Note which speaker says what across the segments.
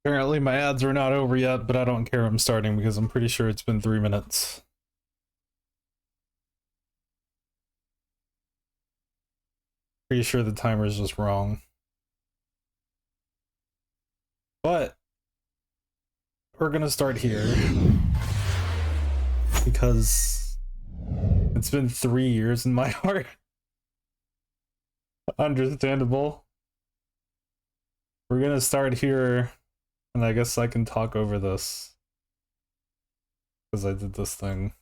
Speaker 1: Apparently my ads are not over yet, but I don't care. I'm starting because I'm pretty sure it's been 3 minutes. Pretty sure the timer is just wrong. But we're gonna start here because it's been 3 years in my heart. Understandable. We're gonna start here, and I guess I can talk over this because I did this thing.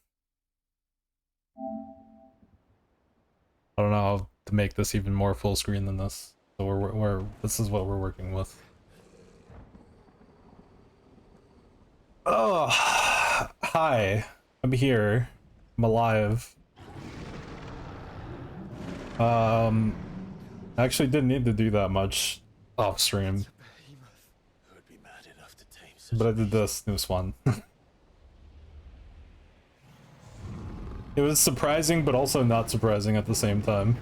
Speaker 1: I don't know how to make this even more full screen than this. So this is what we're working with. Oh, hi. I'm here. I'm alive. I actually didn't need to do that much off stream. But I did this. It was fun. It was surprising, but also not surprising at the same time.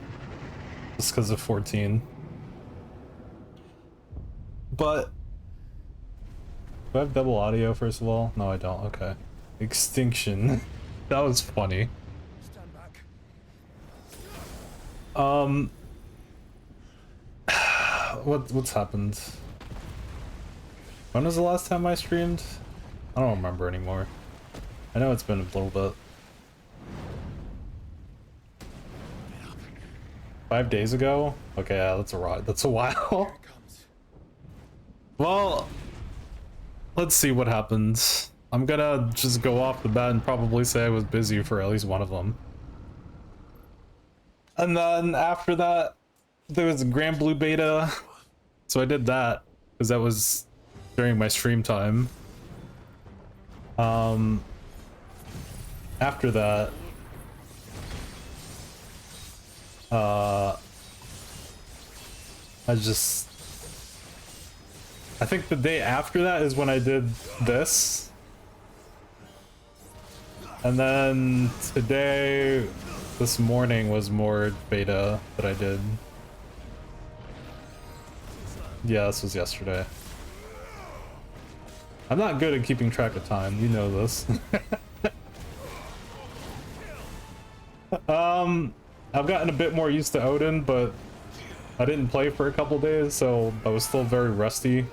Speaker 1: Just because of 14. But do I have double audio, first of all? No, I don't. Okay. Extinction. That was funny.
Speaker 2: Stand back.
Speaker 1: What's happened? When was the last time I streamed? I don't remember anymore. I know it's been a little bit. 5 days ago? Okay, yeah, that's a while. Well, let's see what happens. I'm gonna just go off the bat and probably say I was busy for at least one of them. And then after that, there was a Grand Blue Beta. So I did that, because that was during my stream time. After that, I think the day after that is when I did this. And then today, this morning was more beta that I did. Yeah, this was yesterday. I'm not good at keeping track of time, you know this. I've gotten a bit more used to Odin, but I didn't play for a couple days, so I was still very rusty.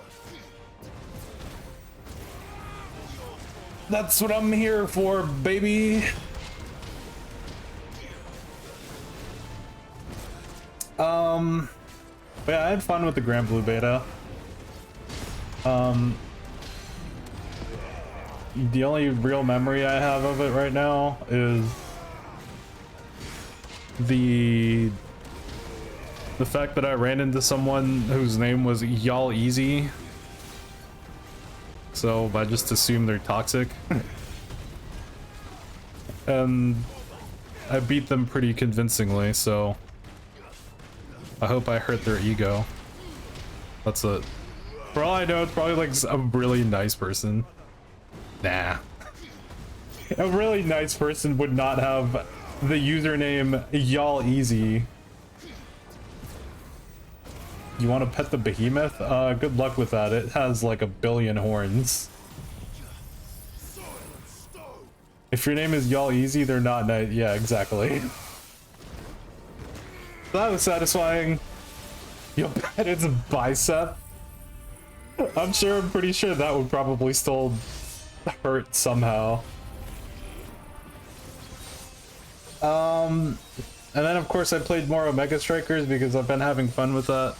Speaker 1: That's what I'm here for, baby! But yeah, I had fun with the Grand Blue Beta. The only real memory I have of it right now is the fact that I ran into someone whose name was Y'all Easy. So I just assume they're toxic. And I beat them pretty convincingly, so I hope I hurt their ego. That's it. For all I know, it's probably like a really nice person. Nah. A really nice person would not have the username Y'all Easy. You want to pet the behemoth? Good luck with that. It has like 1 billion horns. If your name is Y'all Easy, they're not nice. Yeah, exactly. That was satisfying. You'll bet its bicep. I'm pretty sure that would probably still hurt somehow. And then of course I played more Omega Strikers because I've been having fun with that.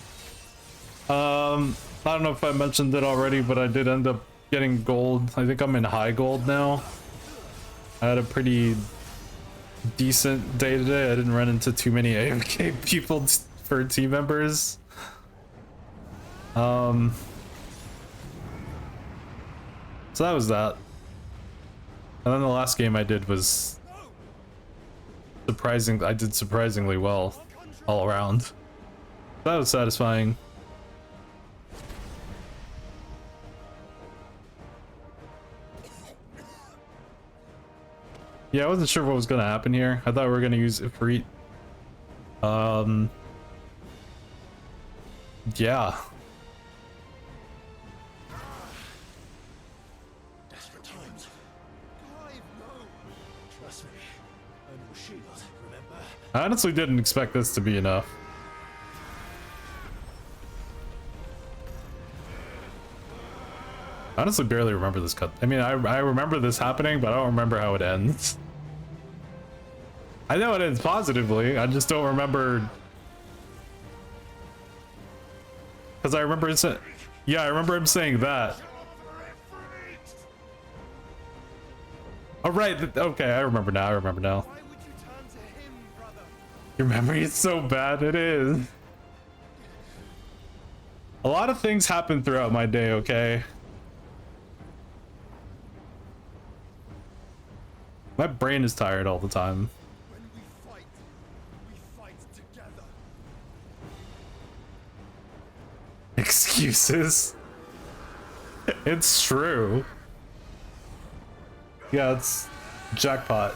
Speaker 1: I don't know if I mentioned it already, but I did end up getting gold. I think I'm in high gold now. I had a pretty decent day today. I didn't run into too many AFK people for team members. So that was that. And then the last game I did was surprising. I did surprisingly well all around. That was satisfying. Yeah, I wasn't sure what was gonna happen here. I thought we were gonna use Ifrit. Yeah. I honestly didn't expect this to be enough. I honestly barely remember this cut. I mean, I remember this happening, but I don't remember how it ends. I know it ends positively, I just don't remember. Because I remember yeah, I remember him saying that. Oh, right, okay, I remember now, Your memory is so bad, it is. A lot of things happen throughout my day, okay? My brain is tired all the time.
Speaker 2: When we fight together.
Speaker 1: Excuses. It's true. Yeah, it's jackpot.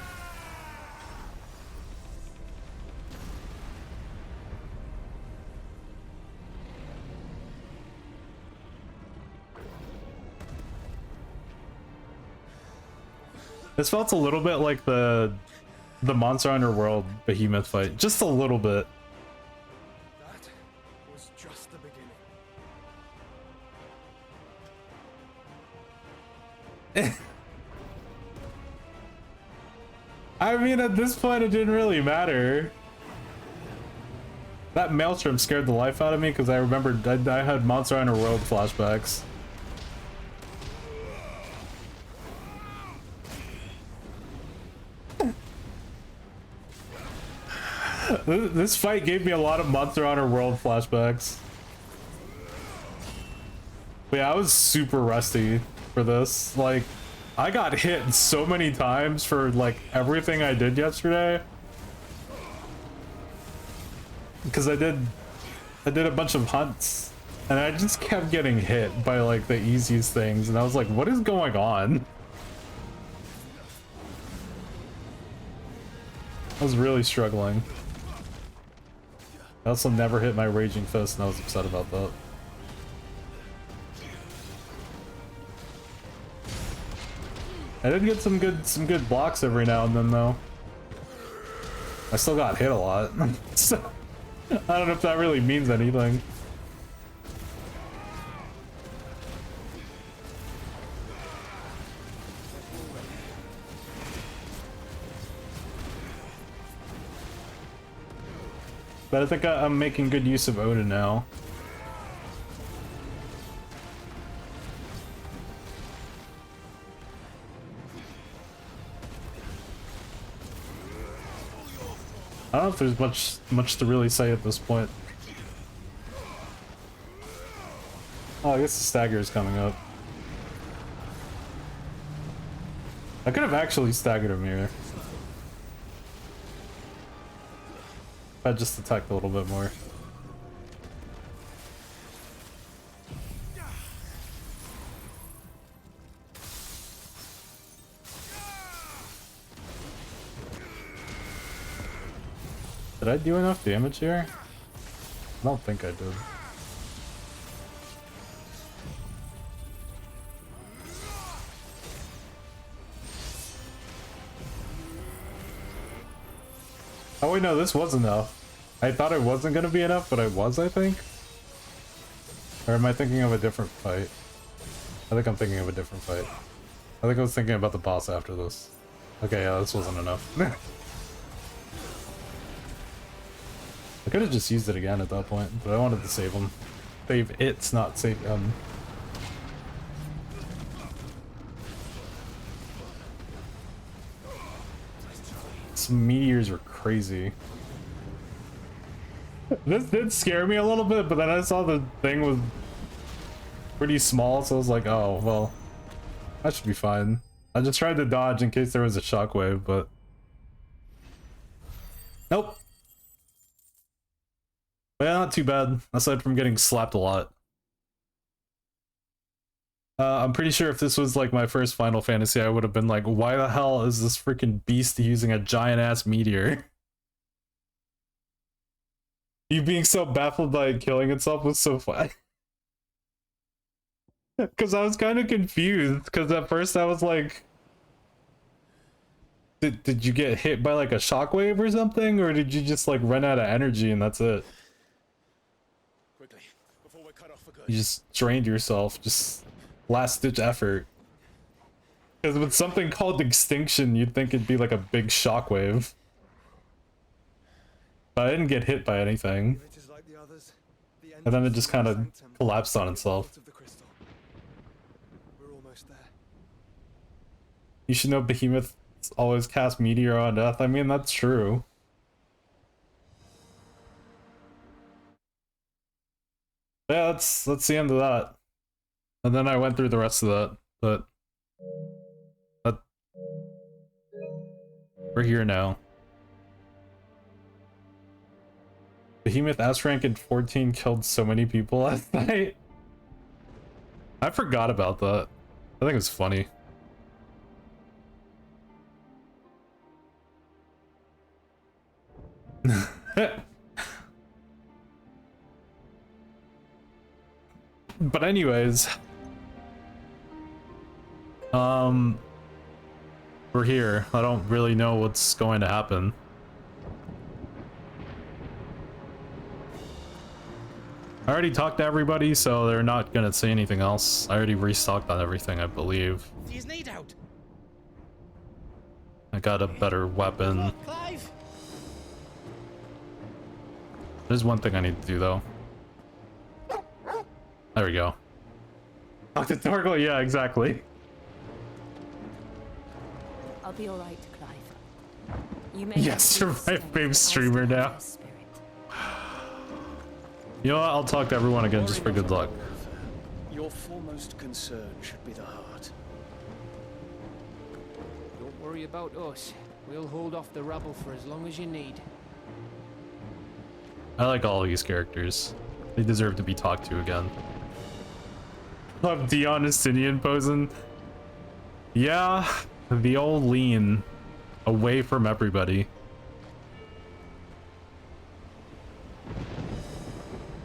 Speaker 1: This felt a little bit like the Monster Hunter World Behemoth fight, just a little bit.
Speaker 2: That was just the beginning.
Speaker 1: I mean, at this point, it didn't really matter. That Maelstrom scared the life out of me because I remembered I had Monster Hunter World flashbacks. This fight gave me a lot of Monster Hunter World flashbacks. But yeah, I was super rusty for this. Like, I got hit so many times for like everything I did yesterday. Because I did a bunch of hunts and I just kept getting hit by like the easiest things and I was like, what is going on? I was really struggling. I also never hit my Raging Fist and I was upset about that. I did get some good blocks every now and then though. I still got hit a lot. So, I don't know if that really means anything. But I think I'm making good use of Odin now. I don't know if there's much to really say at this point. Oh, I guess the stagger is coming up. I could have actually staggered him here. If I just attacked a little bit more. Did I do enough damage here? I don't think I did. Oh wait, no, this was enough. I thought it wasn't gonna be enough, but it was, I think? Or am I thinking of a different fight? I think I'm thinking of a different fight. I think I was thinking about the boss after this. Okay, yeah, this wasn't enough. I could have just used it again at that point, but I wanted to save him. Save it's not save him. Some meteors were crazy. This did scare me a little bit, but then I saw the thing was pretty small, so I was like, oh, well, that should be fine. I just tried to dodge in case there was a shockwave, but nope. But yeah, not too bad, aside from getting slapped a lot. I'm pretty sure if this was like my first Final Fantasy, I would have been like, why the hell is this freaking beast using a giant ass meteor? You being so baffled by it killing itself was so fun. Because I was kind of confused, because at first I was like, Did you get hit by like a shockwave or something, or did you just like run out of energy and that's it?
Speaker 2: Quickly, before we're cut off for good.
Speaker 1: You just drained yourself, just last ditch effort. Because with something called extinction, you'd think it'd be like a big shockwave. But I didn't get hit by anything.
Speaker 2: If it is like the others, the end
Speaker 1: And then
Speaker 2: of
Speaker 1: it just
Speaker 2: the
Speaker 1: kind of
Speaker 2: sanctum,
Speaker 1: collapsed on
Speaker 2: the
Speaker 1: itself.
Speaker 2: vault of the crystal. We're almost there.
Speaker 1: You should know Behemoth always cast Meteor on Death. I mean, that's true. Yeah, that's the end of that. And then I went through the rest of that, but we're here now. Behemoth S rank in 14 killed so many people last night. I forgot about that. I think it was funny. But anyways, we're here. I don't really know what's going to happen. I already talked to everybody, so they're not gonna say anything else. I already restocked on everything, I believe. I got a better weapon. There's one thing I need to do though. There we go. Talk to Torgal, yeah, exactly.
Speaker 3: I'll be alright, Clive. You may
Speaker 1: Yes, you're my fave streamer now. You know what? I'll talk to everyone again just for good luck.
Speaker 4: Your foremost concern should be the heart.
Speaker 5: Don't worry about us. We'll hold off the rabble for as long as you need.
Speaker 1: I like all these characters. They deserve to be talked to again. Love Dion Estinian posing. Yeah, the old lean. Away from everybody.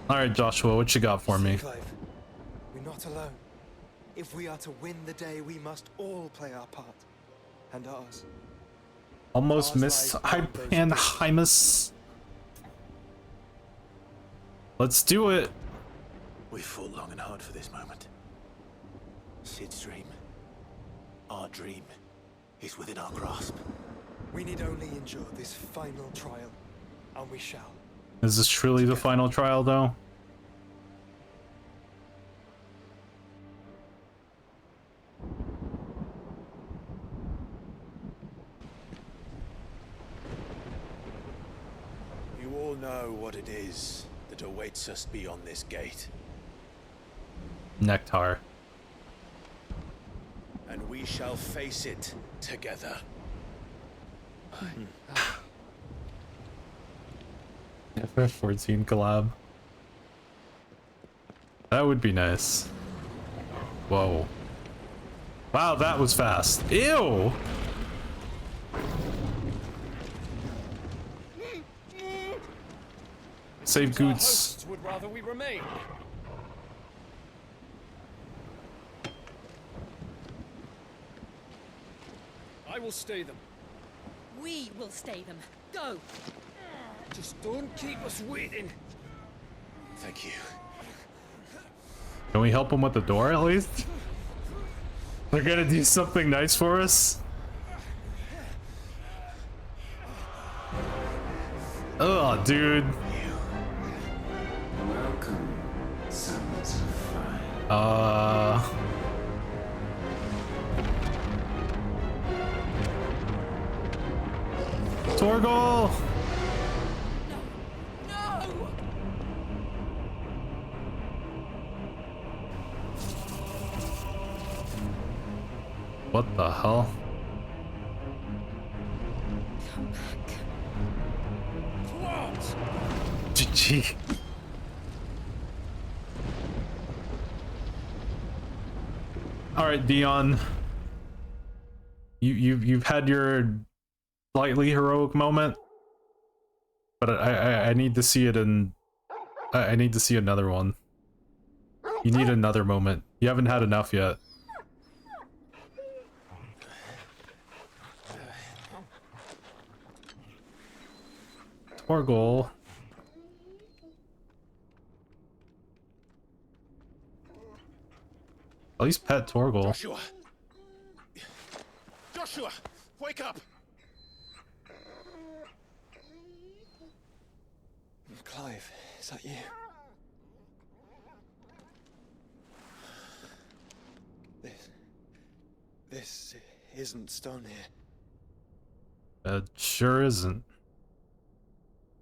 Speaker 1: Alright, Joshua, what you got for me?
Speaker 2: Clive, we're not alone. If we are to win the day, we must all play our part. And ours.
Speaker 1: Almost missed Hypanhymus. Let's do it.
Speaker 4: We fought long and hard for this moment. Sid's dream, our dream, is within our grasp.
Speaker 2: We need only endure this final trial, and we shall.
Speaker 1: Is this truly the final trial, though?
Speaker 4: You all know what it is that awaits us beyond this gate.
Speaker 1: Nectar.
Speaker 4: And we shall face it together.
Speaker 1: FF14 collab. That would be nice. Whoa. Wow, that was fast. Ew! Save Goots.
Speaker 5: Would rather we remain. I will stay them.
Speaker 3: We will stay them. Go!
Speaker 5: Just don't keep us waiting.
Speaker 4: Thank you.
Speaker 1: Can we help them with the door at least? They're gonna do something nice for us? Ugh, dude.
Speaker 6: Welcome, sons of fire.
Speaker 1: Torgal!
Speaker 3: No!
Speaker 1: What the hell?
Speaker 3: Come back.
Speaker 1: GG. All right, Dion. You've had your slightly heroic moment, but I need to see it in. I need to see another one. You need another moment. You haven't had enough yet. Torgal. At least pet Torgal.
Speaker 4: Joshua! Joshua! Wake up!
Speaker 2: Clive, is that you? This isn't stone here.
Speaker 1: It sure isn't.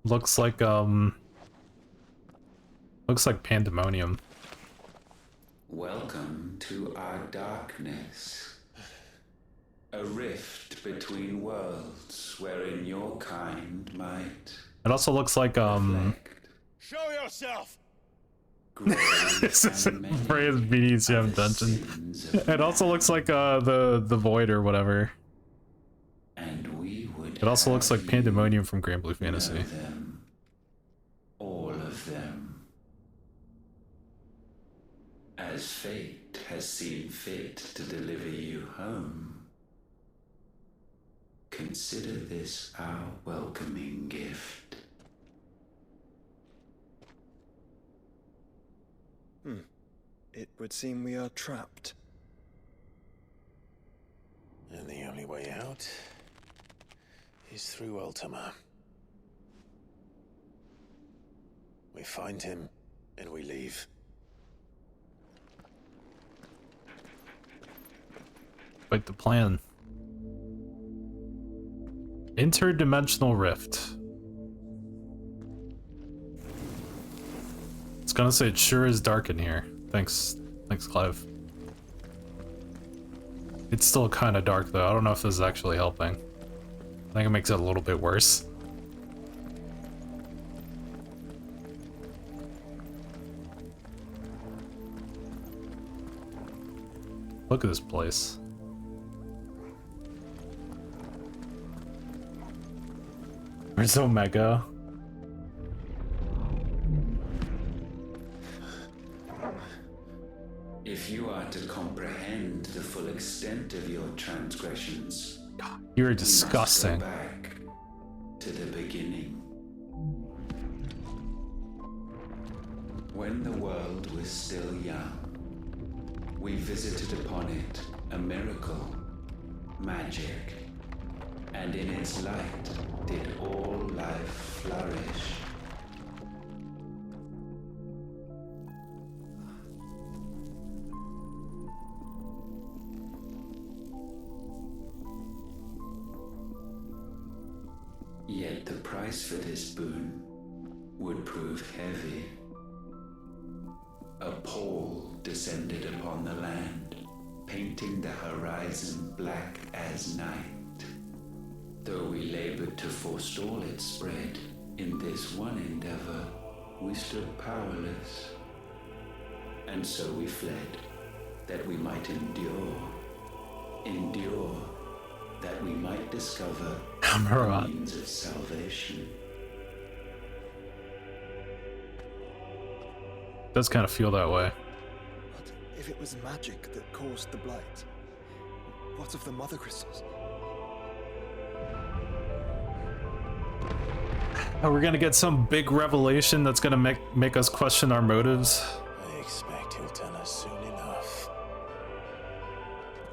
Speaker 1: Looks like pandemonium.
Speaker 6: Welcome to our darkness. A rift between worlds wherein your kind might
Speaker 1: It also looks like
Speaker 6: reflect.
Speaker 4: Show yourself!
Speaker 1: this is Freya's BDSM dungeon. It also looks like the void or whatever.
Speaker 6: And we would
Speaker 1: It also looks like
Speaker 6: have
Speaker 1: Pandemonium from Grand Blue
Speaker 6: you know
Speaker 1: Fantasy.
Speaker 6: them. All of them. As fate has seen fit to deliver you home, consider this our welcoming gift.
Speaker 2: It would seem we are trapped.
Speaker 4: And the only way out is through Ultima. We find him and we leave.
Speaker 1: Like the plan. Interdimensional rift. It's gonna say it sure is dark in here. Thanks, Clive. It's still kind of dark though. I don't know if this is actually helping. I think it makes it a little bit worse. Look at this place. Where's Omega?
Speaker 6: If you are to comprehend the full extent of your transgressions,
Speaker 1: You're
Speaker 6: we must
Speaker 1: disgusting.
Speaker 6: go back to the beginning. When the world was still young, we visited upon it a miracle, magic, and in its light did all life flourish. Yet the price for this boon would prove heavy. A pall descended upon the land, painting the horizon black as night. Though we labored to forestall its spread, in this one endeavor we stood powerless. And so we fled, that we might endure, that we might discover the
Speaker 1: Amarat.
Speaker 6: means of salvation.
Speaker 1: Does kind of feel that way.
Speaker 2: But if it was magic that caused the blight, what of the mother crystals?
Speaker 1: Are we gonna get some big revelation that's gonna make us question our motives?
Speaker 4: I expect he'll tell us soon enough.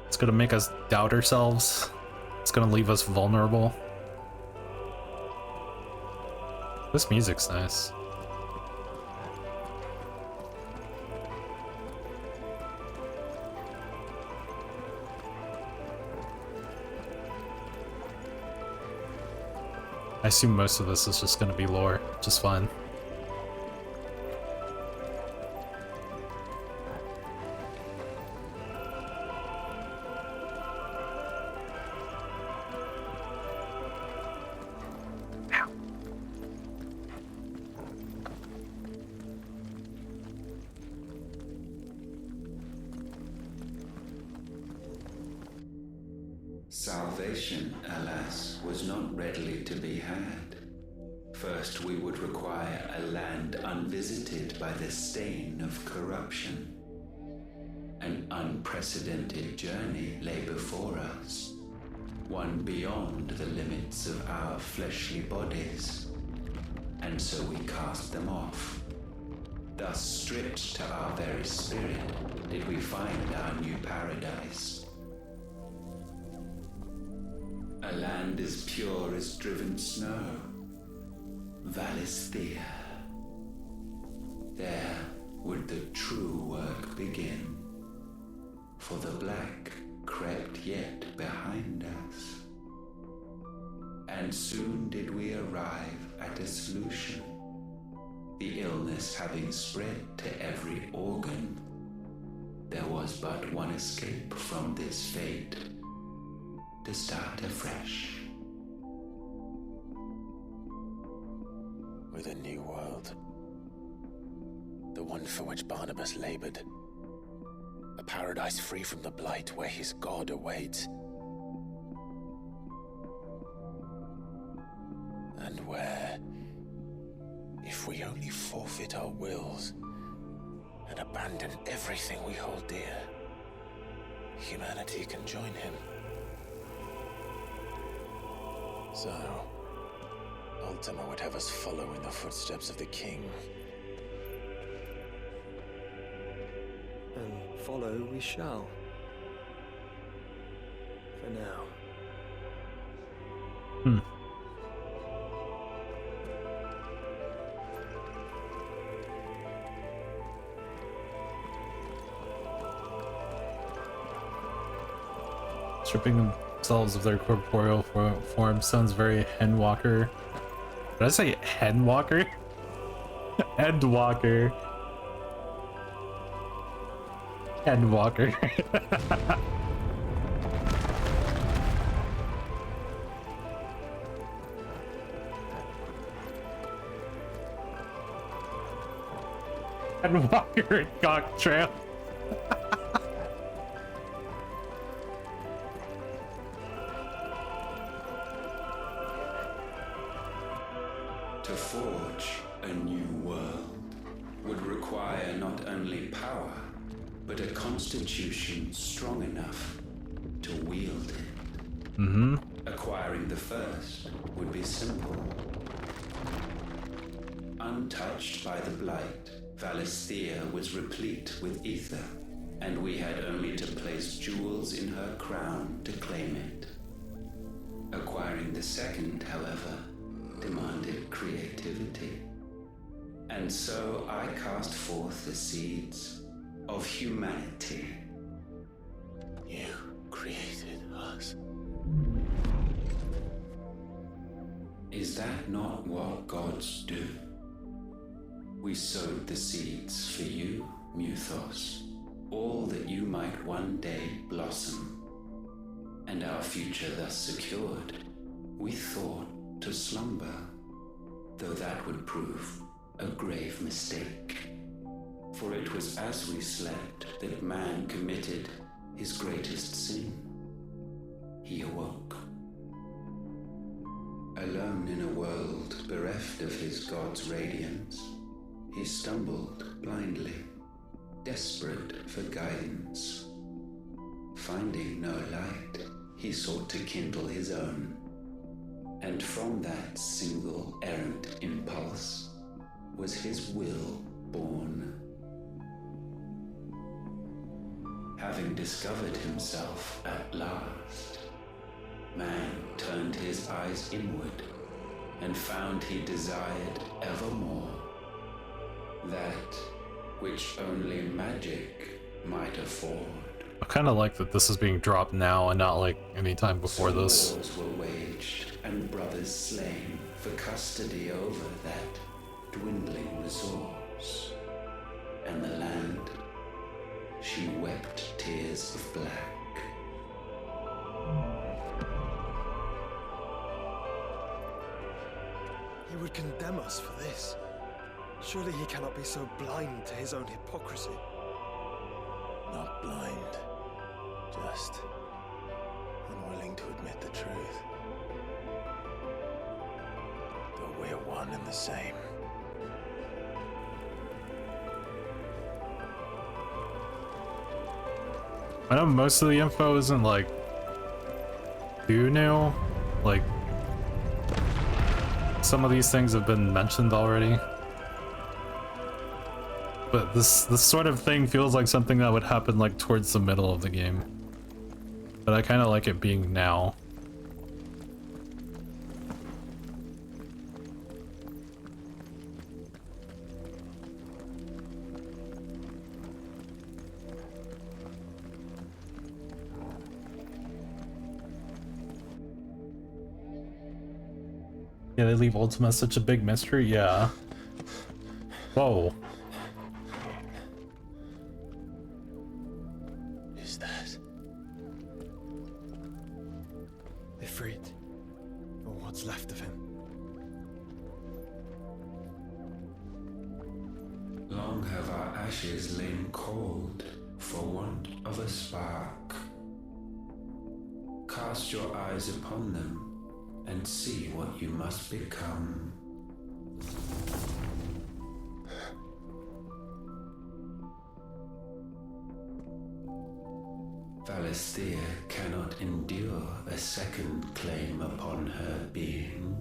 Speaker 1: It's gonna make us doubt ourselves. It's gonna leave us vulnerable. This music's nice. I assume most of this is just gonna be lore, which is fine.
Speaker 6: Salvation, alas, was not readily to be had. First, we would require a land unvisited by the stain of corruption. An unprecedented journey lay before us, one beyond the limits of our fleshly bodies. and so we cast them off. Thus stripped to our very spirit did we find our new paradise. A land as pure as driven snow, Valisthea. There would the true work begin, for the black crept yet behind us. And soon did we arrive at a solution, the illness having spread to every organ. There was but one escape from this fate, to start afresh.
Speaker 4: With a new world. The one for which Barnabas labored. A paradise free from the blight where his God awaits. And where, if we only forfeit our wills and abandon everything we hold dear, humanity can join him. So, Ultima would have us follow in the footsteps of the king.
Speaker 2: And follow we shall. For now.
Speaker 1: Stripping themselves of their corporeal form sounds very Henwalker. Did I say Henwalker? Endwalker. Endwalker. Endwalker cock trail.
Speaker 6: To forge a new world would require not only power, but a constitution strong enough to wield it. Acquiring the first would be simple. Untouched by the blight, Valisthea was replete with ether, and we had only to place jewels in her crown to claim it. Acquiring the second, however, demanded creativity. And so I cast forth the seeds of humanity.
Speaker 4: You created us.
Speaker 6: Is that not what gods do? We sowed the seeds for you, Muthos, all that you might one day blossom. And our future thus secured, we thought to slumber, though that would prove a grave mistake. For it was as we slept that man committed his greatest sin. He awoke. Alone in a world bereft of his God's radiance, he stumbled blindly, desperate for guidance. Finding no light, he sought to kindle his own. And from that single errant impulse was his will born. Having discovered himself at last, man turned his eyes inward and found he desired evermore that which only magic might afford.
Speaker 1: I kind of like that this is being dropped now and not like any time before this.
Speaker 6: Wars were waged and brothers slain for custody over that dwindling resource. And the land, she wept tears of black.
Speaker 2: He would condemn us for this. Surely he cannot be so blind to his own hypocrisy.
Speaker 4: Not blind. Just unwilling to admit the truth. Though we're one and the same.
Speaker 1: I know most of the info isn't like too new. Like some of these things have been mentioned already. But this sort of thing feels like something that would happen like towards the middle of the game. But I kind of like it being now. Yeah, they leave Ultima as such a big mystery, yeah. Whoa.
Speaker 2: Is that Ifrit? Or what's left of him?
Speaker 6: Long have our ashes lain cold for want of a spark. Cast your eyes upon them and see what you must become. Valisthea cannot endure a second claim upon her being.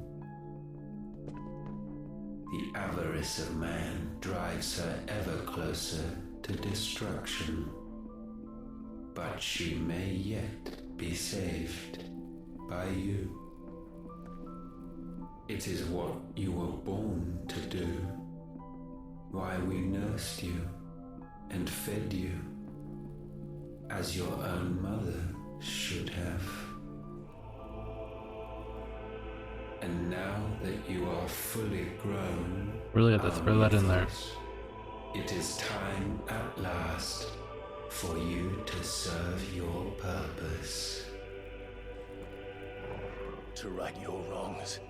Speaker 6: The avarice of man drives her ever closer to destruction. But she may yet be saved by you. It is what you were born to do, why we nursed you and fed you, as your own mother should have. And now that you are fully grown,
Speaker 1: Really had to throw that in there.
Speaker 6: it is time at last for you to serve your purpose.
Speaker 4: To right your wrongs.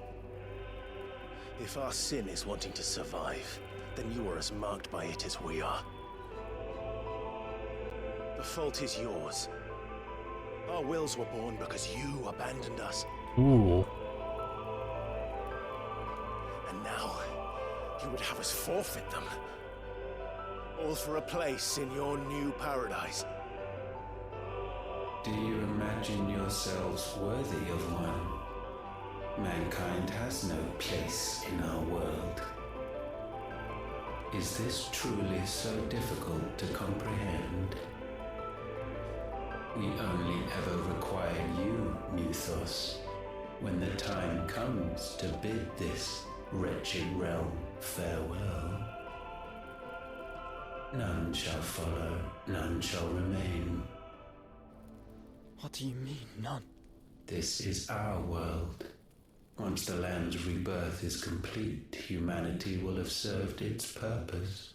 Speaker 4: If our sin is wanting to survive, then you are as marked by it as we are. The fault is yours. Our wills were born because you abandoned us.
Speaker 1: Ooh.
Speaker 4: And now, you would have us forfeit them. All for a place in your new paradise.
Speaker 6: Do you imagine yourselves worthy of one? Mankind has no place in our world. Is this truly so difficult to comprehend? We only ever require you, Muthos, when the time comes to bid this wretched realm farewell. None shall follow, none shall remain.
Speaker 2: What do you mean, none?
Speaker 6: This is our world. Once the land's rebirth is complete, humanity will have served its purpose.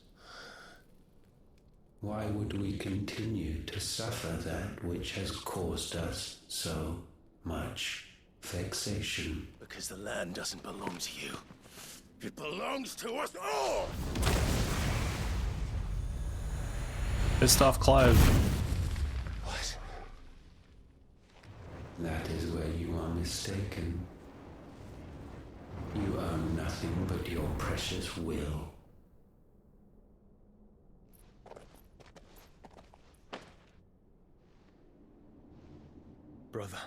Speaker 6: Why would we continue to suffer that which has caused us so much vexation?
Speaker 4: Because the land doesn't belong to you. It belongs to us all!
Speaker 1: Pissed off Clive.
Speaker 4: What?
Speaker 6: That is where you are mistaken. You own nothing but your precious will.
Speaker 2: Brother.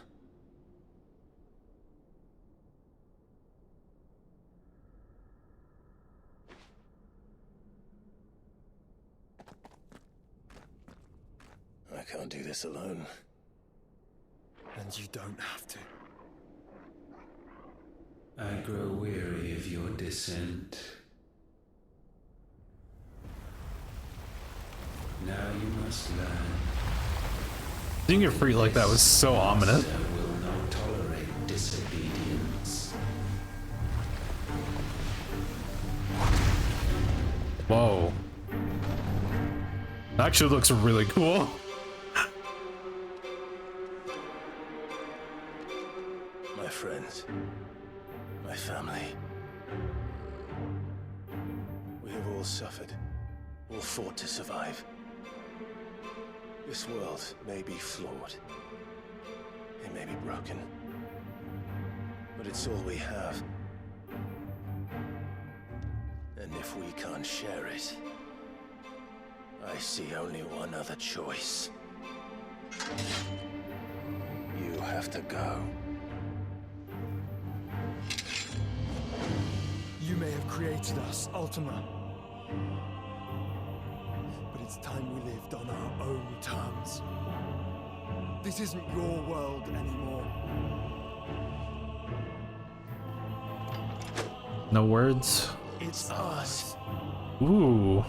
Speaker 4: I can't do this alone.
Speaker 2: And you don't have to.
Speaker 6: I grow weary of your dissent. Now you must learn.
Speaker 1: Seeing your free like that was so ominous.
Speaker 6: I will not tolerate disobedience.
Speaker 1: Whoa. That actually looks really cool.
Speaker 4: My friends. My family. We have all suffered. All fought to survive. This world may be flawed. It may be broken. But it's all we have. And if we can't share it, I see only one other choice. You have to go.
Speaker 2: created us, Ultima. But it's time we lived on our own terms. This isn't your world anymore.
Speaker 1: No words.
Speaker 2: It's us.
Speaker 1: Ooh.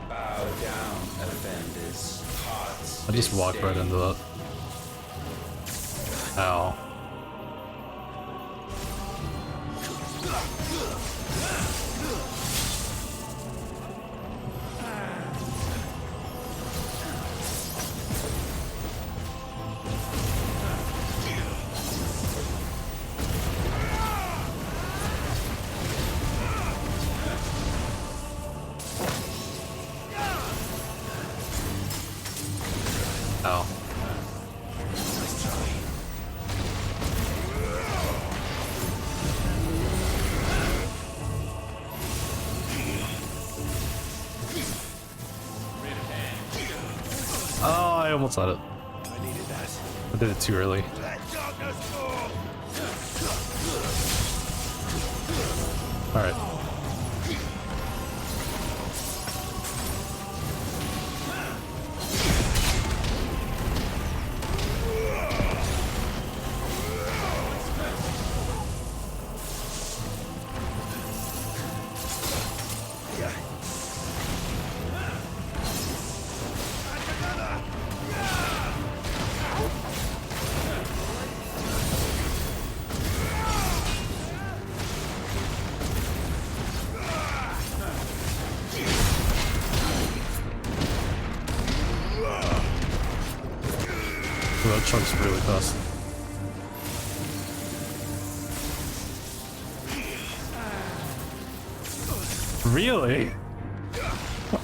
Speaker 6: Bow down, offenders. Hearts.
Speaker 1: I just walked right into that. Ow. Ow. Oh, I almost had it.
Speaker 4: I needed that.
Speaker 1: I did it too early. Alright. Well, that chunk's really fast. Really?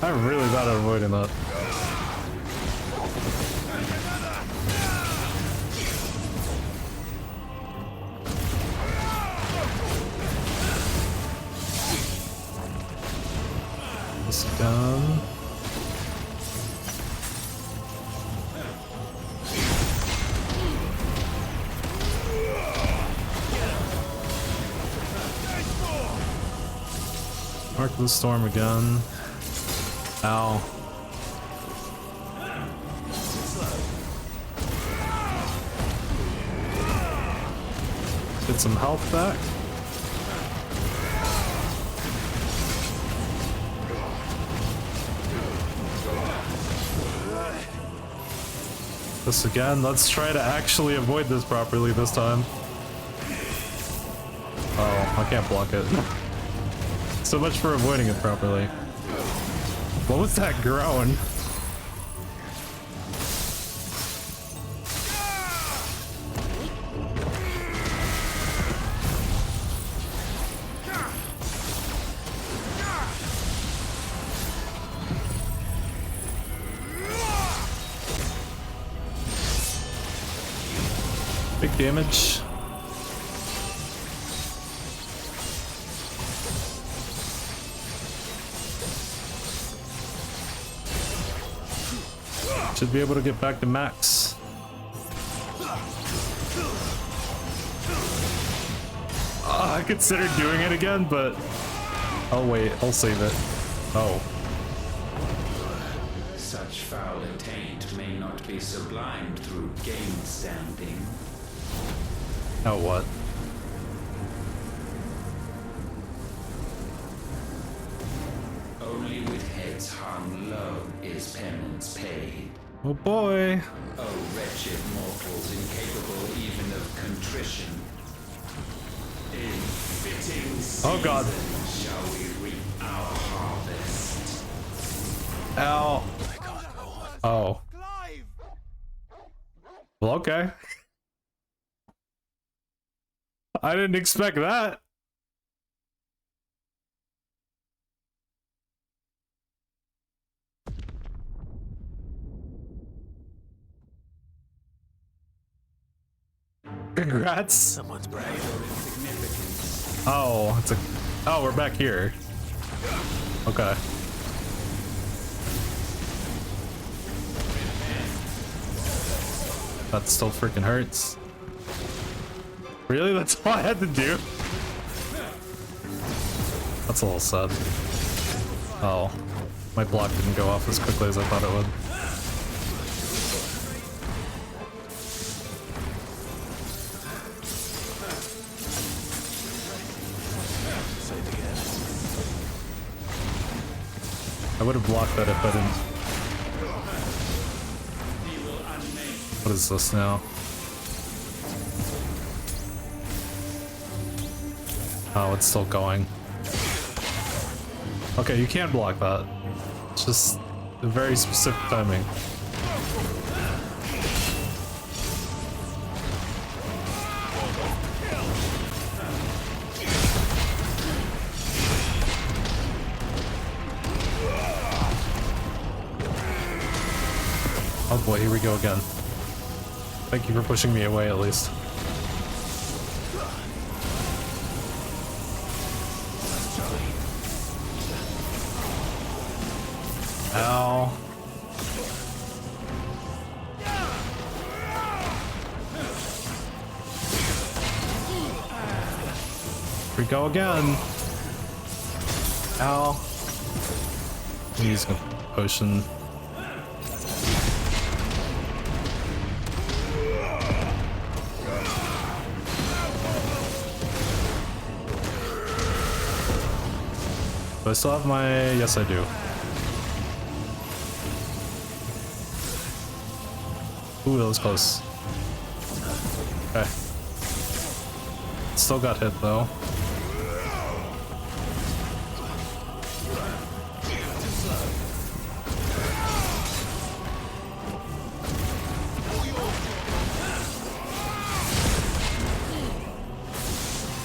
Speaker 1: I'm really bad at avoiding that. This gun. Mark the storm again. Ow. Get some health back. This again. Let's try to actually avoid this properly this time. Oh, I can't block it. So much for avoiding it properly. What was that groan? Big damage. Should be able to get back to max. I considered doing it again, but I'll wait. I'll save it. Oh.
Speaker 6: Such foul attaint may not be sublimed through game standing.
Speaker 1: Oh, what?
Speaker 6: Only with heads hung low is penance paid.
Speaker 1: Oh boy.
Speaker 6: Oh, wretched mortals incapable even of contrition. In fitting season
Speaker 1: Oh god.
Speaker 6: shall we reap our harvest.
Speaker 1: Ow. Oh. Well, okay. I didn't expect that. Congrats.
Speaker 4: Someone's brave.
Speaker 1: Oh, it's a. Oh, we're back here. Okay. That still freaking hurts. Really? That's all I had to do? That's a little sad. Oh, my block didn't go off as quickly as I thought it would. I would have blocked that if I didn't. What is this now? Oh, it's still going. Okay, you can block that. It's just a very specific timing. Oh boy, here we go again. Thank you for pushing me away at least. Ow. Here we go again. Ow. I'm using a potion. Do I still have my... Yes, I do. Ooh, that was close. Okay. Still got hit, though.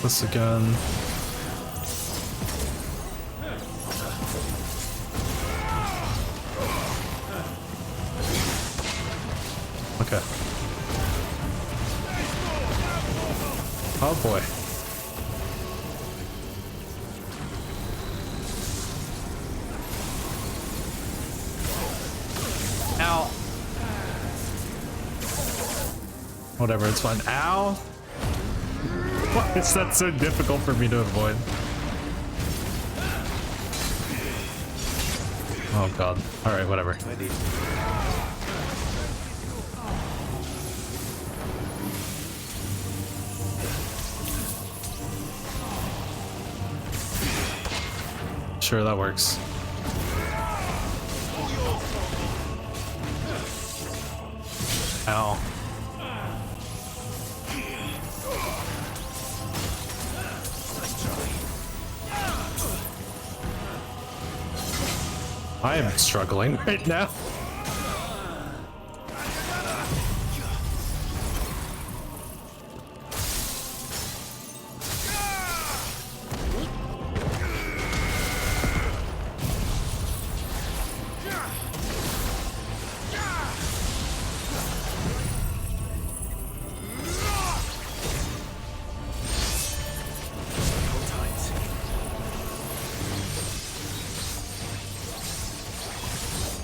Speaker 1: This again. Okay. Oh boy. Ow. Whatever, it's fine. Ow. Why is that so difficult for me to avoid? Oh god. Alright, whatever. Sure, that works. Ow. I am struggling right now.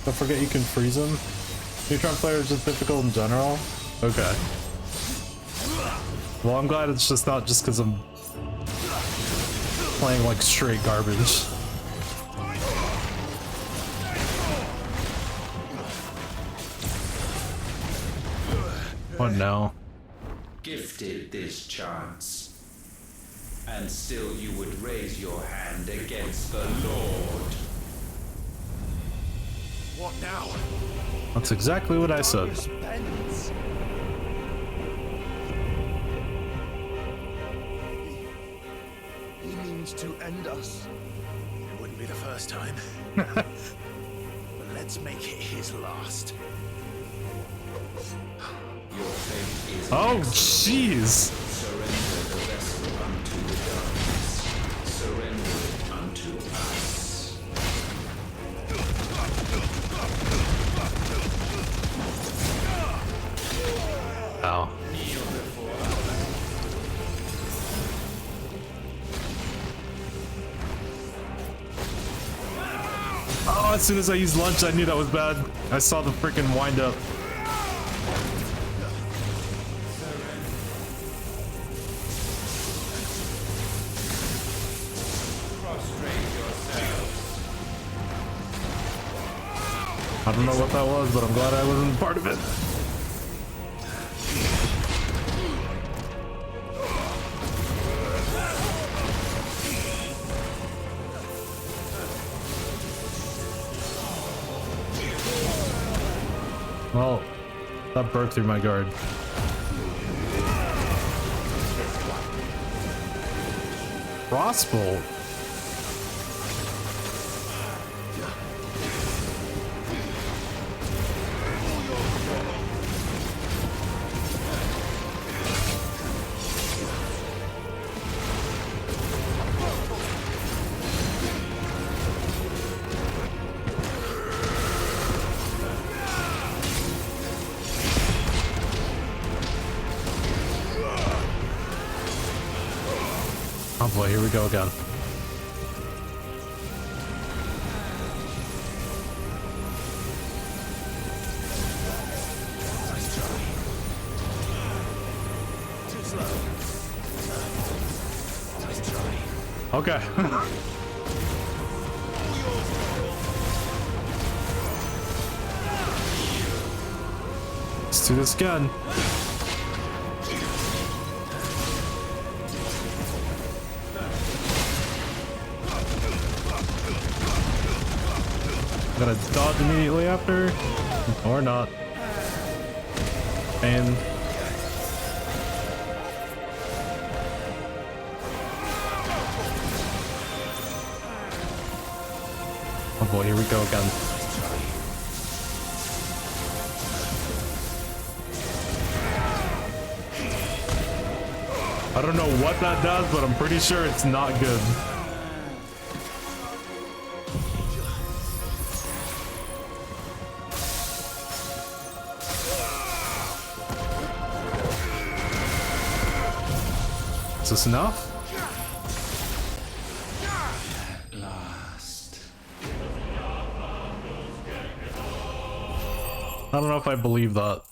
Speaker 1: Don't forget you can freeze them. Neutron Flare is just difficult in general. Okay. Well, I'm glad it's just not just because I'm playing like straight garbage. What now?
Speaker 6: Gifted this chance, and still you would raise your hand against the Lord.
Speaker 4: What now?
Speaker 1: That's exactly what I said.
Speaker 4: Suspense.
Speaker 2: He means to end us.
Speaker 4: It wouldn't be the first time. But let's make it his last.
Speaker 6: Your fate is
Speaker 1: Oh, jeez.
Speaker 6: surrender the vessel unto the darkness. Surrender it unto us.
Speaker 1: Ow. Oh, as soon as I used lunge, I knew that was bad. I saw the freaking wind up.
Speaker 6: Prostrate
Speaker 1: know what that was, but I'm glad I wasn't part of it. Well, that broke through my guard. Crossbow. Oh boy, here we go again. Okay. Let's do this again. Gotta dodge immediately after, or not. And oh boy, here we go again. I don't know what that does, but I'm pretty sure it's not good. Is this enough?
Speaker 6: At last.
Speaker 1: I don't know if I believe that.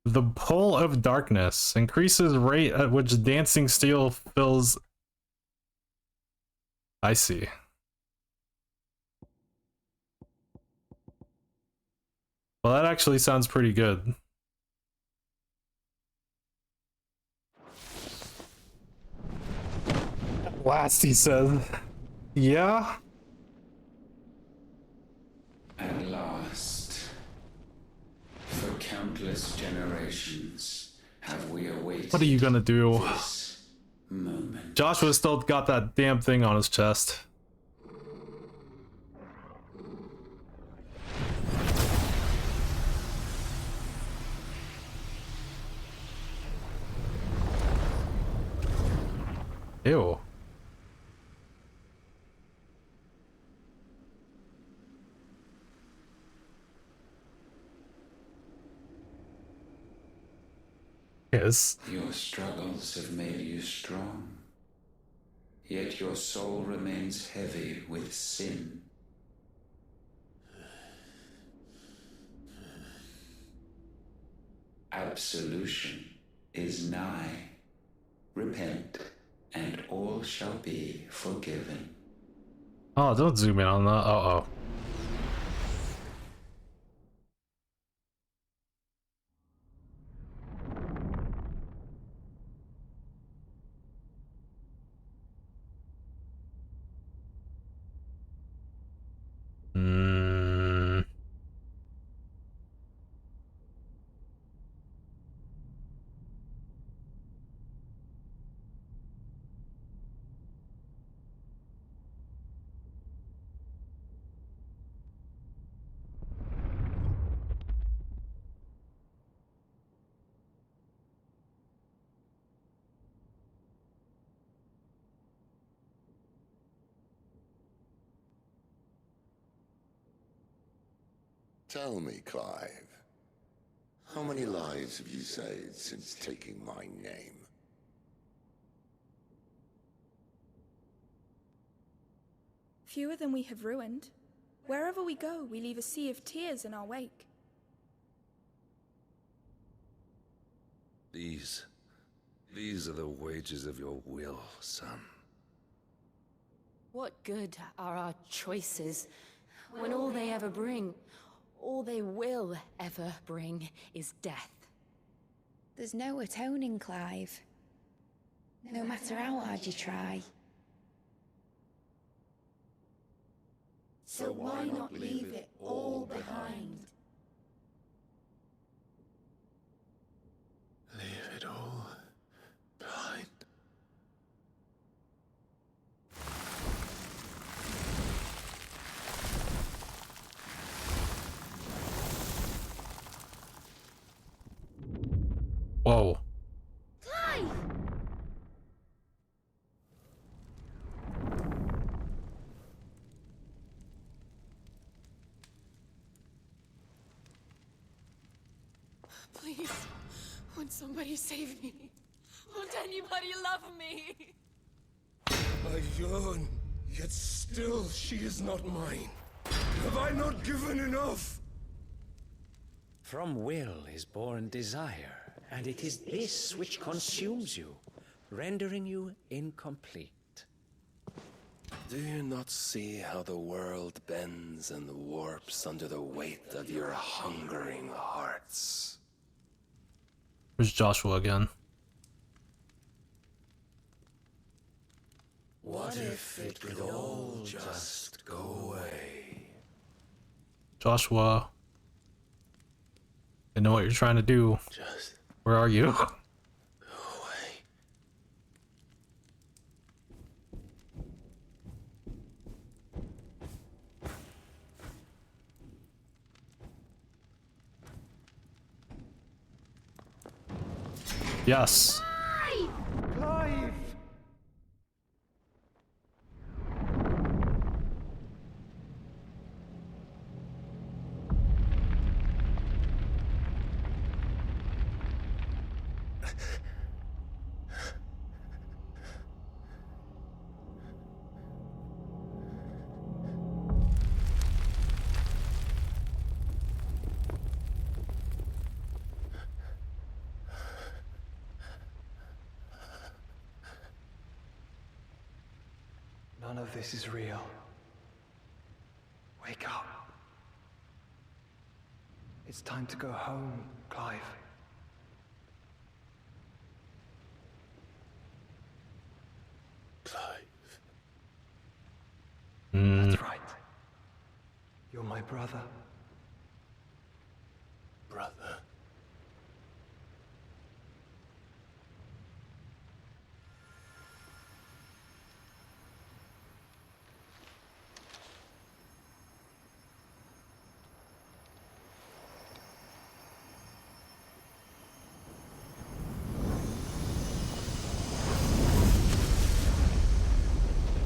Speaker 1: The pull of darkness increases rate at which dancing steel fills. I see. Well, that actually sounds pretty good. At last, he says. Yeah?
Speaker 6: At last. For countless generations have we awaited.
Speaker 1: What are you gonna do?
Speaker 6: This moment.
Speaker 1: Joshua still got that damn thing on his chest. Ew. Yes.
Speaker 6: Your struggles have made you strong. Yet your soul remains heavy with sin. Absolution is nigh. Repent, and all shall be forgiven.
Speaker 1: Oh, don't zoom in on that. Uh-oh.
Speaker 7: Tell me, Clive, how many lives have you saved since taking my name?
Speaker 8: Fewer than we have ruined. Wherever we go, we leave a sea of tears in our wake.
Speaker 9: These are the wages of your will, son.
Speaker 3: What good are our choices when all they ever bring, all they will ever bring, is death?
Speaker 8: There's no atoning, Clive. No matter how hard you try.
Speaker 3: So why not leave it all behind?
Speaker 4: Leave it all behind.
Speaker 1: Whoa.
Speaker 3: Clive! Please, won't somebody save me? Won't anybody love me?
Speaker 4: I yearn, yet still she is not mine. Have I not given enough?
Speaker 9: From will is born desire, and it is this which consumes you, rendering you incomplete.
Speaker 4: Do you not see how the world bends and warps under the weight of your hungering hearts?
Speaker 1: Where's Joshua again?
Speaker 4: What if it could all just go away?
Speaker 1: Joshua. I know what you're trying to do.
Speaker 4: Just
Speaker 1: Where are you?
Speaker 4: go away.
Speaker 1: Yes.
Speaker 2: Clive! None of this is real. Wake up. It's time to go home, Clive.
Speaker 4: Clive.
Speaker 2: That's right. You're my brother.
Speaker 4: Brother.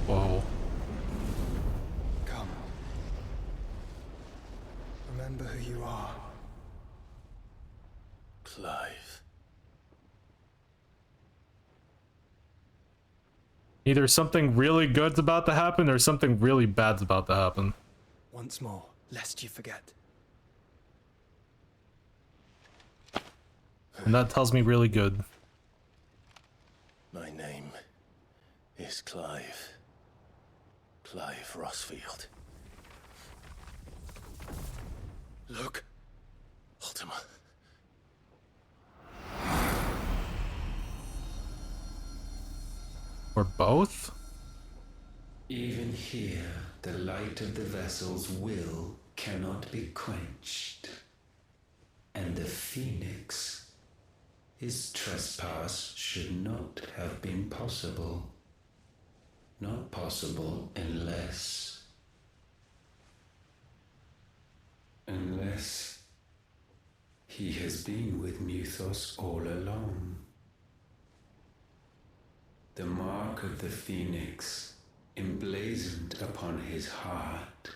Speaker 1: Whoa.
Speaker 2: Come. Remember who you are.
Speaker 4: Clive.
Speaker 1: Either something really good's about to happen or something really bad's about to happen.
Speaker 2: Once more, lest you forget.
Speaker 1: And that tells me really good.
Speaker 4: My name is Clive. Clive Rossfield. Look, Ultima.
Speaker 1: Or both?
Speaker 6: Even here, the light of the vessel's will cannot be quenched. And the Phoenix, his trespass should not have been possible. Not possible unless he has been with Muthos all along. The mark of the Phoenix, emblazoned upon his heart,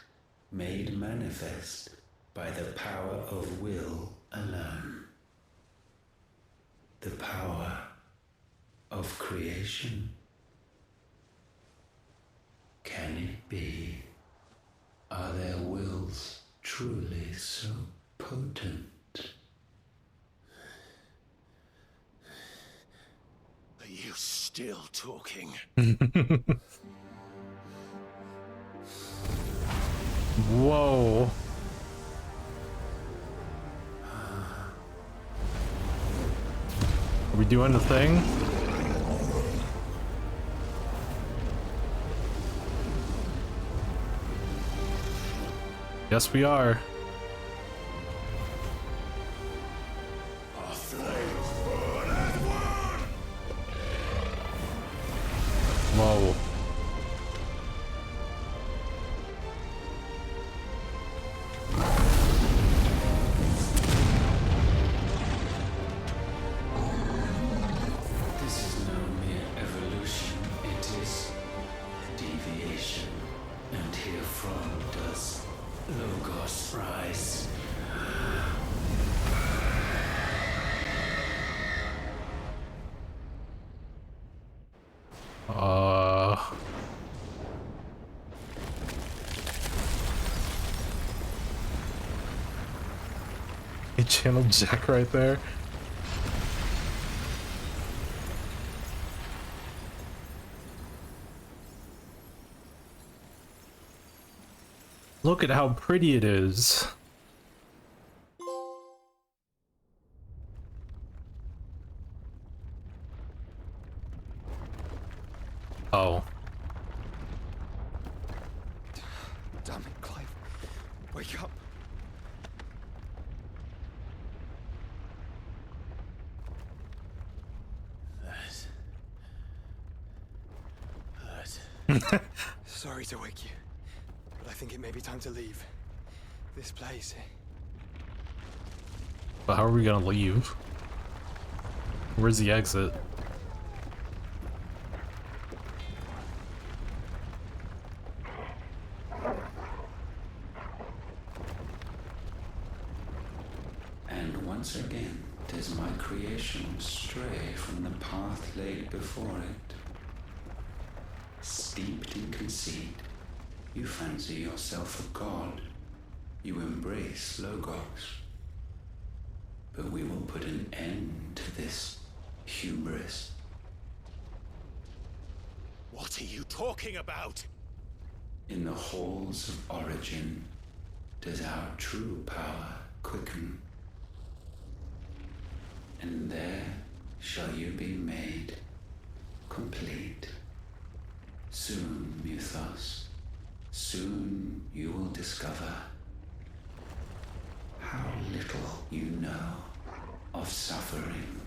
Speaker 6: made manifest by the power of will alone. The power of creation. Can it be? Are their wills truly so potent?
Speaker 4: Are you still talking?
Speaker 1: Whoa. Are we doing the thing? Yes, we are. Whoa.
Speaker 6: This is no mere evolution, it is deviation. And herefrom does Logos rise.
Speaker 1: He channeled Jack right there. Look at how pretty it is. Oh.
Speaker 2: Damn it, Clive. Wake up. Sorry to wake you, but I think it may be time to leave. This place.
Speaker 1: But how are we gonna leave? Where's the exit?
Speaker 6: And once again does my creation stray from the path laid before it. Steeped in conceit, you fancy yourself a god. You embrace Logos. But we will put an end to this hubris.
Speaker 9: What are you talking about?
Speaker 6: In the halls of origin does our true power quicken. And there shall you be made complete. Soon, Mythos, soon you will discover how little you know of suffering.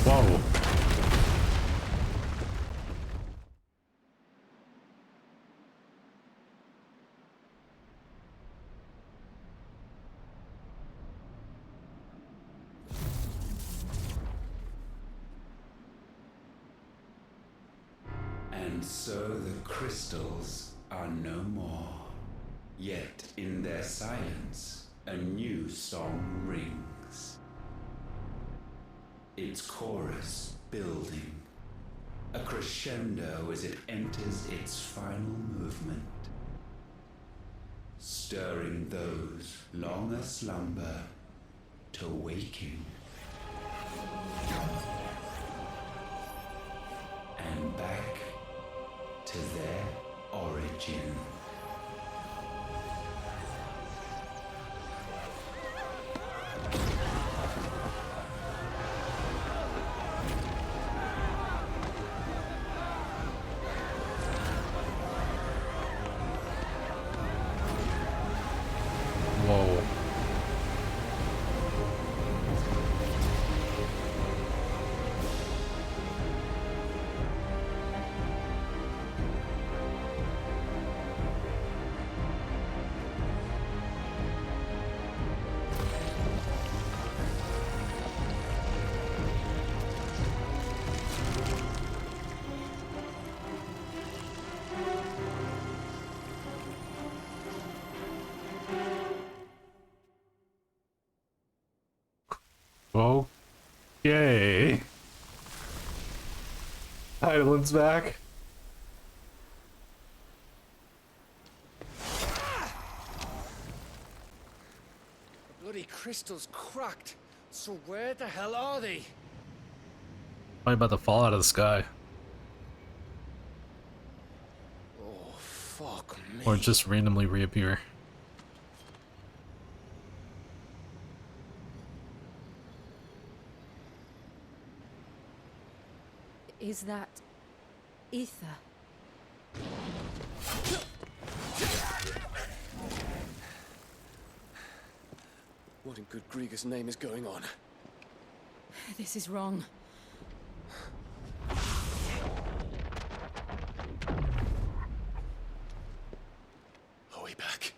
Speaker 1: Whoa.
Speaker 6: And so the crystals are no more. Yet in their silence, a new song rings. Its chorus building, a crescendo as it enters its final movement, stirring those long aslumber to waking. And back to their origin.
Speaker 1: Whoa. Okay. Hydalin's back.
Speaker 5: The bloody crystal's cracked. So where the hell are they?
Speaker 1: Probably about to fall out of the sky.
Speaker 4: Oh, fuck me.
Speaker 1: Or just randomly reappear.
Speaker 3: Is that ether?
Speaker 4: What in good Grieger's name is going on?
Speaker 3: This is wrong.
Speaker 4: Are we back?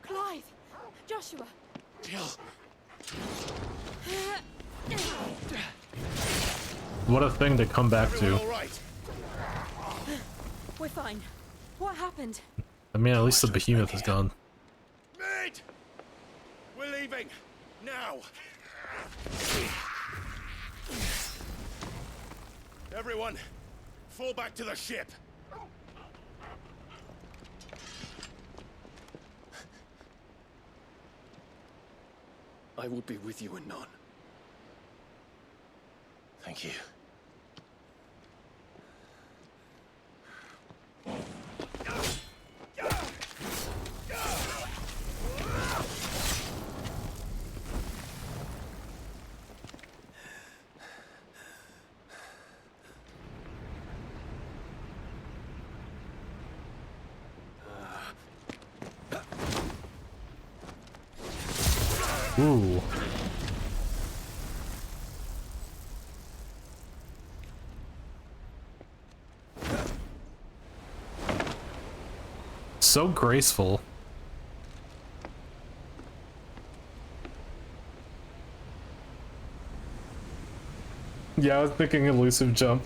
Speaker 3: Clive! Joshua!
Speaker 4: Jill!
Speaker 1: What a thing to come back to.
Speaker 4: All right.
Speaker 3: We're fine. What happened?
Speaker 1: I mean, at least the behemoth is gone.
Speaker 4: Mid! We're leaving! Now! Everyone, fall back to the ship! I will be with you anon. Thank you.
Speaker 1: Ooh. So graceful. Yeah, I was thinking elusive jump.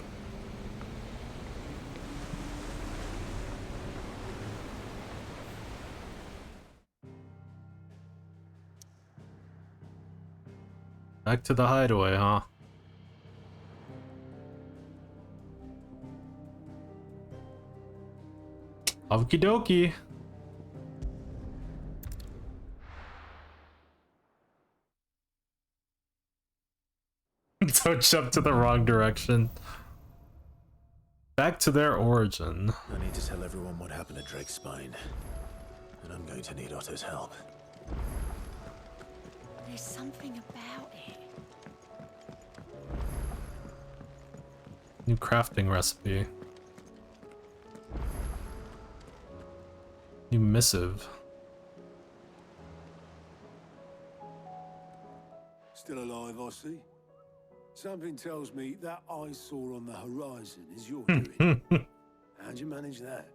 Speaker 1: Back to the hideaway, huh? Okie dokie. Don't jump to the wrong direction. Back to their origin.
Speaker 4: I need to tell everyone what happened at Drake's Spine. And I'm going to need Otto's help.
Speaker 3: There's something about it.
Speaker 1: New crafting recipe. New missive.
Speaker 10: Still alive, I see. Something tells me that eyesore on the horizon is your doing. How'd you manage that?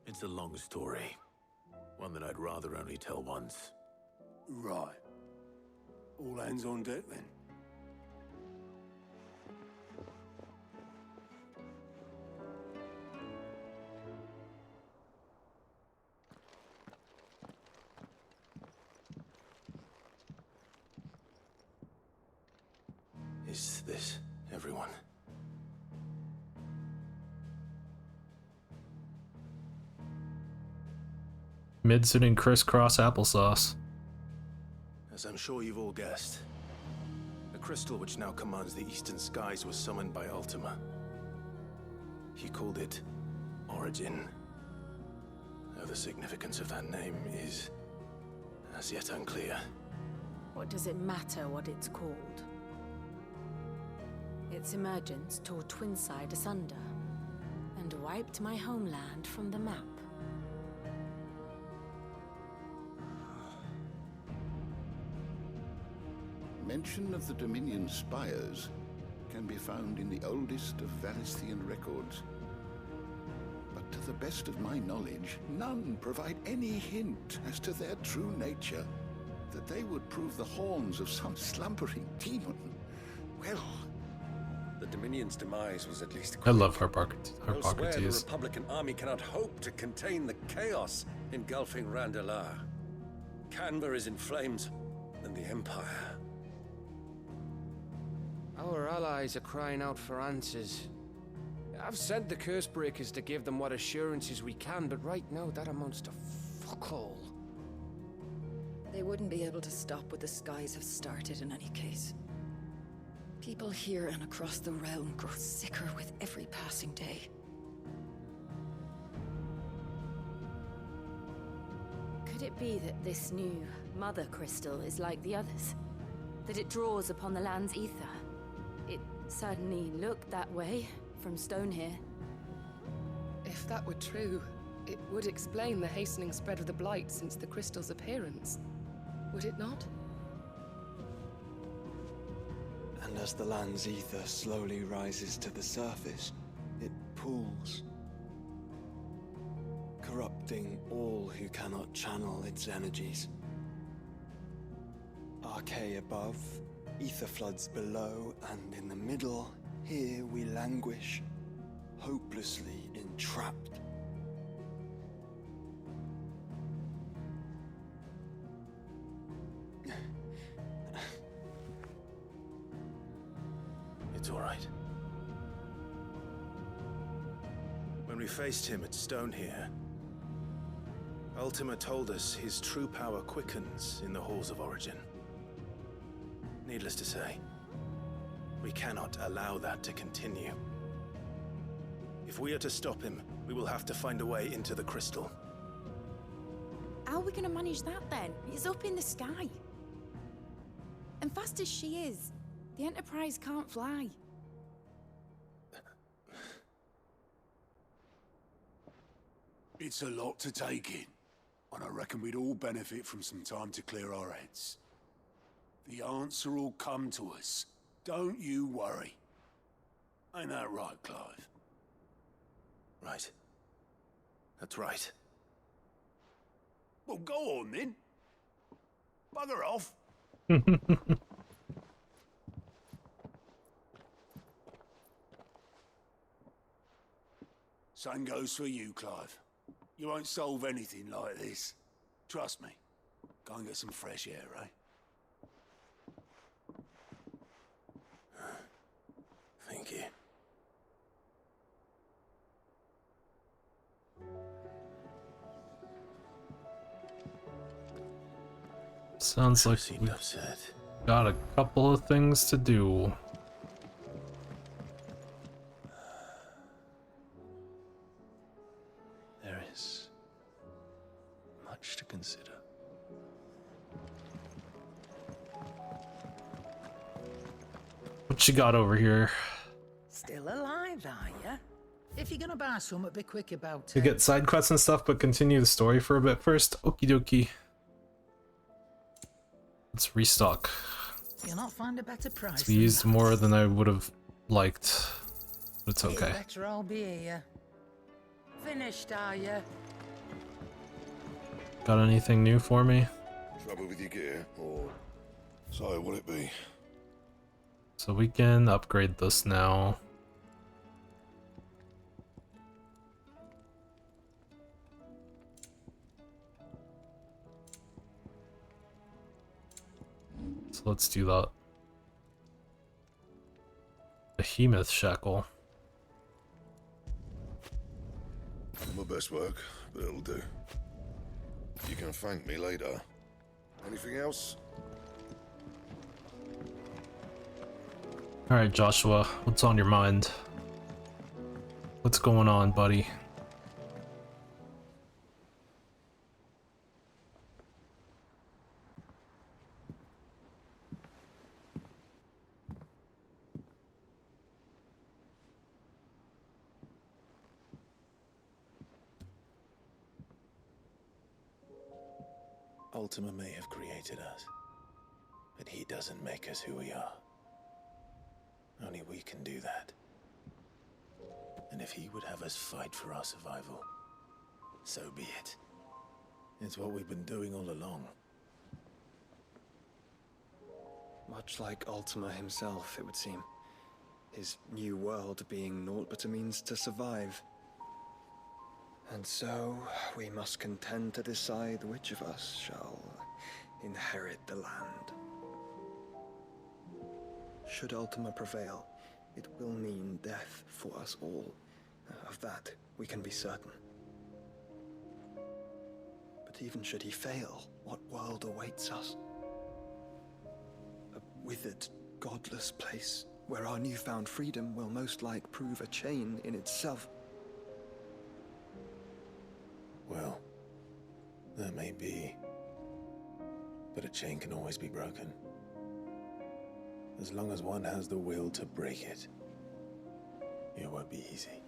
Speaker 4: It's a long story. One that I'd rather only tell once.
Speaker 10: Right. All hands on deck then.
Speaker 4: Is this everyone?
Speaker 1: Mid-sitting crisscross applesauce.
Speaker 4: As I'm sure you've all guessed, the crystal which now commands the eastern skies was summoned by Ultima. He called it Origin. Though the significance of that name is as yet unclear.
Speaker 3: What does it matter what it's called? Its emergence tore Twinside asunder and wiped my homeland from the map.
Speaker 7: Mention of the Dominion spires can be found in the oldest of Valisthian records. But to the best of my knowledge, none provide any hint as to their true nature. That they would prove the horns of some slumbering demon. Well...
Speaker 11: The Dominion's demise was at least
Speaker 1: I love
Speaker 11: Elsewhere, the
Speaker 1: Harpocrates.
Speaker 11: Republican army cannot hope to contain the chaos engulfing Randalar. Canberra is in flames, and the Empire.
Speaker 5: Our allies are crying out for answers. I've sent the Cursebreakers to give them what assurances we can, but right now that amounts to fuck all.
Speaker 12: They wouldn't be able to stop what the skies have started in any case.
Speaker 3: People here and across the realm grow sicker with every passing day. Could it be that this new Mother Crystal is like the others? That it draws upon the land's ether? It certainly looked that way from stone here.
Speaker 12: If that were true, it would explain the hastening spread of the Blight since the crystal's appearance. Would it not?
Speaker 2: And as the land's ether slowly rises to the surface, it pools, corrupting all who cannot channel its energies. Archay above, ether floods below, and in the middle, here we languish, hopelessly entrapped.
Speaker 4: It's all right. When we faced him at Stone here, Ultima told us his true power quickens in the Halls of Origin. Needless to say, we cannot allow that to continue. If we are to stop him, we will have to find a way into the crystal.
Speaker 8: How are we gonna manage that then? It's up in the sky. And fast as she is, the Enterprise can't fly.
Speaker 10: It's a lot to take in, and I reckon we'd all benefit from some time to clear our heads. The answer will come to us. Don't you worry. Ain't that right, Clive?
Speaker 4: Right. That's right.
Speaker 10: Well, go on then. Bugger off. Same goes for you, Clive. You won't solve anything like this. Trust me. Go and get some fresh air, eh?
Speaker 4: Thank you.
Speaker 1: Sounds like we've got a couple of things to do.
Speaker 4: There is much to consider.
Speaker 1: What you got over here?
Speaker 13: Still alive, are ya? If you're gonna buy something, be quick about
Speaker 1: To
Speaker 13: it.
Speaker 1: get side quests and stuff, but continue the story for a bit first. Okie dokie. Let's restock.
Speaker 13: You'll not find a better price.
Speaker 1: We used more than I would have liked, but it's okay.
Speaker 13: Better I'll be here. Finished, are ya?
Speaker 1: Got anything new for me?
Speaker 14: Trouble with your gear, or so will it be?
Speaker 1: So we can upgrade this now. So let's do that. Behemoth shackle.
Speaker 14: My best work, but it'll do. You can thank me later. Anything else?
Speaker 1: Alright, Joshua, what's on your mind? What's going on, buddy?
Speaker 4: Ultima may have created us, but he doesn't make us who we are. Only we can do that. And if he would have us fight for our survival, so be it. It's what we've been doing all along.
Speaker 2: Much like Ultima himself, it would seem. His new world being naught but a means to survive. And so, we must contend to decide which of us shall inherit the land. Should Ultima prevail, it will mean death for us all. Of that, we can be certain. But even should he fail, what world awaits us? A withered, godless place where our newfound freedom will most like prove a chain in itself.
Speaker 4: Well, that may be. But a chain can always be broken. As long as one has the will to break it. It won't be easy.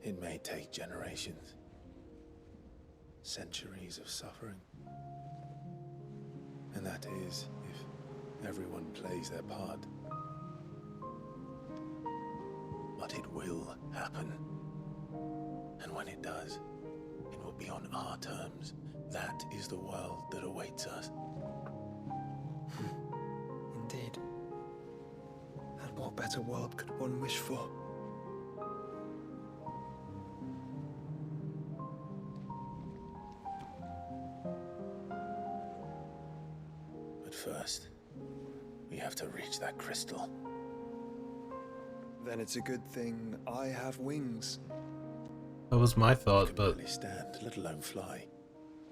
Speaker 4: It may take generations. Centuries of suffering. And that is, if everyone plays their part. But it will happen. And when it does, it will be on our terms. That is the world that awaits us.
Speaker 2: Indeed. And what better world could one wish for?
Speaker 4: But first, we have to reach that crystal.
Speaker 2: Then it's a good thing I have wings.
Speaker 1: That was my thought,
Speaker 4: can
Speaker 1: but
Speaker 4: barely stand, let alone fly.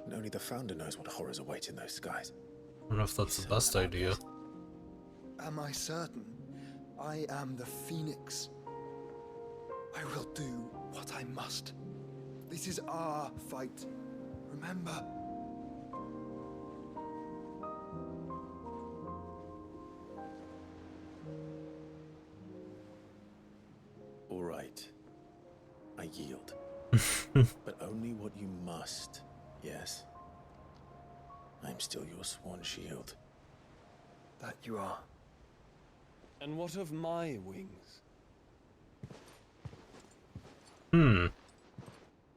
Speaker 4: And only the Founder knows what horrors await in those skies.
Speaker 1: I don't know if that's the best idea.
Speaker 2: Am I certain? I am the Phoenix. I will do what I must. This is our fight. Remember?
Speaker 4: All right. I yield. But only what you must, yes? I'm still your sworn shield.
Speaker 2: That you are.
Speaker 15: And what of my wings?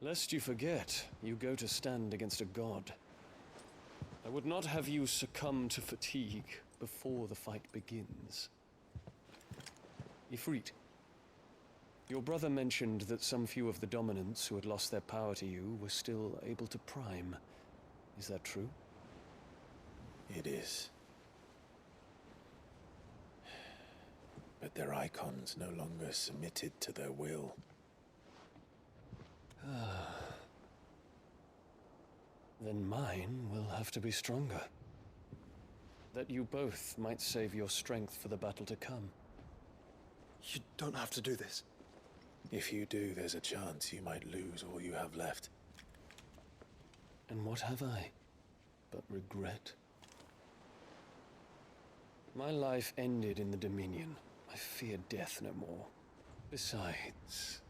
Speaker 15: Lest you forget, you go to stand against a god. I would not have you succumb to fatigue before the fight begins. Ifrit, your brother mentioned that some few of the dominants who had lost their power to you were still able to prime. Is that true?
Speaker 4: It is. But their icons no longer submitted to their will.
Speaker 15: Then mine will have to be stronger. That you both might save your strength for the battle to come.
Speaker 2: You don't have to do this.
Speaker 4: If you do, there's a chance you might lose all you have left.
Speaker 15: And what have I but regret? My life ended in the Dominion. I fear death no more. Besides,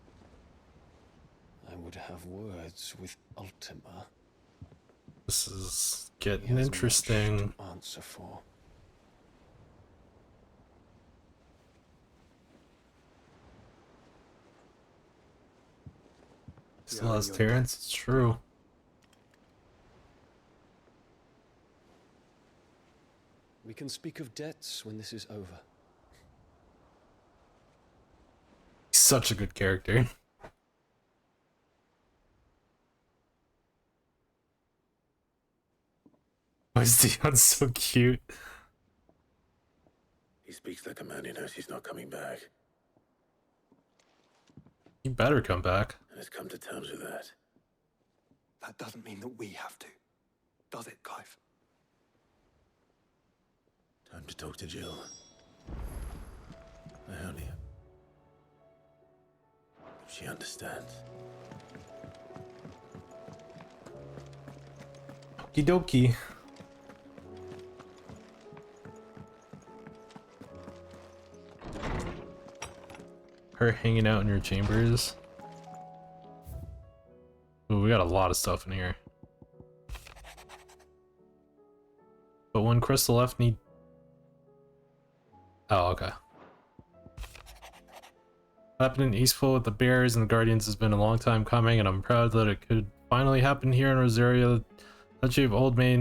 Speaker 15: I would have words with Ultima.
Speaker 1: This is getting interesting.
Speaker 15: To answer for.
Speaker 1: Still has Terrence, it's true.
Speaker 15: We can speak of debts when this is over.
Speaker 1: He's such a good character. Why is Dion so cute?
Speaker 4: He speaks like a man who knows he's not coming back.
Speaker 1: You better come back.
Speaker 4: And has come to terms with that.
Speaker 2: That doesn't mean that we have to. Does it, Clive?
Speaker 4: Time to talk to Jill. I only... if she understands.
Speaker 1: Okie dokie. Her hanging out in your chambers. Ooh, we got a lot of stuff in here. But one crystal left need... Oh, okay. What happened in Eastful with the Bears and the Guardians has been a long time coming, and I'm proud that it could finally happen here in Rosaria. Duchy of Old may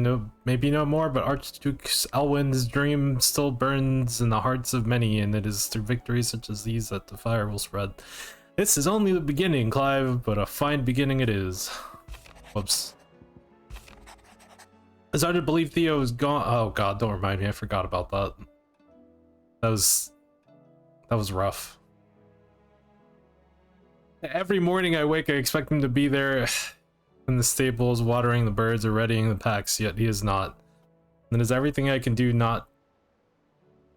Speaker 1: be no more, but Archduke Elwin's dream still burns in the hearts of many, and it is through victories such as these that the fire will spread. This is only the beginning, Clive, but a fine beginning it is. Whoops. It's hard to believe Theo is gone. Oh god, don't remind me, I forgot about that. That was rough. Every morning I wake, I expect him to be there in the stables, watering the birds or readying the packs, yet he is not. Then is everything I can do not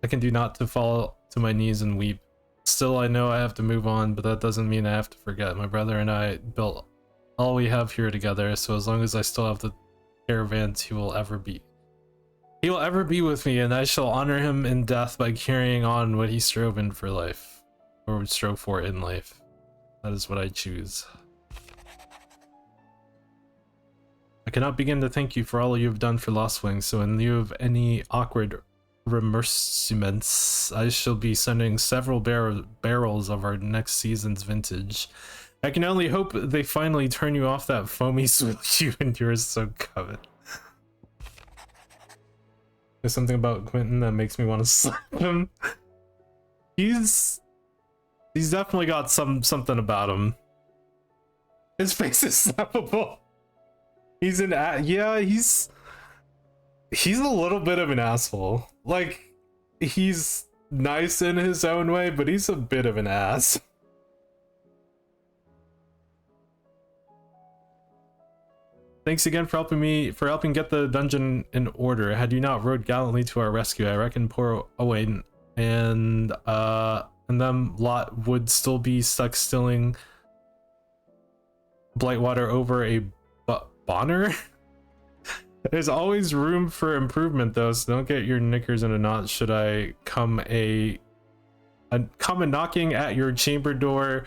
Speaker 1: I can do not to fall to my knees and weep. Still, I know I have to move on, but that doesn't mean I have to forget. My brother and I built all we have here together, so as long as I still have the caravans, he will ever be with me, and I shall honor him in death by carrying on what he strove in for life, or strove for in life. That is what I choose. I cannot begin to thank you for all you have done for Lost Wings, so in lieu of any awkward remerciements, I shall be sending several barrels of our next season's vintage. I can only hope they finally turn you off that foamy switch you and yours so covet. There's something about Quentin that makes me want to slap him. He's definitely got something about him. His face is slappable. He's a little bit of an asshole. Like, he's nice in his own way, but he's a bit of an ass. Thanks again for helping get the dungeon in order. Had you not rode gallantly to our rescue, I reckon poor Owain and them lot would still be stuck stilling Blightwater over a Bonner. There's always room for improvement though, so don't get your knickers in a knot should I come knocking at your chamber door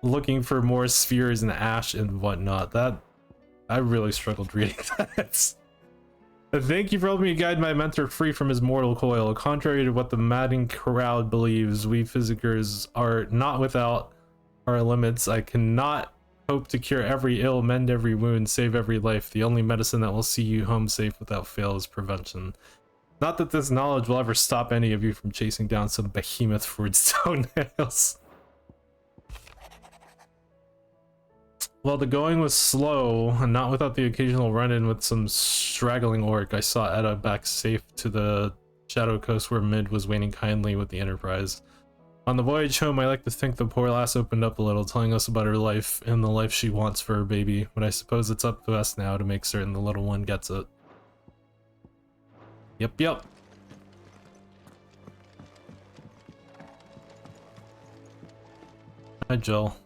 Speaker 1: looking for more spheres and ash and whatnot. That I really struggled reading that. Thank you for helping me guide my mentor free from his mortal coil. Contrary to what the madding crowd believes, we physicers are not without our limits. I cannot hope to cure every ill, mend every wound, save every life. The only medicine that will see you home safe without fail is prevention. Not that this knowledge will ever stop any of you from chasing down some behemoth for its toenails. Well, the going was slow, and not without the occasional run-in with some straggling orc. I saw Edda back safe to the Shadow Coast where Mid was waiting kindly with the Enterprise. On the voyage home, I like to think the poor lass opened up a little, telling us about her life and the life she wants for her baby, but I suppose it's up to us now to make certain the little one gets it. Yep. Hi, Jill.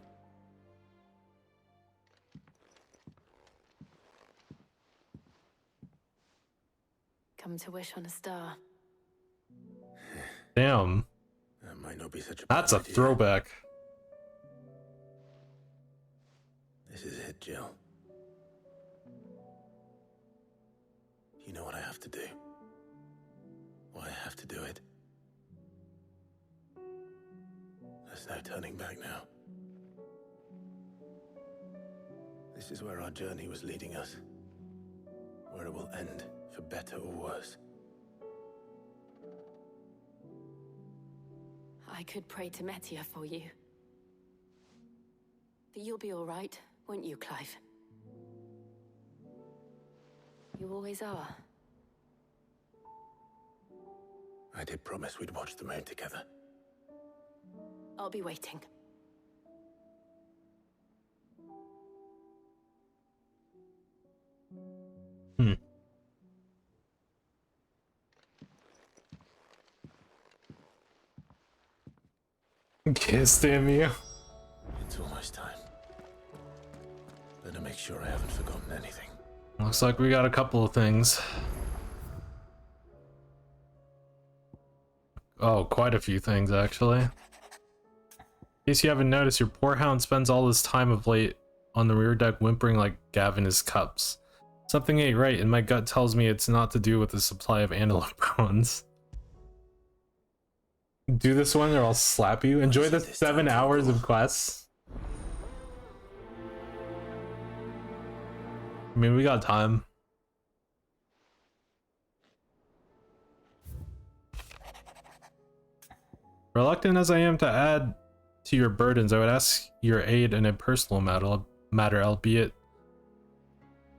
Speaker 3: Come to wish on a star.
Speaker 1: Damn.
Speaker 4: That might not be such a
Speaker 1: That's a
Speaker 4: bad idea.
Speaker 1: throwback.
Speaker 4: This is it, Jill. You know what I have to do. Why I have to do it. There's no turning back now. This is where our journey was leading us. Where it will end, for better or worse.
Speaker 3: I could pray to Metia for you. But you'll be all right, won't you, Clive? You always are.
Speaker 4: I did promise we'd watch the moon together.
Speaker 3: I'll be waiting.
Speaker 1: Kiss, damn you.
Speaker 4: It's almost time. Better make sure I haven't forgotten anything.
Speaker 1: Looks like we got a couple of things. Oh, quite a few things, actually. In case you haven't noticed, your poor hound spends all this time of late on the rear deck whimpering like Gav in his cups. Something ain't right, and my gut tells me it's not to do with the supply of antelope bones. Do this one or I'll slap you. Enjoy the 7 hours of quests. I mean, we got time. Reluctant as I am to add to your burdens, I would ask your aid in a personal matter, albeit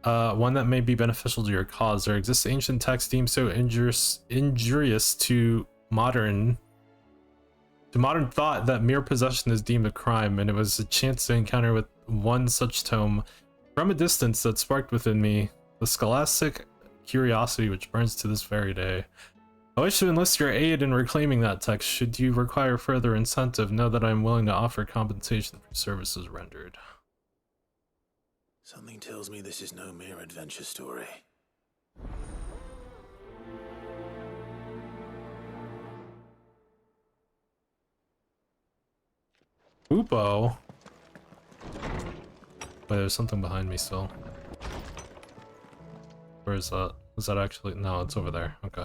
Speaker 1: one that may be beneficial to your cause. There exists ancient texts deemed so injurious to modern thought that mere possession is deemed a crime, and it was a chance to encounter with one such tome from a distance that sparked within me the scholastic curiosity which burns to this very day. I wish to enlist your aid in reclaiming that text. Should you require further incentive, know that I am willing to offer compensation for services rendered.
Speaker 4: Something tells me this is no mere adventure story.
Speaker 1: Upo. Wait, there's something behind me still. Where is that? Is that actually? No, it's over there. Okay.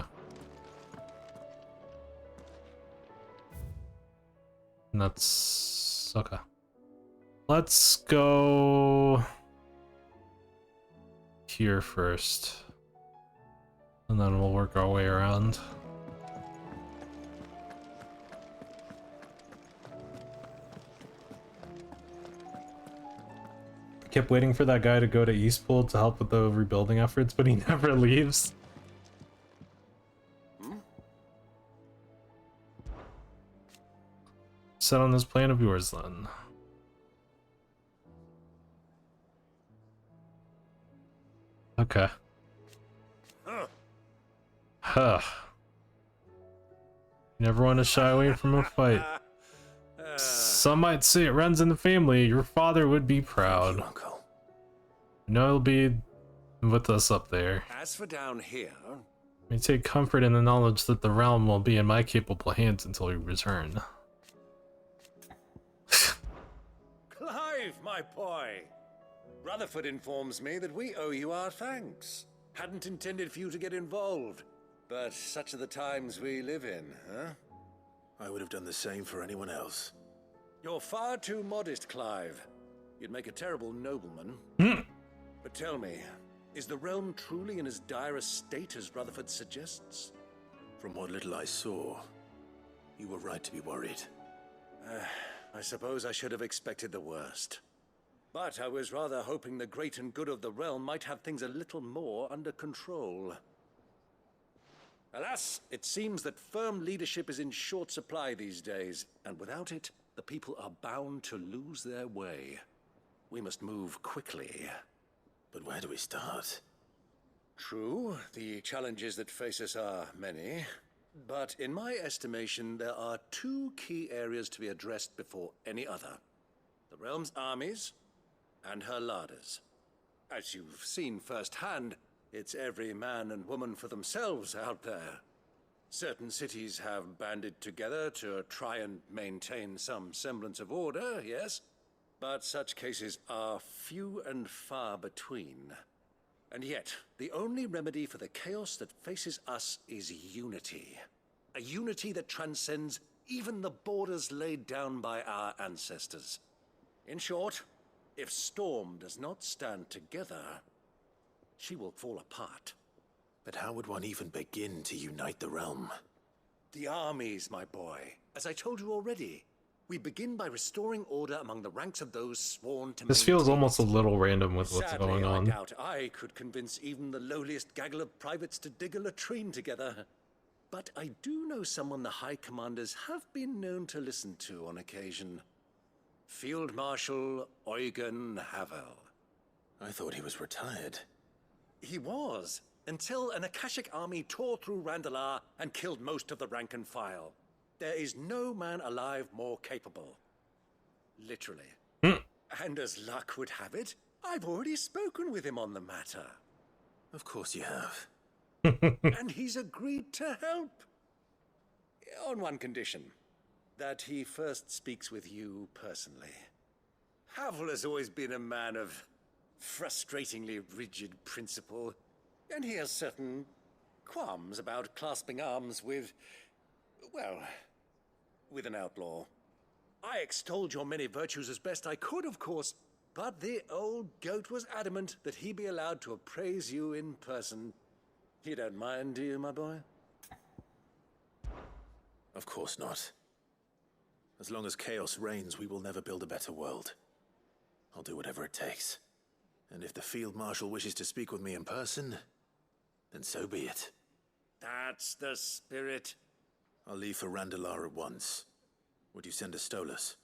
Speaker 1: And that's okay. Let's go here first, and then we'll work our way around. Kept waiting for that guy to go to Eastpool to help with the rebuilding efforts, but he never leaves. Set on this plan of yours then. Okay. Huh. You never want to shy away from a fight. Some might say it runs in the family. Your father would be proud. You know he'll be with us up there.
Speaker 11: As for down here,
Speaker 1: We take comfort in the knowledge that the realm will be in my capable hands until we return.
Speaker 11: Clive, my boy! Rutherford informs me that we owe you our thanks. Hadn't intended for you to get involved, but such are the times we live in, huh?
Speaker 4: I would have done the same for anyone else.
Speaker 11: You're far too modest, Clive. You'd make a terrible nobleman. But tell me, is the realm truly in as dire a state as Rutherford suggests?
Speaker 4: From what little I saw, you were right to be worried.
Speaker 11: I suppose I should have expected the worst. But I was rather hoping the great and good of the realm might have things a little more under control. Alas, it seems that firm leadership is in short supply these days, and without it, the people are bound to lose their way. We must move quickly.
Speaker 4: But where do we start?
Speaker 11: True, the challenges that face us are many. But in my estimation, there are two key areas to be addressed before any other. The realm's armies and her larders. As you've seen firsthand, it's every man and woman for themselves out there. Certain cities have banded together to try and maintain some semblance of order, yes? But such cases are few and far between. And yet, the only remedy for the chaos that faces us is unity. A unity that transcends even the borders laid down by our ancestors. In short, if Storm does not stand together, she will fall apart.
Speaker 4: But how would one even begin to unite the realm?
Speaker 11: The armies, my boy. As I told you already, we begin by restoring order among the ranks of those sworn to
Speaker 1: This feels almost a little random with what's
Speaker 11: Sadly,
Speaker 1: going on.
Speaker 11: I doubt I could convince even the lowliest gaggle of privates to dig a latrine together. But I do know someone the High Commanders have been known to listen to on occasion. Field Marshal Eugen Havel.
Speaker 4: I thought he was retired.
Speaker 11: He was, until an Akashic army tore through Randalar and killed most of the rank and file. There is no man alive more capable. Literally. And as luck would have it, I've already spoken with him on the matter.
Speaker 4: Of course you have.
Speaker 11: And he's agreed to help. On one condition. That he first speaks with you personally. Havel has always been a man of frustratingly rigid principle, and he has certain qualms about clasping arms with, well, with an outlaw. I extolled your many virtues as best I could, of course, but the old goat was adamant that he be allowed to appraise you in person. You don't mind, do you, my boy?
Speaker 4: Of course not. As long as chaos reigns, we will never build a better world. I'll do whatever it takes. And if the Field Marshal wishes to speak with me in person, then so be it.
Speaker 11: That's the spirit.
Speaker 4: I'll leave for Randalar at once. Would you send a Stolas?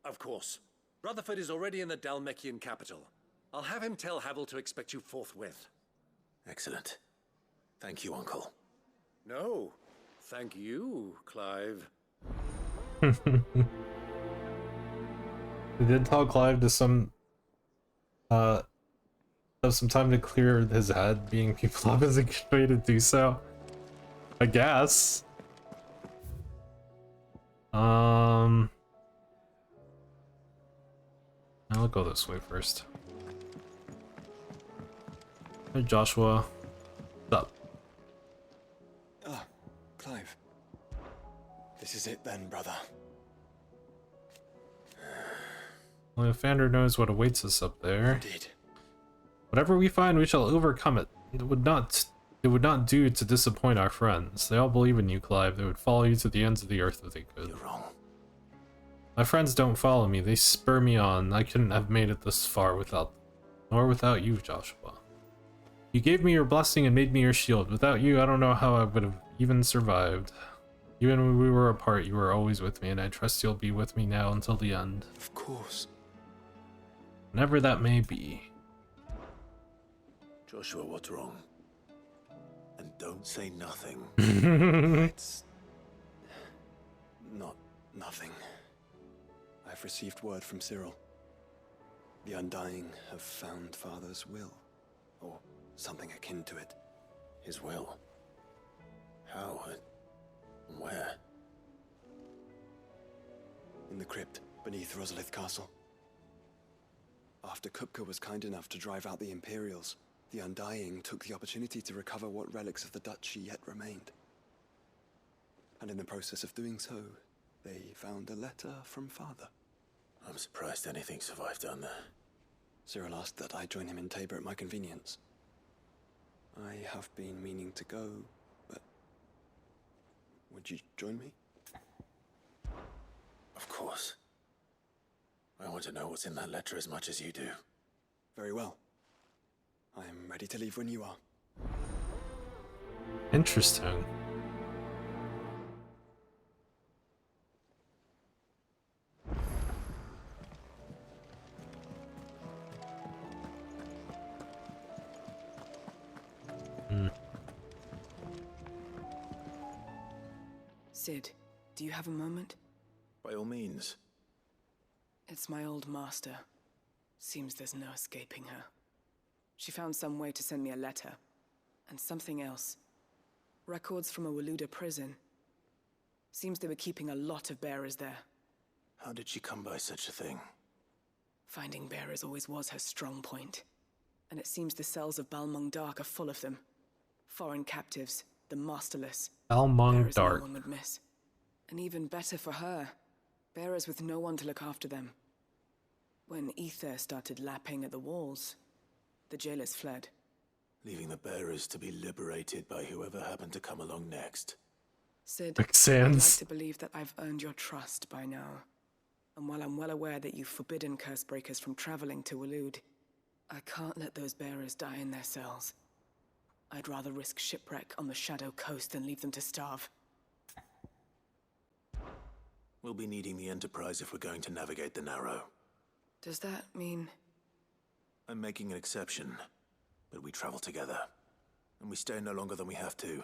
Speaker 11: Of course. Rutherford is already in the Dalmekian capital. I'll have him tell Havel to expect you forthwith.
Speaker 4: Excellent. Thank you, Uncle.
Speaker 11: No, thank you, Clive.
Speaker 1: They did tell Clive to have some time to clear his head, being people up is a good way to do so, I guess. I'll go this way first. Hey Joshua. What's up?
Speaker 2: Ah, Clive. This is it then, brother.
Speaker 1: Only the Fander knows what awaits us up there.
Speaker 2: Indeed.
Speaker 1: Whatever we find, we shall overcome it. It would not do to disappoint our friends. They all believe in you, Clive. They would follow you to the ends of the earth if they could.
Speaker 11: You're wrong.
Speaker 1: My friends don't follow me. They spur me on. I couldn't have made it this far without you, Joshua. You gave me your blessing and made me your shield. Without you, I don't know how I would have even survived. Even when we were apart, you were always with me, and I trust you'll be with me now until the end.
Speaker 2: Of course.
Speaker 1: Whenever that may be.
Speaker 11: Joshua, what's wrong? And don't say nothing.
Speaker 2: It's not nothing. I've received word from Cyril. The Undying have found Father's will, or something akin to it.
Speaker 11: His will? How? Where?
Speaker 2: In the crypt beneath Rosalith Castle. After Kupka was kind enough to drive out the Imperials, the Undying took the opportunity to recover what relics of the duchy yet remained. And in the process of doing so, they found a letter from Father.
Speaker 11: I'm surprised anything survived down there.
Speaker 2: Cyril asked that I join him in Tabor at my convenience. I have been meaning to go, but would you join me?
Speaker 11: Of course. I want to know what's in that letter as much as you do.
Speaker 2: Very well. I am ready to leave when you are.
Speaker 1: Interesting.
Speaker 12: Sid, do you have a moment?
Speaker 11: By all means.
Speaker 12: It's my old master. Seems there's no escaping her. She found some way to send me a letter. And something else. Records from a Waluda prison. Seems they were keeping a lot of bearers there.
Speaker 11: How did she come by such a thing?
Speaker 12: Finding bearers always was her strong point. And it seems the cells of Balmung Dark are full of them. Foreign captives, the masterless.
Speaker 1: Balmung Dark.
Speaker 12: No one would miss. And even better for her, bearers with no one to look after them. When ether started lapping at the walls, the jailers fled.
Speaker 11: Leaving the bearers to be liberated by whoever happened to come along next.
Speaker 12: Sid,
Speaker 1: Makes
Speaker 12: I'd like
Speaker 1: sense.
Speaker 12: to believe that I've earned your trust by now. And while I'm well aware that you've forbidden Cursebreakers from traveling to Waloed, I can't let those bearers die in their cells. I'd rather risk shipwreck on the Shadow Coast than leave them to starve.
Speaker 11: We'll be needing the Enterprise if we're going to navigate the Narrow.
Speaker 12: Does that mean...
Speaker 11: I'm making an exception, but we travel together. And we stay no longer than we have to.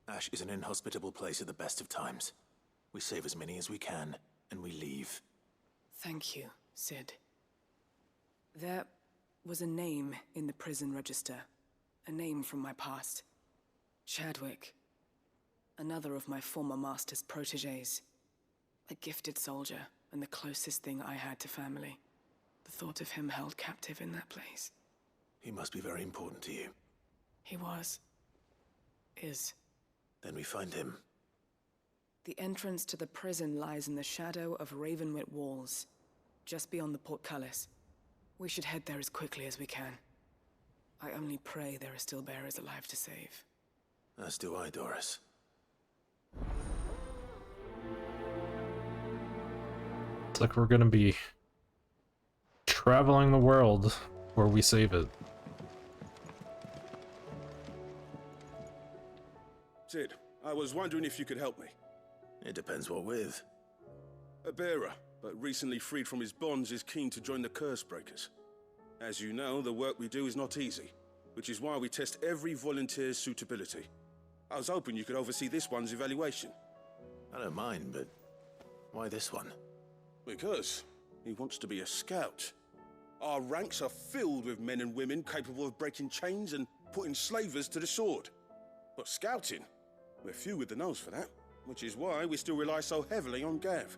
Speaker 11: Ash is an inhospitable place at the best of times. We save as many as we can, and we leave.
Speaker 12: Thank you, Sid. There was a name in the prison register. A name from my past. Chadwick. Another of my former master's protégés. A gifted soldier, and the closest thing I had to family. The thought of him held captive in that place.
Speaker 11: He must be very important to you.
Speaker 12: He was. Is.
Speaker 11: Then we find him.
Speaker 12: The entrance to the prison lies in the shadow of Ravenwit Walls, just beyond the portcullis. We should head there as quickly as we can. I only pray there are still bearers alive to save.
Speaker 11: As do I, Doris.
Speaker 1: It's like we're gonna be traveling the world where we save it.
Speaker 16: Sid, I was wondering if you could help me.
Speaker 11: It depends what with.
Speaker 16: A bearer, but recently freed from his bonds, is keen to join the Cursebreakers. As you know, the work we do is not easy, which is why we test every volunteer's suitability. I was hoping you could oversee this one's evaluation.
Speaker 4: I don't mind, but why this one?
Speaker 16: Because he wants to be a scout. Our ranks are filled with men and women capable of breaking chains and putting slavers to the sword. But scouting, we're few with the nose for that, which is why we still rely so heavily on Gav.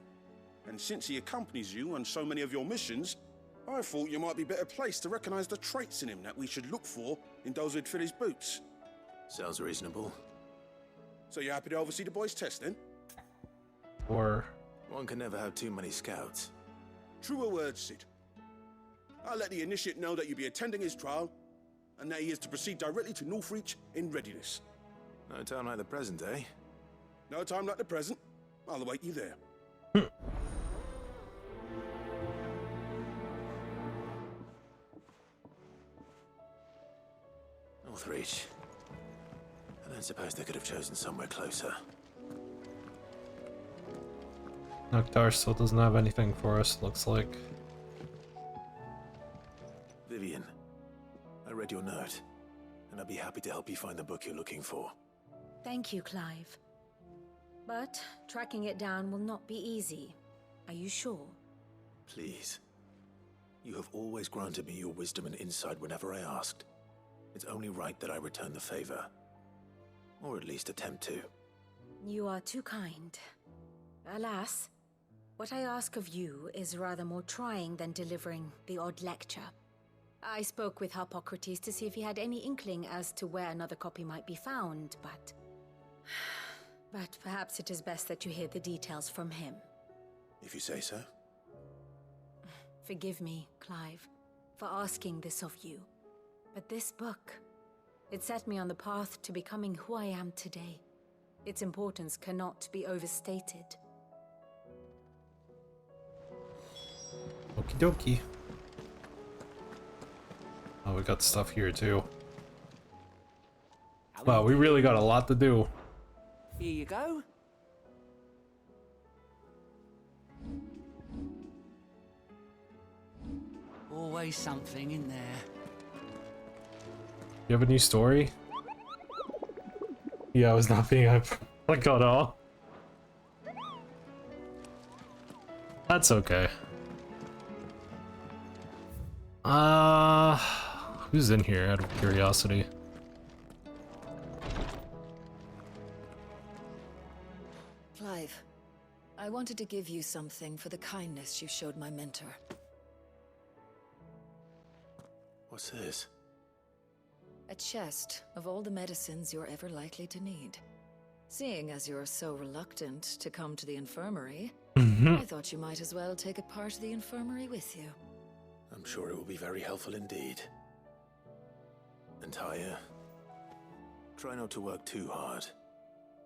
Speaker 16: And since he accompanies you on so many of your missions, I thought you might be better placed to recognize the traits in him that we should look for in those who'd fill his boots.
Speaker 4: Sounds reasonable.
Speaker 16: So you're happy to oversee the boys' test, then?
Speaker 1: Or...
Speaker 4: One can never have too many scouts.
Speaker 16: Truer words, Sid. I'll let the initiate know that you'll be attending his trial, and that he is to proceed directly to Northreach in readiness.
Speaker 4: No time like the present, eh?
Speaker 16: No time like the present. I'll await you there.
Speaker 4: Northreach. I don't suppose they could have chosen somewhere closer.
Speaker 1: Noctar still doesn't have anything for us, looks like.
Speaker 4: Vivian, I read your note, and I'd be happy to help you find the book you're looking for.
Speaker 3: Thank you, Clive. But tracking it down will not be easy. Are you sure?
Speaker 4: Please. You have always granted me your wisdom and insight whenever I asked. It's only right that I return the favor. Or at least attempt to.
Speaker 3: You are too kind. Alas, what I ask of you is rather more trying than delivering the odd lecture. I spoke with Harpocrates to see if he had any inkling as to where another copy might be found, but... But perhaps it is best that you hear the details from him.
Speaker 4: If you say so.
Speaker 3: Forgive me, Clive, for asking this of you. But this book, it set me on the path to becoming who I am today. Its importance cannot be overstated.
Speaker 1: Okie dokie. Oh, we got stuff here too. Wow, we really got a lot to do.
Speaker 17: Here you go. Always something in there.
Speaker 1: You have a new story? Yeah, I was not being like at all. That's okay. Who's in here out of curiosity?
Speaker 18: Clive, I wanted to give you something for the kindness you showed my mentor.
Speaker 4: What's this?
Speaker 18: A chest of all the medicines you're ever likely to need. Seeing as you're so reluctant to come to the infirmary, I thought you might as well take a part of the infirmary with you.
Speaker 4: I'm sure it will be very helpful indeed. And Taya, try not to work too hard.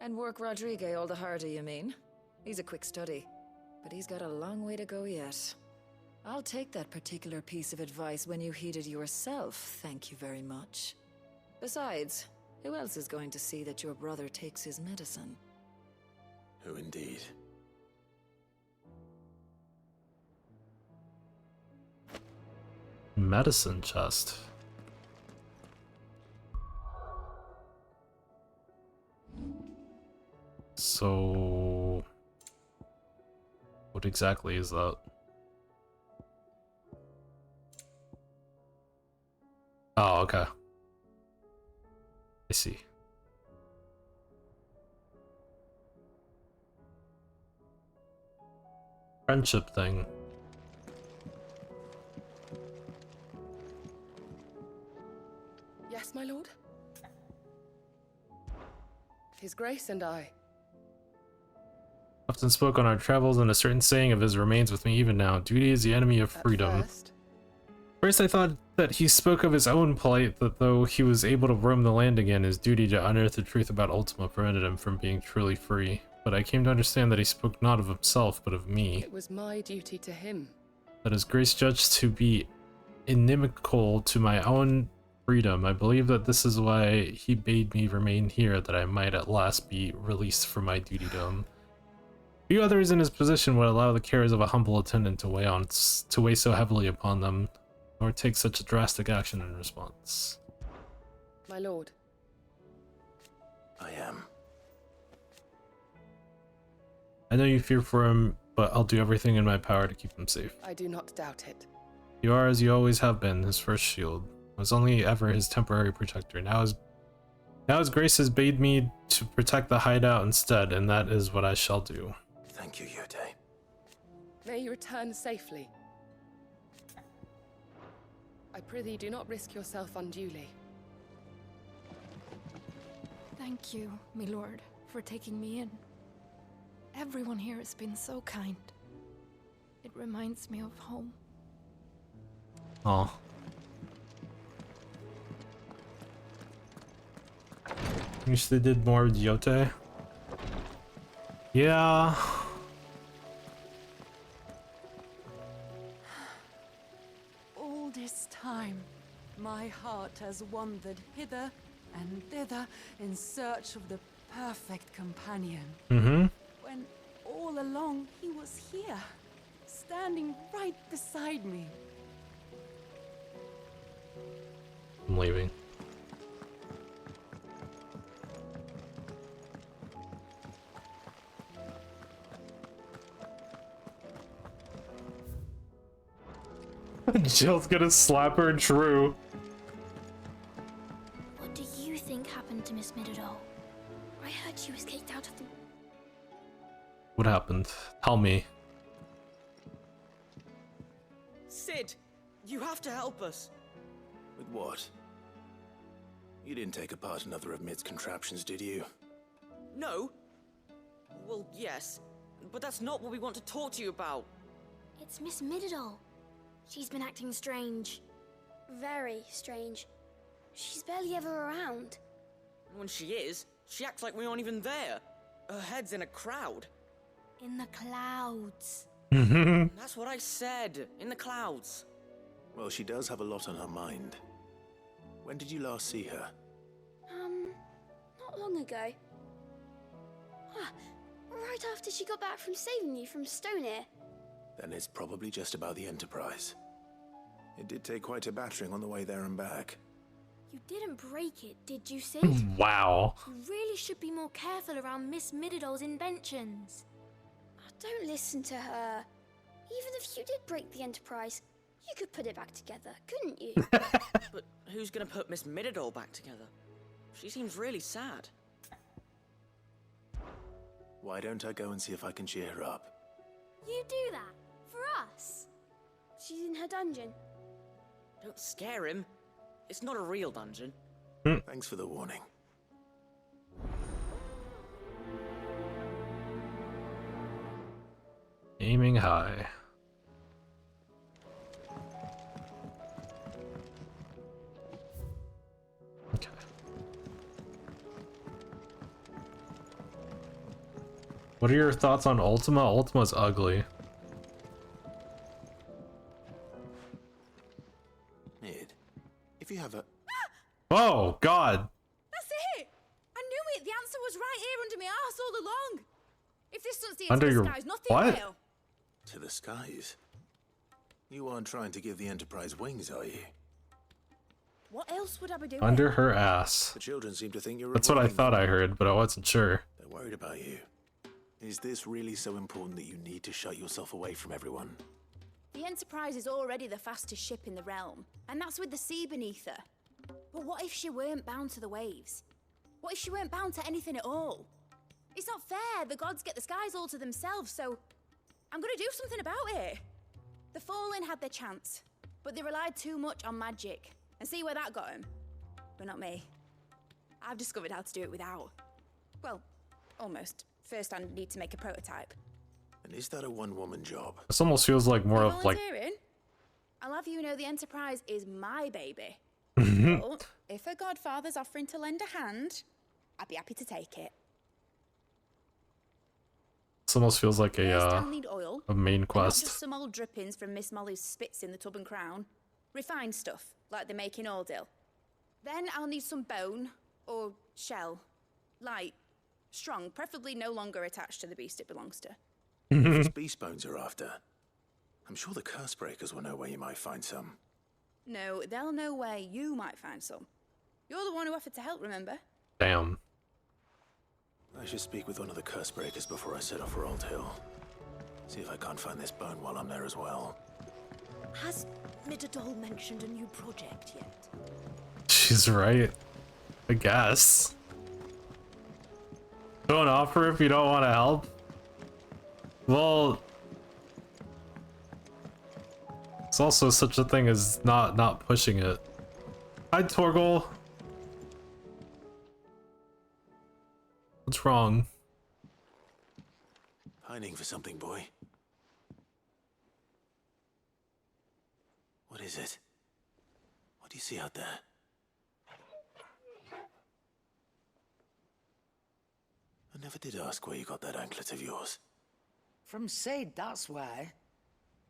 Speaker 18: And work Rodrigue all the harder, you mean? He's a quick study, but he's got a long way to go yet. I'll take that particular piece of advice when you heed it yourself, thank you very much. Besides, who else is going to see that your brother takes his medicine?
Speaker 4: Who indeed?
Speaker 1: Medicine chest. So, what exactly is that? Oh, okay. I see. Friendship thing.
Speaker 12: Yes, my lord? His Grace and I.
Speaker 1: Often spoke on our travels, and a certain saying of his remains with me even now. Duty is the enemy of freedom. First I thought that he spoke of his own plight, that though he was able to roam the land again, his duty to unearth the truth about Ultima prevented him from being truly free. But I came to understand that he spoke not of himself, but of me.
Speaker 12: It was my duty to him.
Speaker 1: That his grace judged to be inimical to my own freedom. I believe that this is why he bade me remain here, that I might at last be released from my dutydom. Few others in his position would allow the cares of a humble attendant to weigh so heavily upon them, nor take such drastic action in response.
Speaker 12: My lord.
Speaker 11: I am.
Speaker 1: I know you fear for him, but I'll do everything in my power to keep him safe.
Speaker 12: I do not doubt it.
Speaker 1: You are, as you always have been, his first shield. I was only ever his temporary protector. Now his grace has bade me to protect the hideout instead, and that is what I shall do.
Speaker 11: Thank you, Yode.
Speaker 12: May you return safely. I prithee, do not risk yourself unduly.
Speaker 8: Thank you, my lord, for taking me in. Everyone here has been so kind. It reminds me of home.
Speaker 1: Oh. Wish they did more with Yote. Yeah.
Speaker 19: All this time, my heart has wandered hither and thither in search of the perfect companion.
Speaker 1: Mm-hmm.
Speaker 19: When all along he was here, standing right beside me.
Speaker 1: I'm leaving. Jill's gonna slap her, true.
Speaker 20: What do you think happened to Miss Middledore? I heard she was kicked out of the...
Speaker 1: What happened? Tell me.
Speaker 21: Sid, you have to help us.
Speaker 11: With what? You didn't take apart another of Mid's contraptions, did you?
Speaker 21: No. Well, yes, but that's not what we want to talk to you about.
Speaker 20: It's Miss Middledore. She's been acting strange. Very strange. She's barely ever around.
Speaker 21: When she is, she acts like we aren't even there. Her head's in a crowd.
Speaker 20: In the clouds.
Speaker 21: That's what I said. In the clouds.
Speaker 11: Well, she does have a lot on her mind. When did you last see her?
Speaker 20: Not long ago. Ah, right after she got back from saving you from Stoneir.
Speaker 11: Then it's probably just about the Enterprise. It did take quite a battering on the way there and back.
Speaker 20: You didn't break it, did you, Sid?
Speaker 1: Wow.
Speaker 20: You really should be more careful around Miss Middeldore's inventions. Don't listen to her. Even if you did break the Enterprise, you could put it back together, couldn't you?
Speaker 21: But who's gonna put Miss Middledore back together? She seems really sad.
Speaker 11: Why don't I go and see if I can cheer her up?
Speaker 20: You do that? For us? She's in her dungeon.
Speaker 21: Don't scare him. It's not a real dungeon.
Speaker 11: Thanks for the warning.
Speaker 1: Aiming high. Okay. What are your thoughts on Ultima? Ultima's ugly.
Speaker 11: Mid, if you have a...
Speaker 1: Oh, God.
Speaker 8: That's it! I knew it! The answer was right here under my arse all along! If this doesn't see
Speaker 1: Under
Speaker 8: into the
Speaker 1: your
Speaker 8: skies, nothing
Speaker 1: what?
Speaker 8: will.
Speaker 11: To the skies? You aren't trying to give the Enterprise wings, are you?
Speaker 8: What else would I be doing?
Speaker 1: Under her ass.
Speaker 11: The children seem to think you're...
Speaker 1: That's what I
Speaker 11: avoiding
Speaker 1: thought
Speaker 11: them.
Speaker 1: I heard, but I wasn't sure.
Speaker 11: They're worried about you. Is this really so important that you need to shut yourself away from everyone?
Speaker 8: The Enterprise is already the fastest ship in the realm, and that's with the sea beneath her. But what if she weren't bound to the waves? What if she weren't bound to anything at all? It's not fair. The gods get the skies all to themselves, so I'm gonna do something about it. The Fallen had their chance, but they relied too much on magic. And see where that got them? But not me. I've discovered how to do it without. Well, almost. First I need to make a prototype.
Speaker 11: And is that a one-woman job?
Speaker 1: This almost feels like more of like...
Speaker 8: Volunteering? I'll have you know the Enterprise is my baby. But if a godfather's offering to lend a hand, I'd be happy to take it.
Speaker 1: This almost feels like
Speaker 8: First, I'll need oil,
Speaker 1: a main
Speaker 8: and not
Speaker 1: quest.
Speaker 8: just some old drippings from Miss Molly's spits in the tub and crown. Refined stuff, like they make in Ordil. Then I'll need some bone, or shell. Light, strong, preferably no longer attached to the beast it belongs to.
Speaker 11: If it's beast bones you're after, I'm sure the curse breakers will know where you might find some.
Speaker 8: No, they'll know where you might find some. You're the one who offered to help, remember?
Speaker 1: Damn.
Speaker 4: I should speak with one of the curse breakers before I set off for Old Hill. See if I can't find this bone while I'm there as well.
Speaker 9: Has Midadol mentioned a new project yet?
Speaker 1: She's right. I guess. Don't offer if you don't want to help. Well, it's also such a thing as not pushing it. Hi, Torgal. What's wrong?
Speaker 4: Pining for something, boy. What is it? What do you see out there? I never did ask where you got that anklet of yours.
Speaker 13: From Sid, that's why.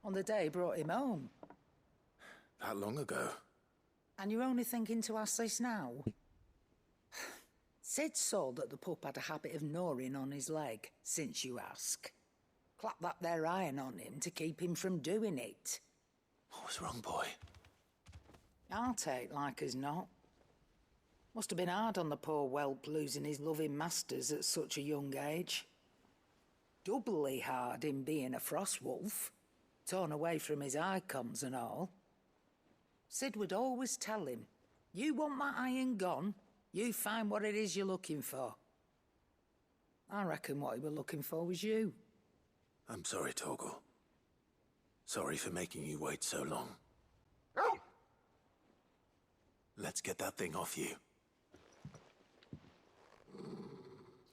Speaker 13: On the day he brought him home.
Speaker 4: That long ago?
Speaker 13: And you're only thinking to ask this now? Sid saw that the pup had a habit of gnawing on his leg, since you ask. Clap that there iron on him to keep him from doing it.
Speaker 4: What was wrong, boy?
Speaker 13: I'll take like as not. Must have been hard on the poor whelp losing his loving masters at such a young age. Doubly hard in being a frost wolf, torn away from his icons and all. Sid would always tell him, you want that iron gone, you find what it is you're looking for. I reckon what he were looking for was you.
Speaker 4: I'm sorry, Torgal. Sorry for making you wait so long. Let's get that thing off you.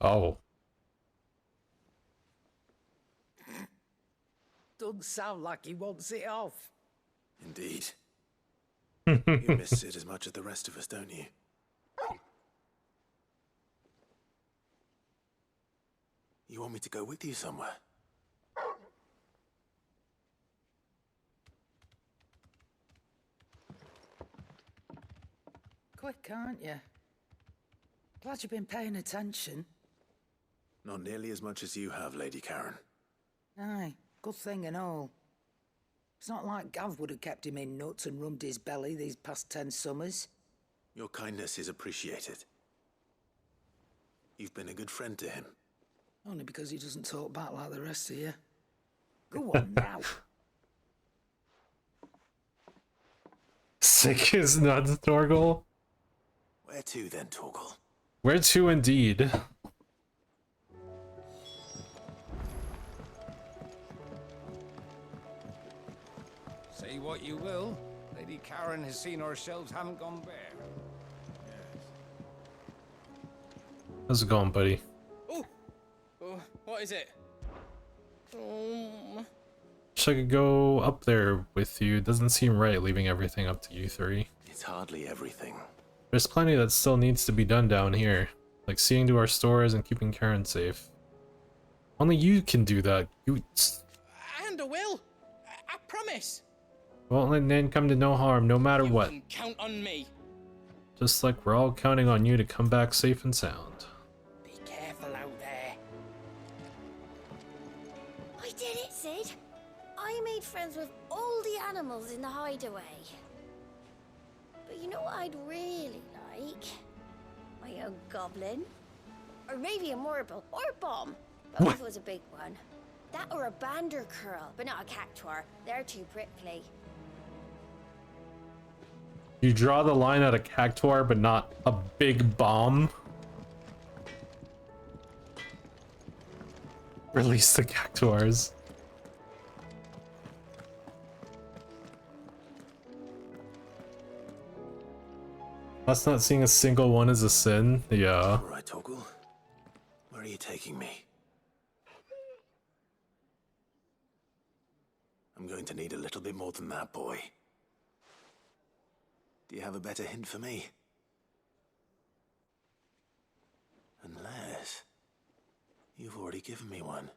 Speaker 1: Oh.
Speaker 13: Doesn't sound like he wants it off.
Speaker 4: Indeed. You miss Sid as much as the rest of us, don't you? You want me to go with you somewhere?
Speaker 13: Quick, aren't you? Glad you've been paying attention.
Speaker 4: Not nearly as much as you have, Lady Karen.
Speaker 13: Aye, good thing and all. It's not like Gav would have kept him in nuts and rubbed his belly these past 10 summers.
Speaker 4: Your kindness is appreciated. You've been a good friend to him.
Speaker 13: Only because he doesn't talk back like the rest of you. Go on now.
Speaker 1: Sick is nuts, Torgal.
Speaker 4: Where to then, Torgal?
Speaker 1: Where to indeed.
Speaker 5: Say what you will, Lady Karen has seen our shelves haven't gone bare.
Speaker 1: How's it going, buddy?
Speaker 22: Oh, what is it?
Speaker 1: Wish I could go up there with you. Doesn't seem right leaving everything up to you three.
Speaker 4: It's hardly everything.
Speaker 1: There's plenty that still needs to be done down here, like seeing to our stores and keeping Karen safe. Only you can do that. You.
Speaker 22: And I will. I promise.
Speaker 1: Won't let Nan come to no harm, no matter what.
Speaker 22: You can count on me.
Speaker 1: Just like we're all counting on you to come back safe and sound.
Speaker 22: Be careful out there.
Speaker 20: I did it, Sid. I made friends with all the animals in the hideaway. But you know what I'd really like? My own goblin. Or maybe a marble or a bomb. Both was a big one. That or a bander curl, but not a cactuar. They're too prickly.
Speaker 1: You draw the line at a cactuar, but not a big bomb. Release the cactuars. Us not seeing a single one is a sin. Yeah.
Speaker 4: All right, Torgal. Where are you taking me? I'm going to need a little bit more than that, boy. Do you have a better hint for me? Unless you've already given me one.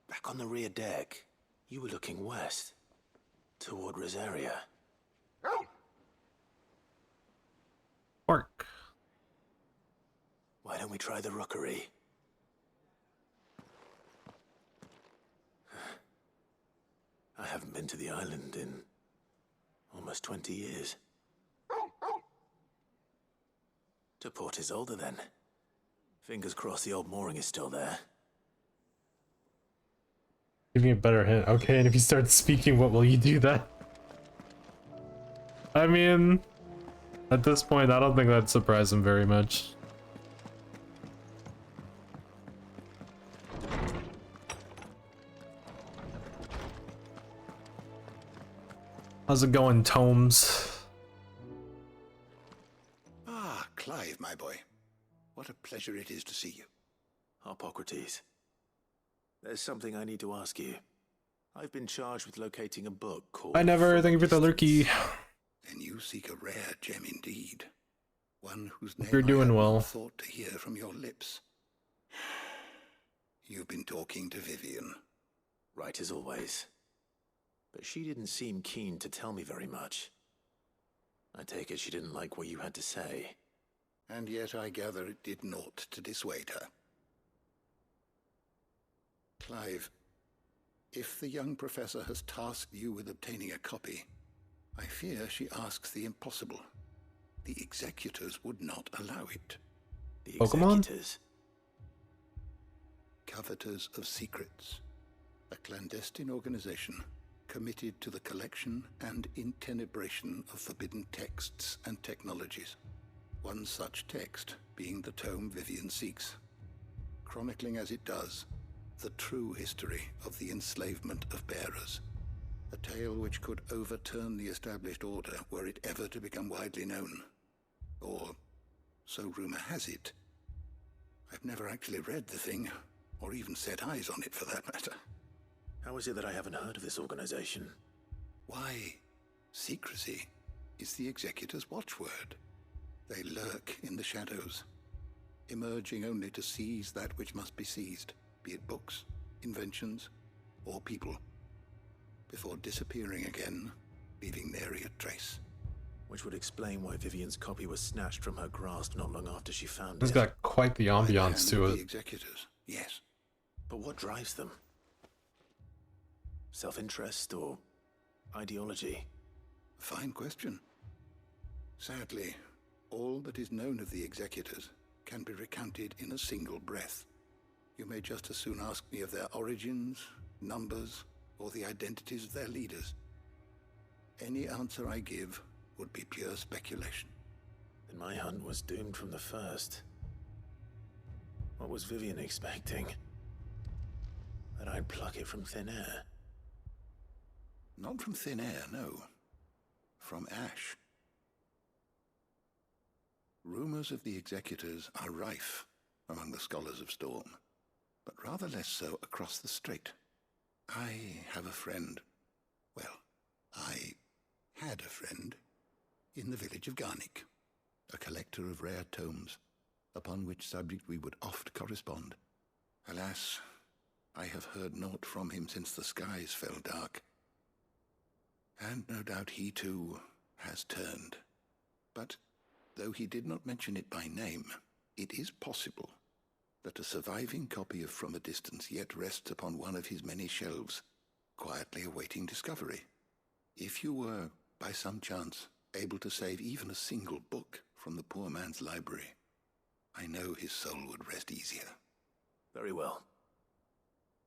Speaker 4: Back on the rear deck, you were looking west, toward Rosaria.
Speaker 1: Work.
Speaker 4: Why don't we try the rookery? I haven't been to the island in almost 20 years. To Port Isolde, then.
Speaker 6: Fingers crossed the old mooring is still there.
Speaker 1: Give me a better hint. Okay, and if you start speaking, what will you do then? I mean, at this point, I don't think that'd surprise him very much. How's it going, Tomes?
Speaker 7: Ah, Clive, my boy. What a pleasure it is to see you.
Speaker 6: Hippocrates. There's something I need to ask you. I've been charged with locating a book called...
Speaker 1: I never. Thank you for the lurkey.
Speaker 7: Then you seek a rare gem indeed. One whose name
Speaker 1: You're doing
Speaker 7: I had
Speaker 1: well.
Speaker 7: not thought to hear from your lips. You've been talking to Vivian.
Speaker 6: Right as always. But she didn't seem keen to tell me very much. I take it she didn't like what you had to say.
Speaker 7: And yet I gather it did naught to dissuade her. Clive, if the young professor has tasked you with obtaining a copy, I fear she asks the impossible. The executors would not allow it.
Speaker 6: The
Speaker 1: Pokemon?
Speaker 6: executors?
Speaker 7: Coveters of Secrets. A clandestine organization committed to the collection and intenebration of forbidden texts and technologies. One such text being the tome Vivian seeks, chronicling as it does the true history of the enslavement of bearers. A tale which could overturn the established order were it ever to become widely known. Or, so rumor has it. I've never actually read the thing, or even set eyes on it for that matter.
Speaker 6: How is it that I haven't heard of this organization?
Speaker 7: Why, secrecy is the executor's watchword. They lurk in the shadows, emerging only to seize that which must be seized, be it books, inventions, or people, before disappearing again, leaving nary a trace.
Speaker 6: Which would explain why Vivian's copy was snatched from her grasp not long after she found
Speaker 1: It's
Speaker 6: it.
Speaker 1: got quite the ambiance to
Speaker 7: The
Speaker 1: it.
Speaker 7: executors, yes.
Speaker 6: But what drives them? Self-interest or ideology?
Speaker 7: Fine question. Sadly, all that is known of the executors can be recounted in a single breath. You may just as soon ask me of their origins, numbers, or the identities of their leaders. Any answer I give would be pure speculation.
Speaker 6: Then my hunt was doomed from the first. What was Vivian expecting? That I'd pluck it from thin air?
Speaker 7: Not from thin air, no. From ash. Rumors of the executors are rife among the scholars of Storm, but rather less so across the strait. I have a friend. Well, I had a friend in the village of Garnick, a collector of rare tomes, upon which subject we would oft correspond. Alas, I have heard naught from him since the skies fell dark. And no doubt he too has turned. But though he did not mention it by name, it is possible that a surviving copy of From a Distance yet rests upon one of his many shelves, quietly awaiting discovery. If you were, by some chance, able to save even a single book from the poor man's library, I know his soul would rest easier.
Speaker 6: Very well.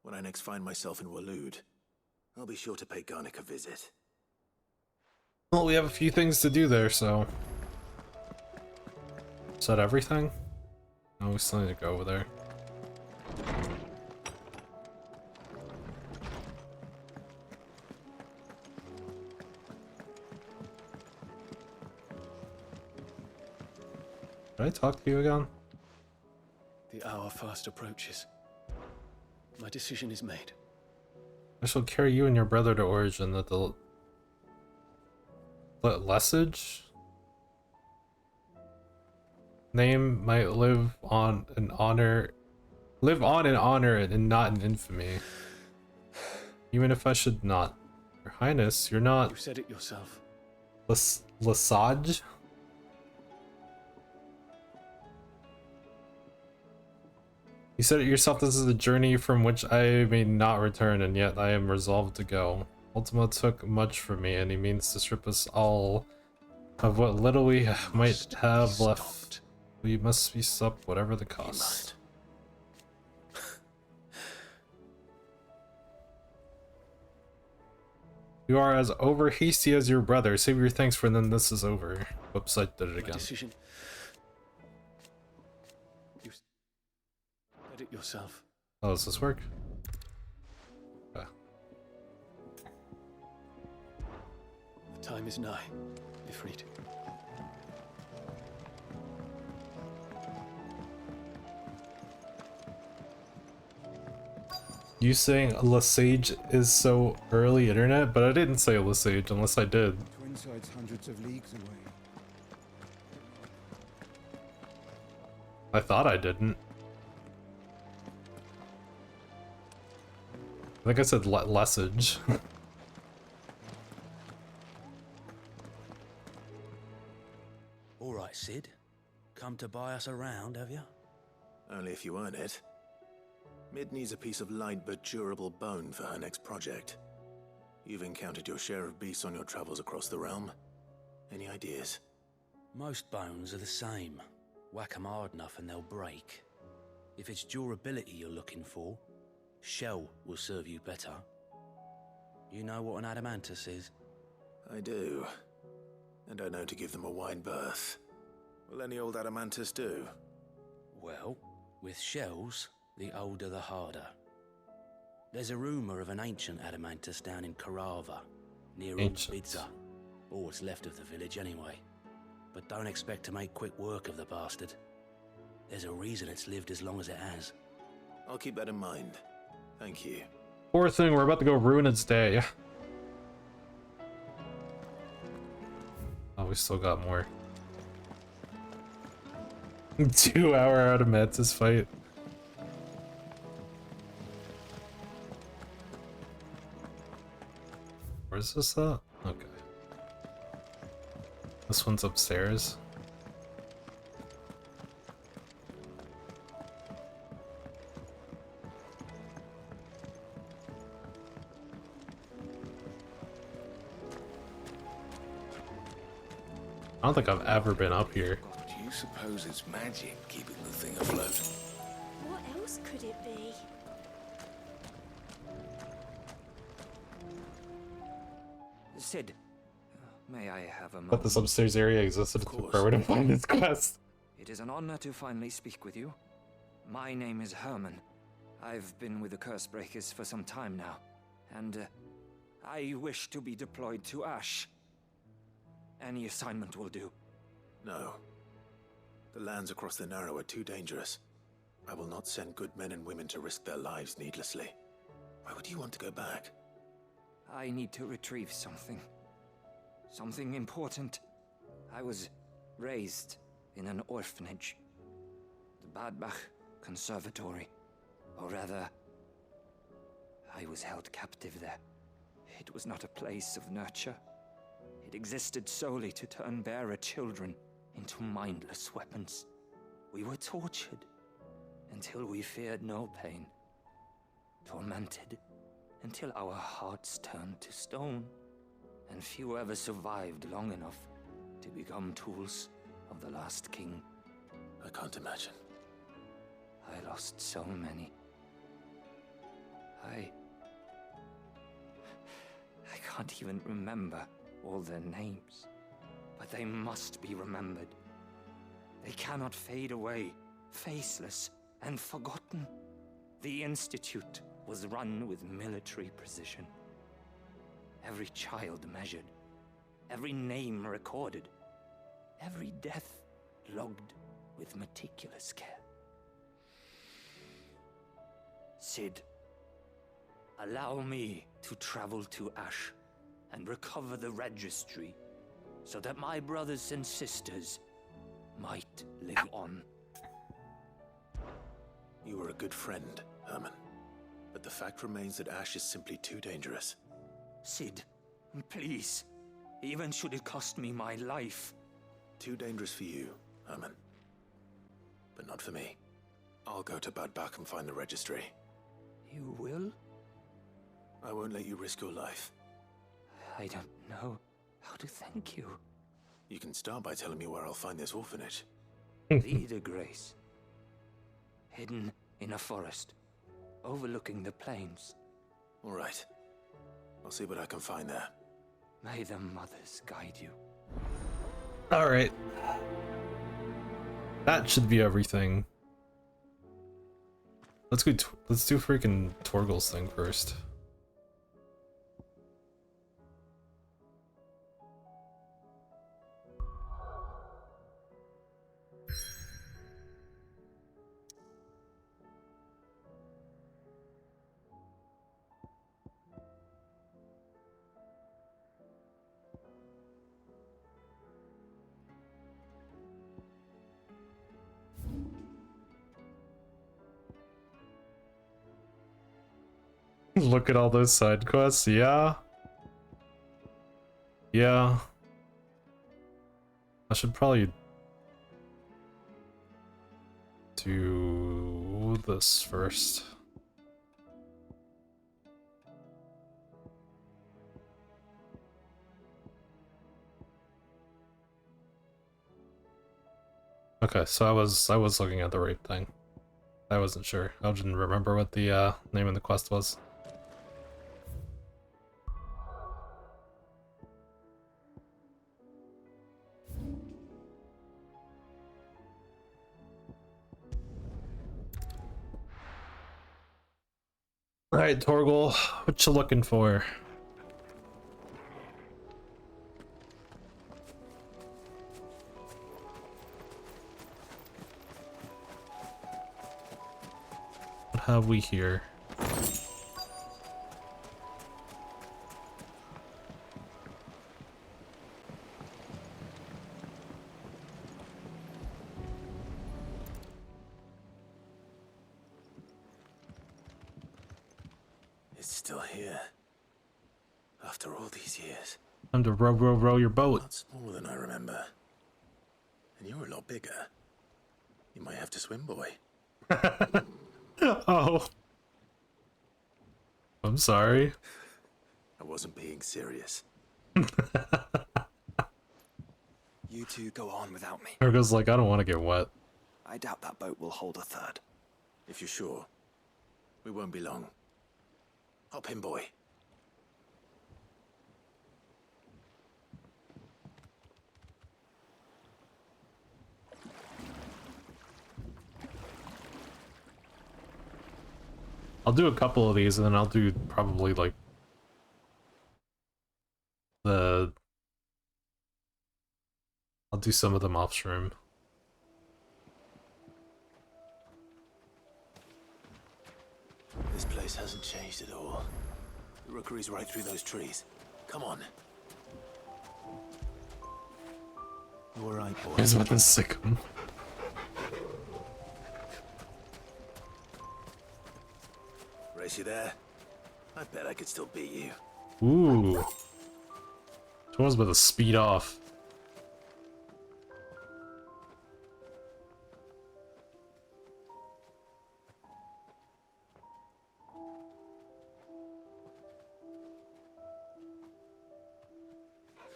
Speaker 6: When I next find myself in Waloed, I'll be sure to pay Garnick a visit.
Speaker 1: Well, we have a few things to do there, so... Is that everything? No, we still need to go over there. Did I talk to you again?
Speaker 15: The hour fast approaches. My decision is made.
Speaker 1: I shall carry you and your brother to Origin that the... Lesage? Name might live on in honor and not in infamy. Even if I should not. Your Highness, you're not...
Speaker 15: You said it yourself.
Speaker 1: Lesage? You said it yourself, this is a journey from which I may not return, and yet I am resolved to go. Ultima took much from me, and he means to strip us all of what little we might have left. We must be sup, whatever the cost. You are as over hasty as your brother. Save your thanks for then this is over. Whoops, I did it again.
Speaker 15: Decision. You said it yourself.
Speaker 1: Oh, does this work? Okay.
Speaker 15: The time is nigh. Ifrit.
Speaker 1: You saying Lesage is so early internet, but I didn't say Lesage unless I did.
Speaker 10: Twinside's hundreds of leagues away.
Speaker 1: I thought I didn't. I think I said Lesage.
Speaker 14: All right, Sid. Come to buy us around, have you?
Speaker 6: Only if you earn it. Mid needs a piece of light but durable bone for her next project. You've encountered your share of beasts on your travels across the realm. Any ideas?
Speaker 14: Most bones are the same. Whack 'em hard enough and they'll break. If it's durability you're looking for, shell will serve you better. You know what an adamantus is?
Speaker 6: I do. And I know to give them a wide berth. Will any old adamantus do?
Speaker 14: Well, with shells, the older the harder. There's a rumor of an ancient adamantus down in Karava, near Bidza, or what's left of the village anyway. But don't expect to make quick work of the bastard. There's a reason it's lived as long as it has.
Speaker 6: I'll keep that in mind. Thank you.
Speaker 1: Poor thing, we're about to go ruin its day. Oh, we still got more. 2 hour adamantus fight. Where's this at? Okay. This one's upstairs. I don't think I've ever been up here.
Speaker 23: Do you suppose it's magic keeping the thing afloat?
Speaker 20: What else could it be?
Speaker 24: Sid, may I have a moment?
Speaker 1: But this upstairs area existed to prepare to find this quest.
Speaker 24: It is an honor to finally speak with you. My name is Herman. I've been with the Cursebreakers for some time now, and I wish to be deployed to Ash. Any assignment will do.
Speaker 6: No. The lands across the Narrow are too dangerous. I will not send good men and women to risk their lives needlessly. Why would you want to go back?
Speaker 24: I need to retrieve something. Something important. I was raised in an orphanage. The Badbach Conservatory. Or rather, I was held captive there. It was not a place of nurture. It existed solely to turn bearer children into mindless weapons. We were tortured until we feared no pain. Tormented until our hearts turned to stone, and few ever survived long enough to become tools of the last king.
Speaker 6: I can't imagine.
Speaker 24: I lost so many. I can't even remember all their names, but they must be remembered. They cannot fade away, faceless and forgotten. The Institute was run with military precision. Every child measured, every name recorded, every death logged with meticulous care. Sid, allow me to travel to Ash and recover the registry so that my brothers and sisters might live on.
Speaker 6: You were a good friend, Herman. But the fact remains that Ash is simply too dangerous.
Speaker 24: Sid, please. Even should it cost me my life.
Speaker 6: Too dangerous for you, Herman. But not for me. I'll go to Badbach and find the registry.
Speaker 24: You will?
Speaker 6: I won't let you risk your life.
Speaker 24: I don't know how to thank you.
Speaker 6: You can start by telling me where I'll find this orphanage.
Speaker 24: the de Grace. Hidden in a forest, overlooking the plains.
Speaker 6: All right. I'll see what I can find there.
Speaker 24: May the mothers guide you.
Speaker 1: Alright. That should be everything. Let's do freaking Torgal's thing first. Look at all those side quests, yeah. Yeah. I should probably do this first. Okay, so I was looking at the right thing. I wasn't sure. I didn't remember what the name of the quest was. Alright, Torgal, what you looking for? What have we here?
Speaker 6: It's still here. After all these years.
Speaker 1: Time to row your boat.
Speaker 6: Not smaller than I remember. And you're a lot bigger. You might have to swim, boy.
Speaker 1: Oh. I'm sorry.
Speaker 6: I wasn't being serious.
Speaker 2: You two go on without me.
Speaker 1: Torgal's like, I don't want to get wet.
Speaker 2: I doubt that boat will hold a third.
Speaker 6: If you're sure, we won't be long. Hop in, boy.
Speaker 1: I'll do a couple of these and then I'll do probably like I'll do some of them off stream.
Speaker 6: This place hasn't changed at all. The rookery's right through those trees. Come on. You all right, boy?
Speaker 1: Here's what the sick'em.
Speaker 6: Race you there? I bet I could still beat you.
Speaker 1: Ooh. Torgal's about to speed off.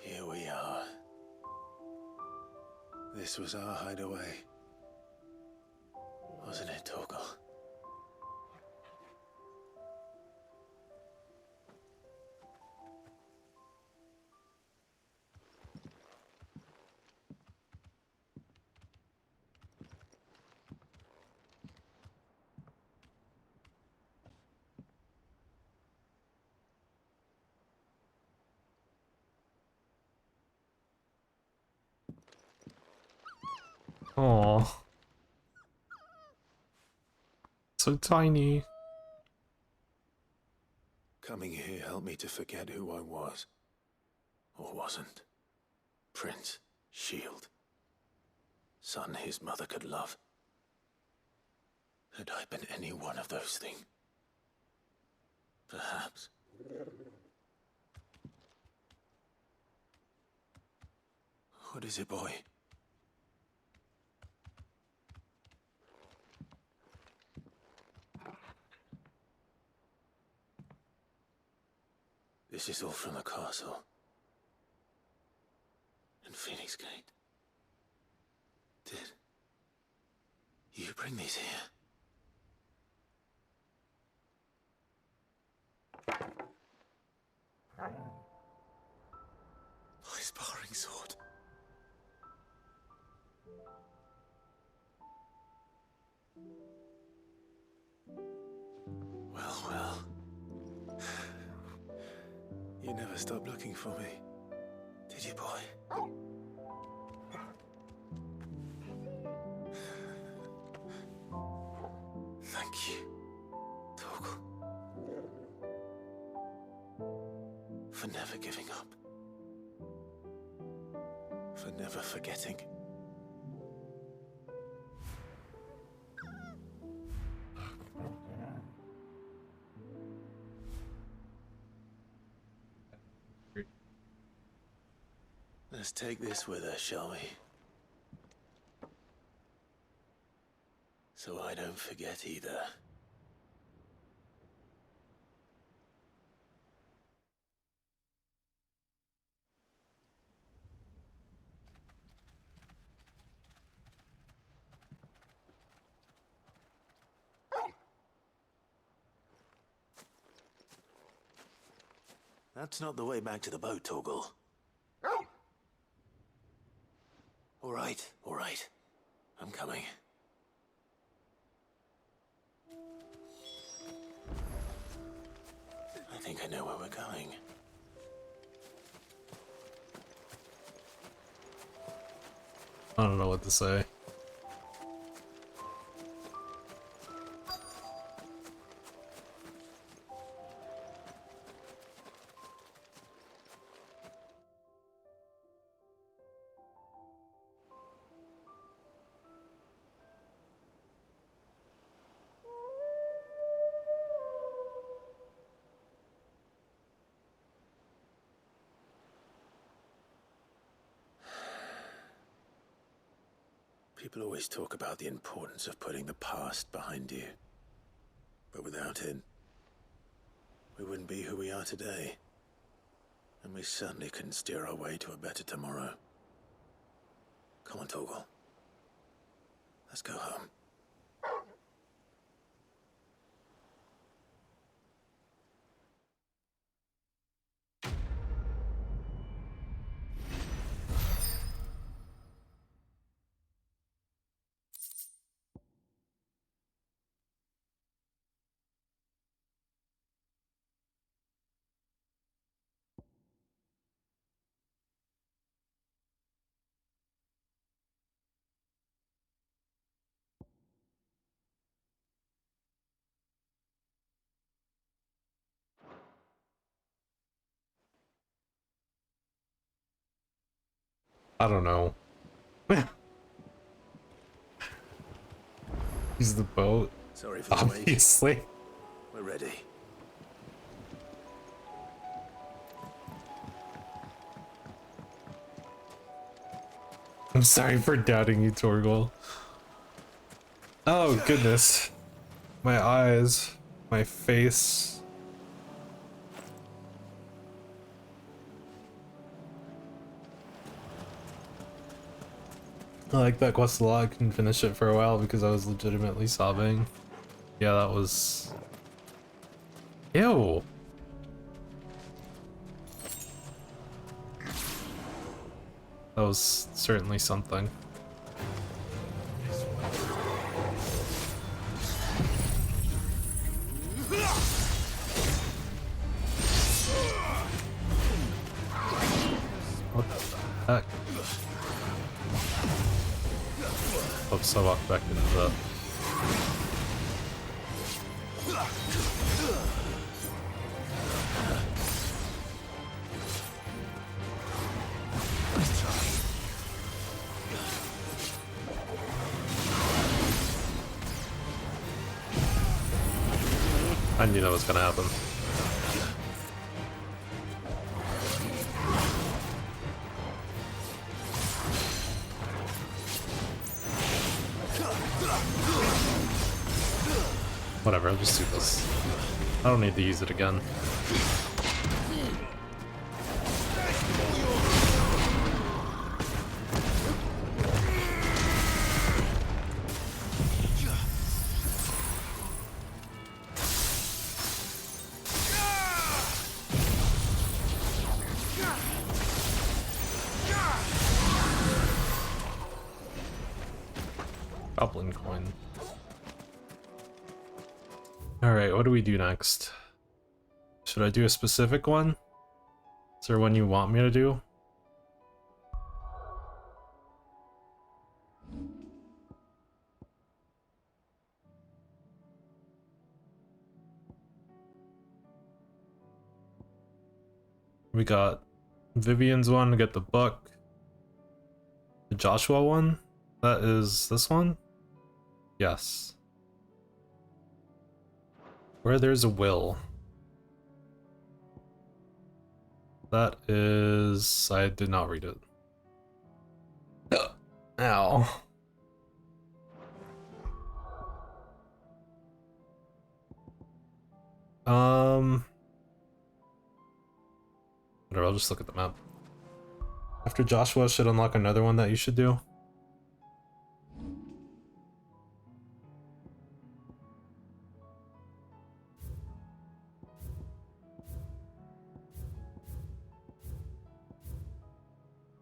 Speaker 6: Here we are. This was our hideaway. Wasn't it, Torgal?
Speaker 1: Aww. So tiny.
Speaker 6: Coming here helped me to forget who I was. Or wasn't. Prince, Shield. Son his mother could love. Had I been any one of those things? Perhaps. What is it, boy? This is all from the castle. In Phoenix Gate. You bring these here. My sparring sword. Well, well. You never stopped looking for me, did you, boy? Thank you, Torgal, for never giving up, for never forgetting. Let's take this with us, shall we? So I don't forget either. That's not the way back to the boat, Torgal. All right. I'm coming. I think I know where we're going.
Speaker 1: I don't know what to say.
Speaker 6: People always talk about the importance of putting the past behind you. But without it, we wouldn't be who we are today. And we certainly couldn't steer our way to a better tomorrow. Come on, Torgal. Let's go home.
Speaker 1: I don't know. Use the boat.
Speaker 6: Sorry for the wait.
Speaker 1: Obviously.
Speaker 6: We're ready.
Speaker 1: I'm sorry for doubting you, Torgal. Oh, goodness. My eyes. My face. I like that quest a lot. I couldn't finish it for a while because I was legitimately sobbing. Yeah, that was... Ew! That was certainly something. What the heck? Oops, I walked back into that. I knew that was gonna happen. Whatever, I'll just do this. I don't need to use it again. goblin coin. Alright, what do we do next? Should I do a specific one? Is there one you want me to do? We got Vivian's one, we got the book. The Joshua one? That is this one? Yes. Where there's a will. That is... I did not read it. Ow. Whatever, I'll just look at the map. After Joshua should unlock another one that you should do.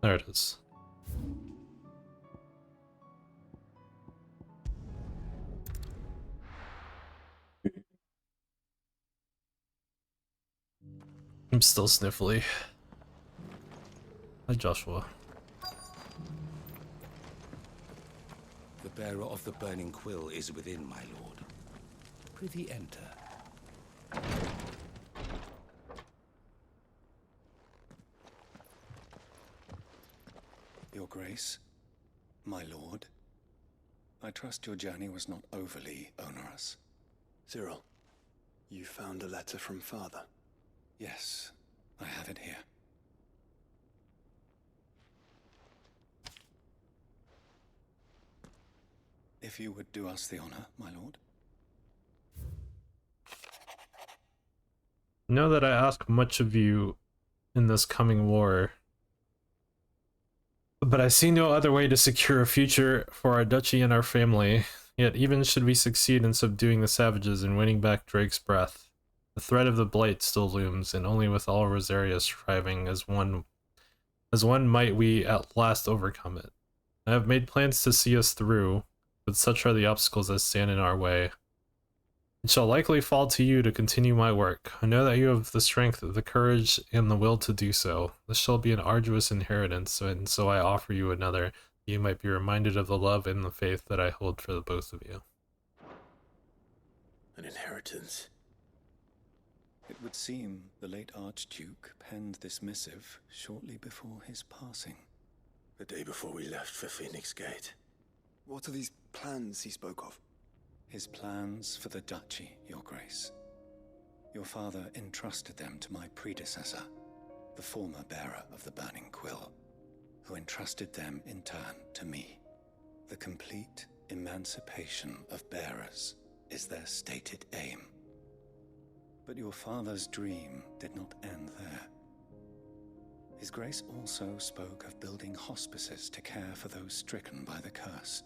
Speaker 1: There it is. I'm still sniffly. Hi, Joshua.
Speaker 23: The bearer of the burning quill is within, my lord. Prithee enter.
Speaker 10: Your Grace, my lord, I trust your journey was not overly onerous.
Speaker 2: Cyril, you found a letter from Father?
Speaker 10: Yes, I have it here. If you would do us the honor, my lord.
Speaker 1: Know that I ask much of you in this coming war, but I see no other way to secure a future for our duchy and our family. Yet even should we succeed in subduing the savages and winning back Drake's breath, the threat of the blight still looms, and only with all Rosaria striving as one might we at last overcome it. I have made plans to see us through, but such are the obstacles that stand in our way. It shall likely fall to you to continue my work. I know that you have the strength, the courage, and the will to do so. This shall be an arduous inheritance, and so I offer you another, that you might be reminded of the love and the faith that I hold for the both of you.
Speaker 2: An inheritance?
Speaker 10: It would seem the late Archduke penned this missive shortly before his passing.
Speaker 2: The day before we left for Phoenix Gate. What are these plans he spoke of?
Speaker 10: His plans for the duchy, your grace. Your father entrusted them to my predecessor, the former bearer of the burning quill, who entrusted them in turn to me. The complete emancipation of bearers is their stated aim. But your father's dream did not end there. His grace also spoke of building hospices to care for those stricken by the curse,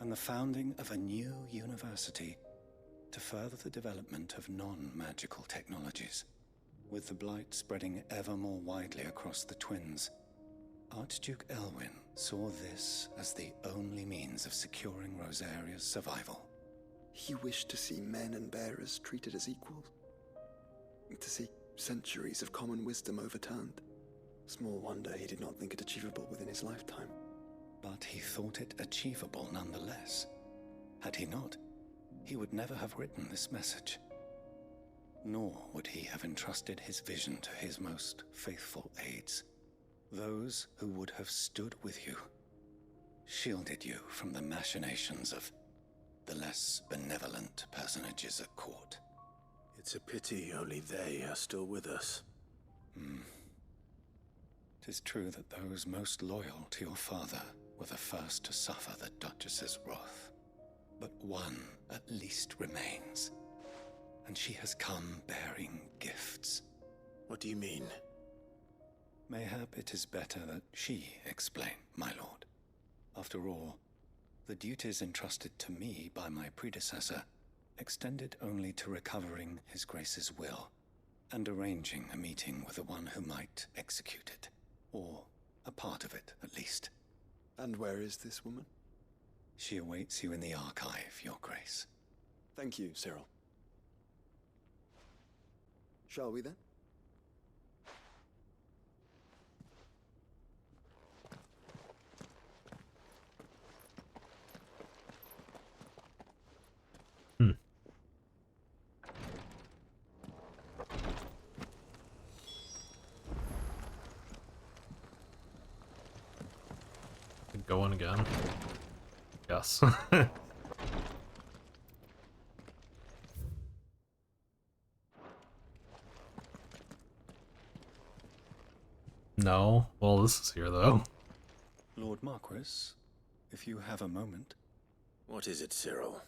Speaker 10: and the founding of a new university to further the development of non-magical technologies. With the blight spreading ever more widely across the twins, Archduke Elwyn saw this as the only means of securing Rosaria's survival.
Speaker 2: He wished to see men and bearers treated as equals. To see centuries of common wisdom overturned. Small wonder he did not think it achievable within his lifetime.
Speaker 10: But he thought it achievable nonetheless. Had he not, he would never have written this message. Nor would he have entrusted his vision to his most faithful aides, those who would have stood with you, shielded you from the machinations of the less benevolent personages at court.
Speaker 2: It's a pity only they are still with us.
Speaker 10: 'Tis true that those most loyal to your father were the first to suffer the Duchess's wrath. But one at least remains, and she has come bearing gifts.
Speaker 2: What do you mean?
Speaker 10: Mayhap it is better that she explain, my lord. After all, the duties entrusted to me by my predecessor extended only to recovering His Grace's will and arranging a meeting with the one who might execute it, or a part of it at least.
Speaker 2: And where is this woman?
Speaker 10: She awaits you in the archive, Your Grace.
Speaker 2: Thank you, Cyril. Shall we then?
Speaker 1: Going again. Yes. No. Well, this is here though.
Speaker 10: Lord Marquis, if you have a moment.
Speaker 6: What is it, Cyril?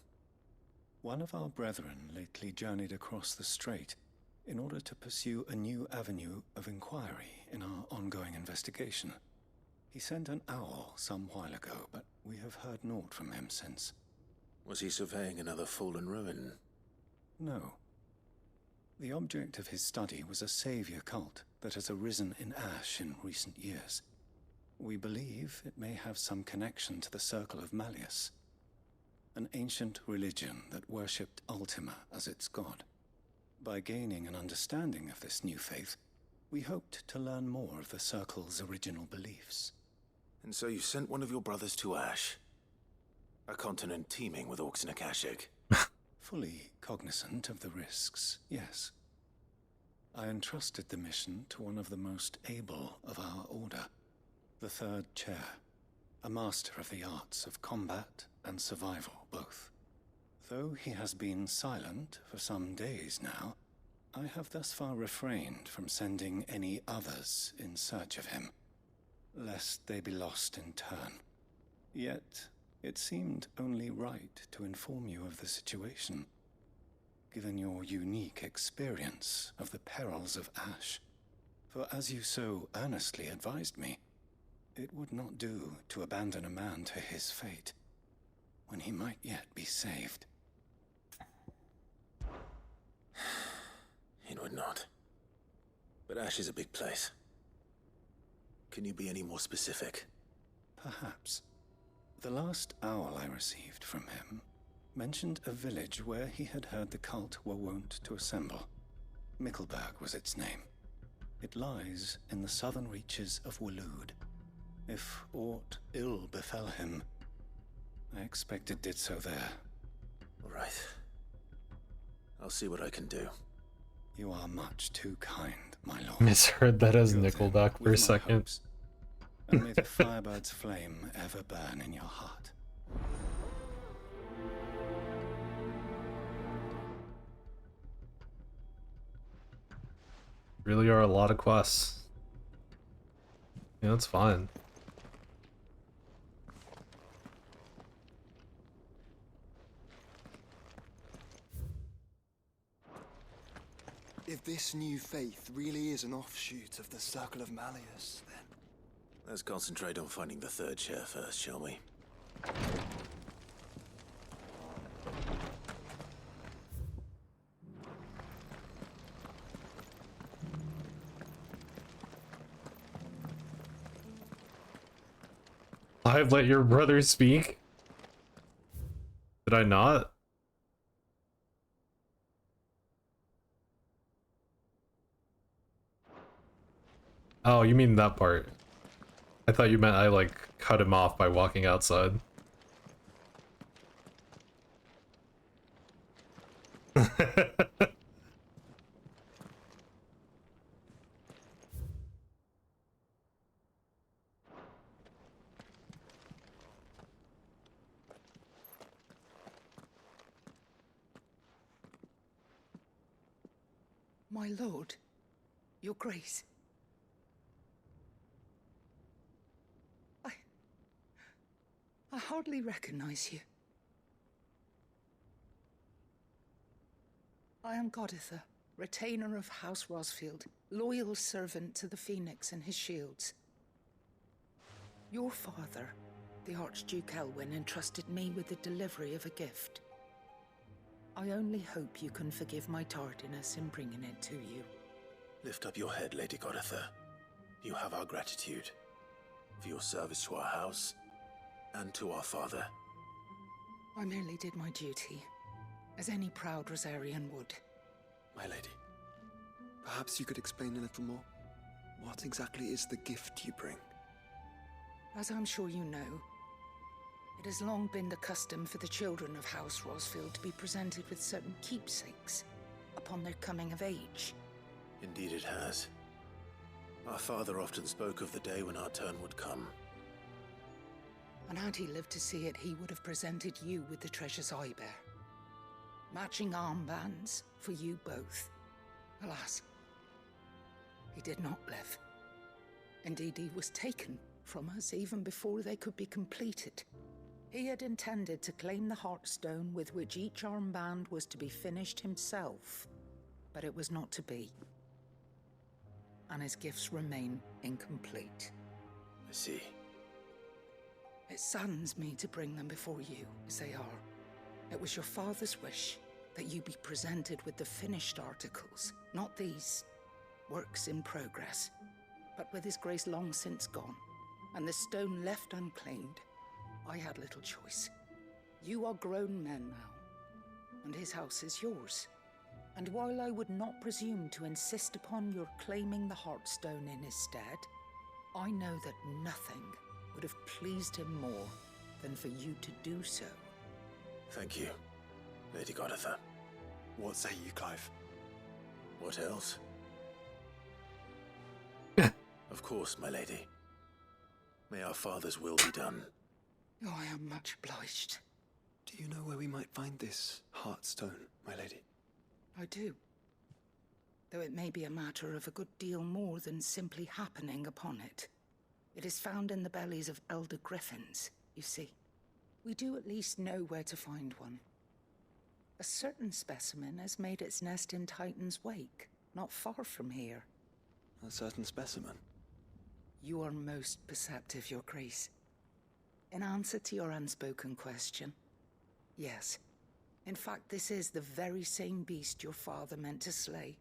Speaker 10: One of our brethren lately journeyed across the strait in order to pursue a new avenue of inquiry in our ongoing investigation. He sent an owl some while ago, but we have heard naught from him since.
Speaker 6: Was he surveying another fallen ruin?
Speaker 10: No. The object of his study was a savior cult that has arisen in Ash in recent years. We believe it may have some connection to the Circle of Malleus, an ancient religion that worshipped Ultima as its god. By gaining an understanding of this new faith, we hoped to learn more of the Circle's original beliefs.
Speaker 6: And so you sent one of your brothers to Ash? A continent teeming with orcs and Akashic?
Speaker 10: Fully cognizant of the risks, yes. I entrusted the mission to one of the most able of our order, the Third Chair, a master of the arts of combat and survival both. Though he has been silent for some days now, I have thus far refrained from sending any others in search of him, lest they be lost in turn. Yet, it seemed only right to inform you of the situation, given your unique experience of the perils of Ash. For as you so earnestly advised me, it would not do to abandon a man to his fate, when he might yet be saved.
Speaker 6: It would not. But Ash is a big place. Can you be any more specific?
Speaker 10: Perhaps. The last owl I received from him mentioned a village where he had heard the cult were wont to assemble. Mickleburg was its name. It lies in the southern reaches of Waloed. If aught ill befell him, I expect it did so there.
Speaker 6: All right. I'll see what I can do.
Speaker 10: You are much too kind, my lord.
Speaker 1: Misheard that as Nickelback for a second.
Speaker 10: Hopes, and may the Firebird's flame ever burn in your heart.
Speaker 1: Really are a lot of quests. Yeah, that's fine.
Speaker 2: If this new faith really is an offshoot of the Circle of Malleus, then...
Speaker 6: Let's concentrate on finding the Third Chair first, shall we?
Speaker 1: I've let your brother speak? Did I not? Oh, you mean that part. I thought you meant I, like, cut him off by walking outside.
Speaker 13: My lord, your grace. I hardly recognize you. I am Goditha, retainer of House Rosfield, loyal servant to the Phoenix and his shields. Your father, the Archduke Elwyn, entrusted me with the delivery of a gift. I only hope you can forgive my tardiness in bringing it to you.
Speaker 6: Lift up your head, Lady Goditha. You have our gratitude for your service to our house and to our father.
Speaker 13: I merely did my duty, as any proud Rosarian would.
Speaker 2: My lady, perhaps you could explain a little more. What exactly is the gift you bring?
Speaker 13: As I'm sure you know, it has long been the custom for the children of House Rosfield to be presented with certain keepsakes upon their coming of age.
Speaker 6: Indeed it has. Our father often spoke of the day when our turn would come.
Speaker 13: And had he lived to see it, he would have presented you with the treasures I bear. Matching armbands for you both. Alas, he did not live. Indeed, he was taken from us even before they could be completed. He had intended to claim the Heartstone with which each armband was to be finished himself, but it was not to be. And his gifts remain incomplete.
Speaker 6: I see.
Speaker 13: It saddens me to bring them before you, as they are. It was your father's wish that you be presented with the finished articles, not these works in progress. But with his grace long since gone, and the stone left unclaimed, I had little choice. You are grown men now, and his house is yours. And while I would not presume to insist upon your claiming the Heartstone in his stead, I know that nothing would have pleased him more than for you to do so.
Speaker 6: Thank you, Lady Goditha.
Speaker 2: What say you, Clive?
Speaker 6: What else? Of course, my lady. May our father's will be done.
Speaker 13: Oh, I am much obliged.
Speaker 2: Do you know where we might find this Heartstone, my lady?
Speaker 13: I do. Though it may be a matter of a good deal more than simply happening upon it. It is found in the bellies of elder griffins, you see. We do at least know where to find one. A certain specimen has made its nest in Titan's Wake, not far from here.
Speaker 2: A certain specimen?
Speaker 13: You are most perceptive, Your Grace. In answer to your unspoken question, yes. In fact, this is the very same beast your father meant to slay.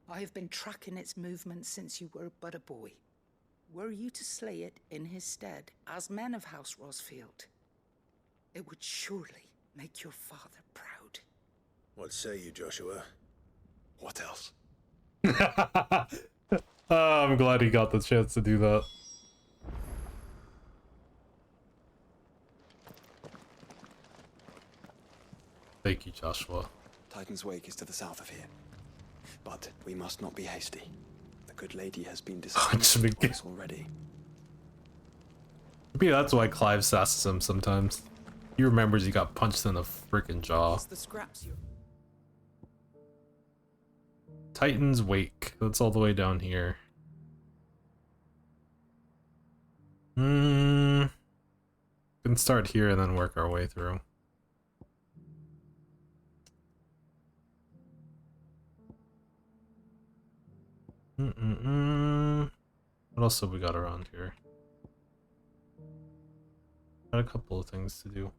Speaker 13: I have been tracking its movements since you were but a boy. Were you to slay it in his stead, as men of House Rosfield, it would surely make your father proud.
Speaker 6: What say you, Joshua?
Speaker 2: What else?
Speaker 1: I'm glad he got the chance to do that. Thank you, Joshua.
Speaker 2: Titan's Wake is to the south of here. But we must not be hasty. The good lady has been disappointed twice already.
Speaker 1: Maybe that's why Clive sasses him sometimes. He remembers he got punched in the freaking jaw.
Speaker 22: It's the scraps you...
Speaker 1: Titan's Wake. That's all the way down here. We can start here and then work our way through. What else have we got around here? Got a couple of things to do.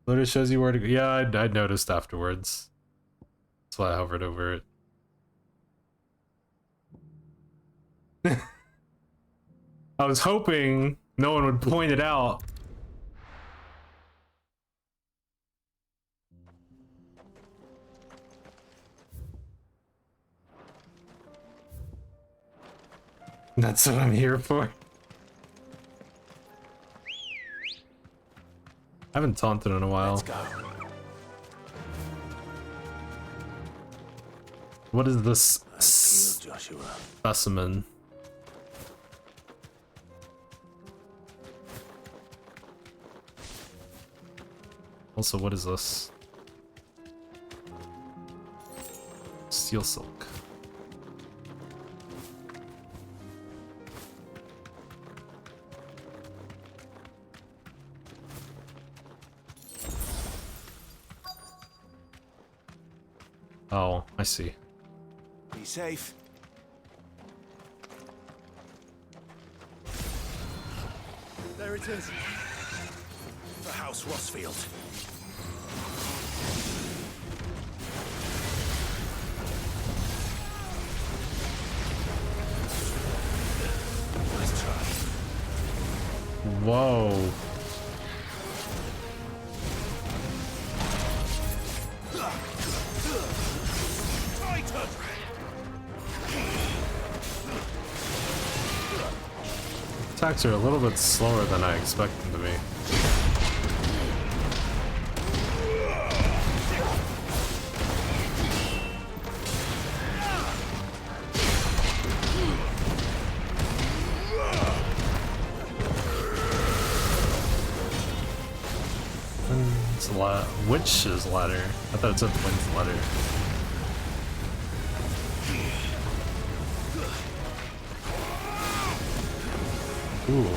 Speaker 1: Lotus shows you where to go. Yeah, I noticed afterwards. That's why I hovered over it. I was hoping no one would point it out. That's what I'm here for. I haven't taunted in a while.
Speaker 6: Let's go.
Speaker 1: What is this
Speaker 6: Joshua.
Speaker 1: specimen? Also, what is this? Steel silk. Oh, I see.
Speaker 6: Be safe.
Speaker 2: There it is.
Speaker 6: The House Rosfield. Nice try.
Speaker 1: Whoa. Attacks are a little bit slower than I expected them to be. Witch's ladder. I thought it said Wind's ladder. Ooh.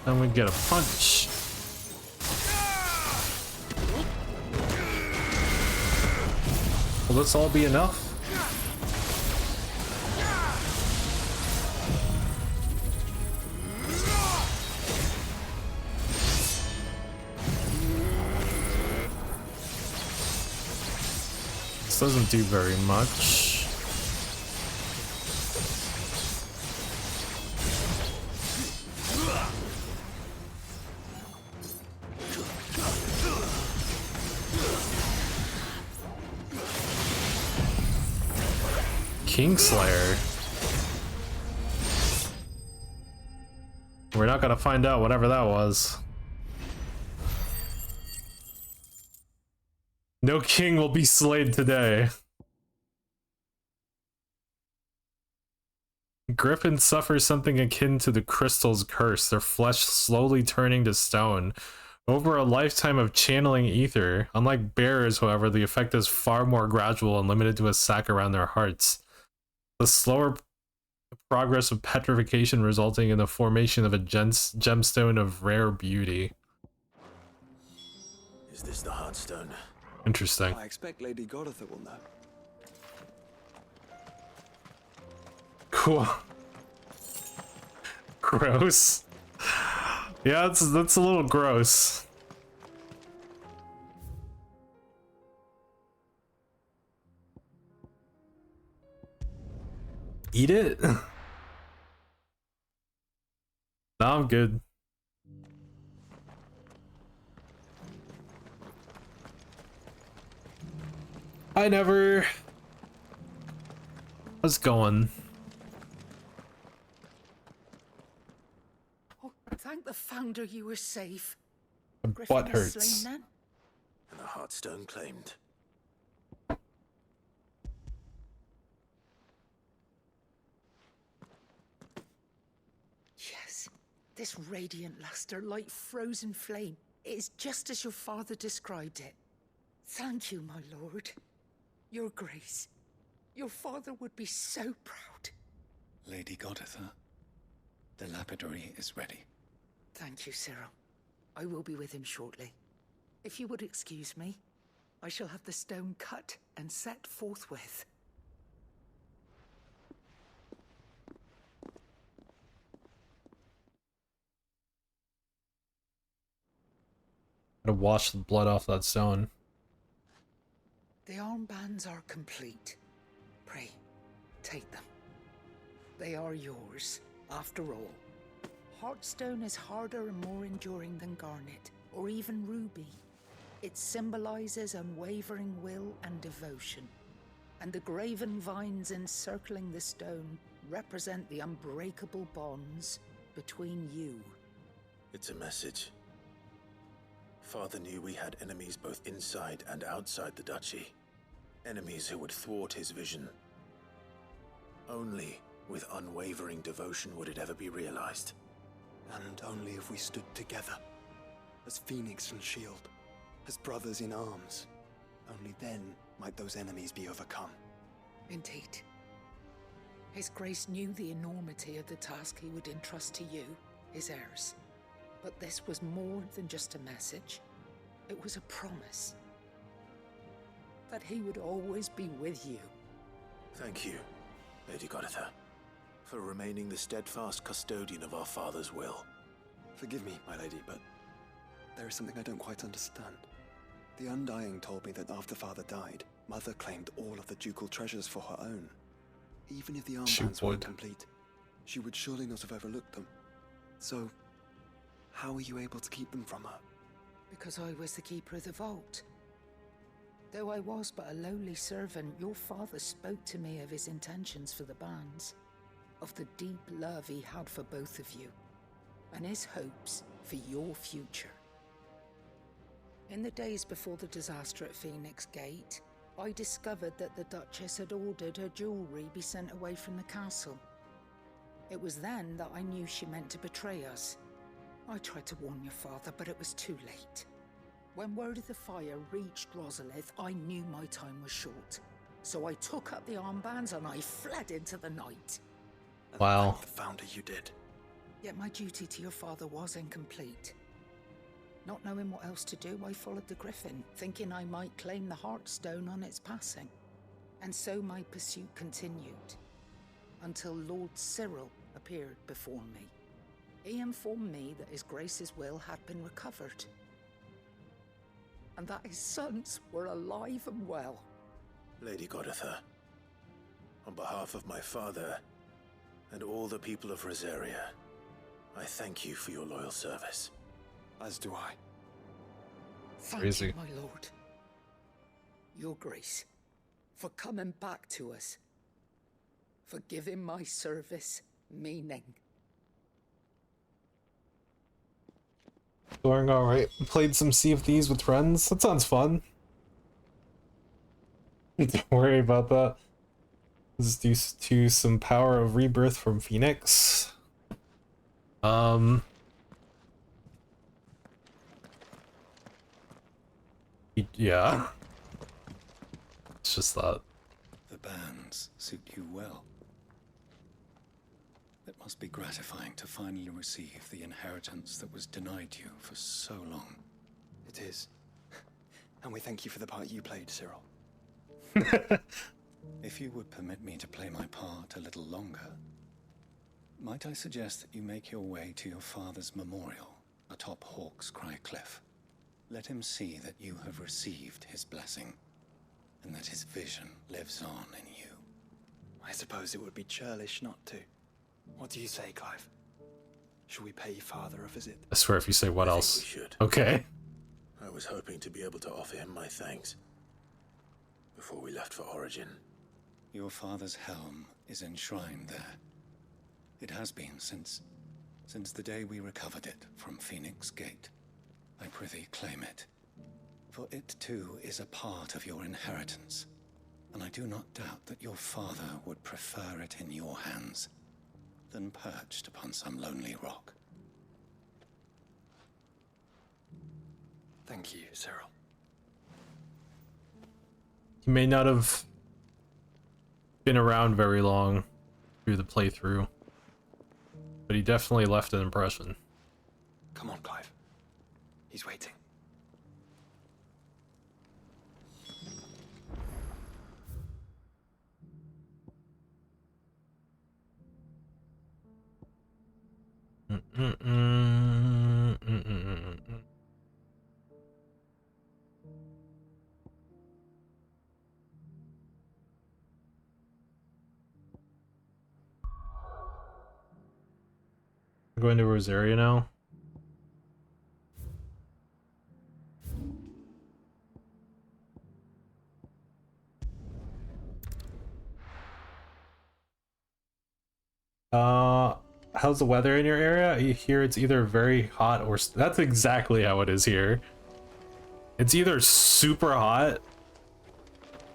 Speaker 1: Then we get a punch. Will this all be enough? This doesn't do very much. Kingslayer. We're not gonna find out whatever that was. No king will be slayed today. Griffins suffer something akin to the crystal's curse, their flesh slowly turning to stone. Over a lifetime of channeling ether. Unlike bearers, however, the effect is far more gradual and limited to a sac around their hearts. The slower progress of petrification resulting in the formation of a gemstone of rare beauty.
Speaker 6: Is this the Heartstone?
Speaker 1: Interesting.
Speaker 2: I expect Lady Godotha will know.
Speaker 1: Cool. Gross. Yeah, that's a little gross. Eat it? No, I'm good. I never. How's it going?
Speaker 13: Oh, thank the Founder you were safe.
Speaker 1: My butt hurts.
Speaker 13: Slain, then?
Speaker 6: And the Heartstone claimed.
Speaker 13: Yes, this radiant luster like frozen flame. It is just as your father described it. Thank you, my lord. Your grace. Your father would be so proud.
Speaker 10: Lady Godotha, the lapidary is ready.
Speaker 13: Thank you, Cyril. I will be with him shortly. If you would excuse me, I shall have the stone cut and set forthwith.
Speaker 1: Gotta wash the blood off that stone.
Speaker 13: The armbands are complete. Pray, take them. They are yours, after all. Heartstone is harder and more enduring than garnet, or even ruby. It symbolizes unwavering will and devotion. And the graven vines encircling the stone represent the unbreakable bonds between you.
Speaker 6: It's a message. Father knew we had enemies both inside and outside the duchy. Enemies who would thwart his vision. Only with unwavering devotion would it ever be realized.
Speaker 2: And only if we stood together, as Phoenix and Shield, as brothers in arms. Only then might those enemies be overcome.
Speaker 13: Indeed. His Grace knew the enormity of the task he would entrust to you, his heirs. But this was more than just a message. It was a promise. That he would always be with you.
Speaker 6: Thank you, Lady Godotha, for remaining the steadfast custodian of our father's will.
Speaker 2: Forgive me, my lady, but there is something I don't quite understand. The Undying told me that after Father died, Mother claimed all of the ducal treasures for her own. Even if the armbands weren't complete, she would surely not have overlooked them. So, how were you able to keep them from her?
Speaker 13: Because I was the keeper of the vault. Though I was but a lowly servant, your father spoke to me of his intentions for the bands, of the deep love he had for both of you, and his hopes for your future. In the days before the disaster at Phoenix Gate, I discovered that the Duchess had ordered her jewelry be sent away from the castle. It was then that I knew she meant to betray us. I tried to warn your father, but it was too late. When word of the fire reached Rosalith, I knew my time was short. So I took up the armbands and I fled into the night.
Speaker 1: Wow.
Speaker 2: The founder you did.
Speaker 13: Yet my duty to your father was incomplete. Not knowing what else to do, I followed the Griffin, thinking I might claim the Heartstone on its passing. And so my pursuit continued, until Lord Cyril appeared before me. He informed me that His Grace's will had been recovered, and that his sons were alive and well.
Speaker 6: Lady Goditha, on behalf of my father and all the people of Rosaria, I thank you for your loyal service.
Speaker 2: As do I.
Speaker 13: Thank you, my lord. Your Grace, for coming back to us, for giving my service meaning.
Speaker 1: Doing alright. Played some Sea of Thieves with friends. That sounds fun. Don't worry about that. Let's do some Power of Rebirth from Phoenix. Yeah. It's just that.
Speaker 10: The bands suit you well. It must be gratifying to finally receive the inheritance that was denied you for so long.
Speaker 2: It is. And we thank you for the part you played, Cyril.
Speaker 10: If you would permit me to play my part a little longer, might I suggest that you make your way to your father's memorial atop Hawk's Cry Cliff? Let him see that you have received his blessing, and that his vision lives on in you.
Speaker 2: I suppose it would be churlish not to. What do you say, Clive? Should we pay Father a visit?
Speaker 1: I swear if you say what else.
Speaker 6: We should.
Speaker 1: Okay.
Speaker 6: I was hoping to be able to offer him my thanks before we left for Origin.
Speaker 10: Your father's helm is enshrined there. It has been since the day we recovered it from Phoenix Gate. I prithee claim it, for it too is a part of your inheritance, and I do not doubt that your father would prefer it in your hands than perched upon some lonely rock.
Speaker 2: Thank you, Cyril.
Speaker 1: He may not have been around very long through the playthrough, but he definitely left an impression.
Speaker 2: Come on, Clive. He's waiting.
Speaker 1: We're going to Rosaria now. How's the weather in your area? You hear it's either very hot or... That's exactly how it is here. It's either super hot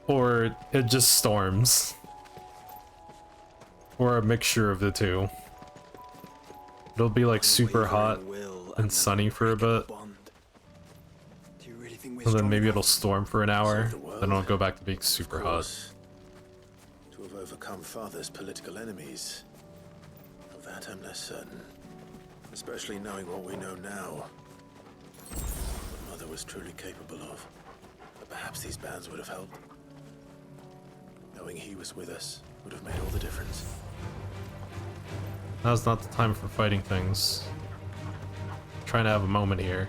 Speaker 1: or it just storms. Or a mixture of the two. It'll be like super hot and sunny for a bit. And then maybe it'll storm for an hour. Then it'll go back to being super hot.
Speaker 6: To have overcome Father's political enemies, of that I'm less certain. Especially knowing what we know now. What Mother was truly capable of. But perhaps these bands would have helped. Knowing he was with us would have made all the difference.
Speaker 1: Now's not the time for fighting things. trying to have a moment here.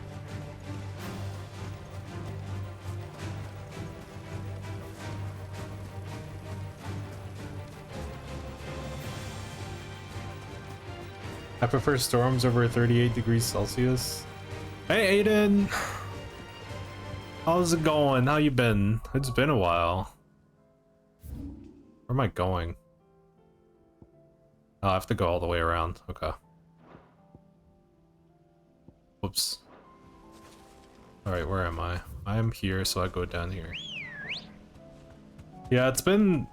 Speaker 1: I prefer storms over 38 degrees Celsius. Hey Aiden! How's it going? How you been? It's been a while. Where am I going? Oh, I have to go all the way around. Okay. Whoops. Alright, where am I? I am here, so I go down here. Yeah, it's been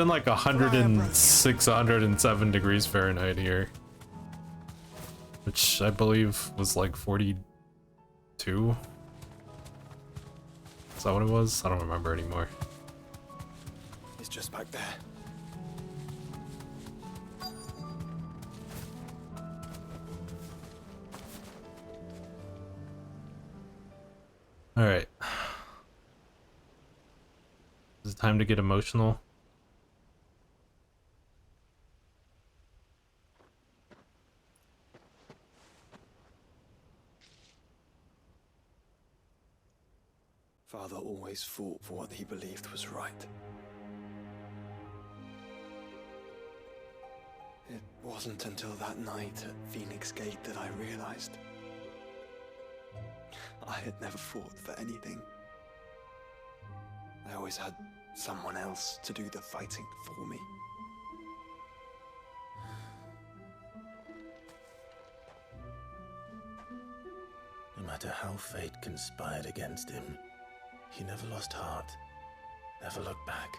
Speaker 1: like 106, 107 degrees Fahrenheit here. Which I believe was like 42. Is that what it was? I don't remember anymore.
Speaker 2: It's just back there.
Speaker 1: Alright. Is it time to get emotional?
Speaker 2: Father always fought for what he believed was right. It wasn't until that night at Phoenix Gate that I realized I had never fought for anything. I always had someone else to do the fighting for me.
Speaker 6: No matter how fate conspired against him, he never lost heart, never looked back,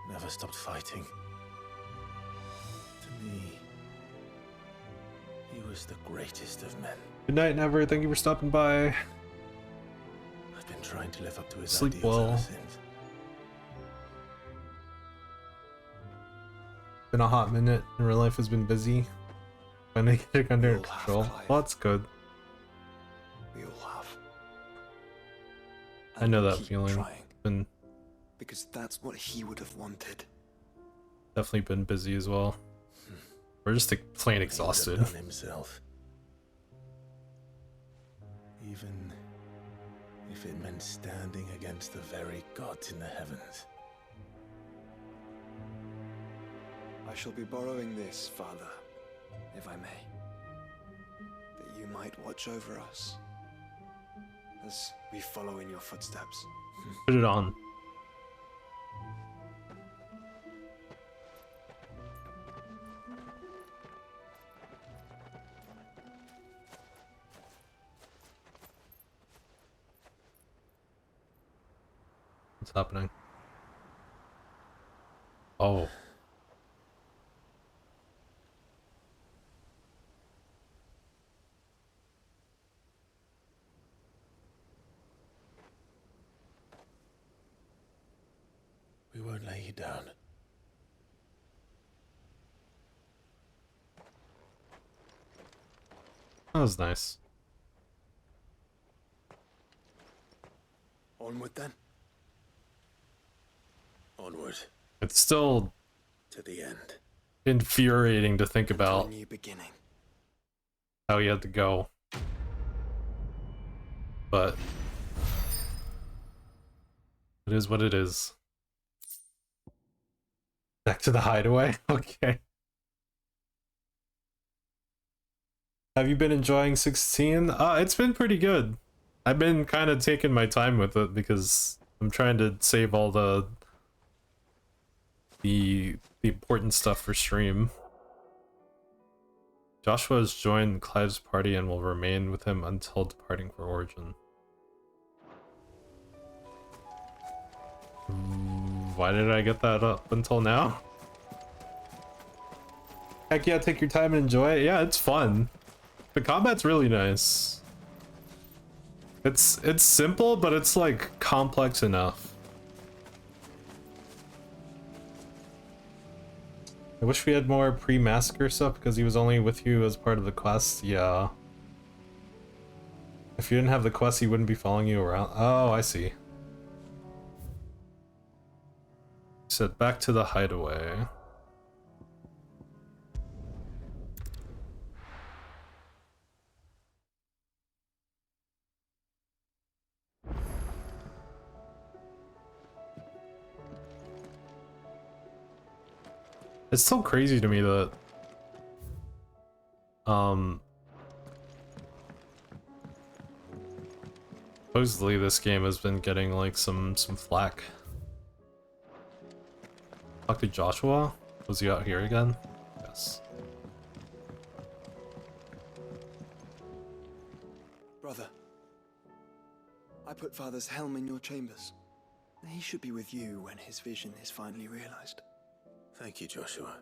Speaker 6: never stopped fighting. To me, he was the greatest of men.
Speaker 1: Good night, Never. Thank you for stopping by.
Speaker 6: I've been trying to live up to his
Speaker 1: Sleep
Speaker 6: ideals
Speaker 1: well.
Speaker 6: ever since.
Speaker 1: Been a hot minute, and real life has been busy. Finally get it under
Speaker 2: We all have,
Speaker 1: control.
Speaker 2: Clive.
Speaker 1: Well, that's good.
Speaker 2: We all have.
Speaker 1: I know that
Speaker 2: keep
Speaker 1: feeling.
Speaker 2: trying,
Speaker 1: Been
Speaker 2: because that's what he would have wanted.
Speaker 1: definitely been busy as well. We're just like, plain exhausted.
Speaker 6: He would have done himself. Even if it meant standing against the very gods in the heavens.
Speaker 2: I shall be borrowing this, Father, if I may, that you might watch over us as we follow in your footsteps.
Speaker 1: Put it on. What's happening? Oh.
Speaker 6: We won't lay you down.
Speaker 1: That was nice.
Speaker 2: Onward then.
Speaker 6: Onward
Speaker 1: It's still
Speaker 6: to the end.
Speaker 1: infuriating to think about
Speaker 2: New beginning.
Speaker 1: how he had to go. But it is what it is. Back to the hideaway? Okay. Have you been enjoying 16? It's been pretty good. I've been kind of taking my time with it because I'm trying to save all the important stuff for stream. Joshua has joined Clive's party and will remain with him until departing for Origin. Why did I get that up until now? Heck yeah, take your time and enjoy it. Yeah, it's fun. The combat's really nice. It's simple, but it's like complex enough. I wish we had more pre-massacre stuff because he was only with you as part of the quest. Yeah. If you didn't have the quest, he wouldn't be following you around. Oh, I see. Said back to the hideaway. It's still crazy to me that supposedly this game has been getting like some flack. Talk to Joshua? Was he out here again? Yes.
Speaker 2: Brother, I put Father's helm in your chambers. He should be with you when his vision is finally realized.
Speaker 6: Thank you, Joshua.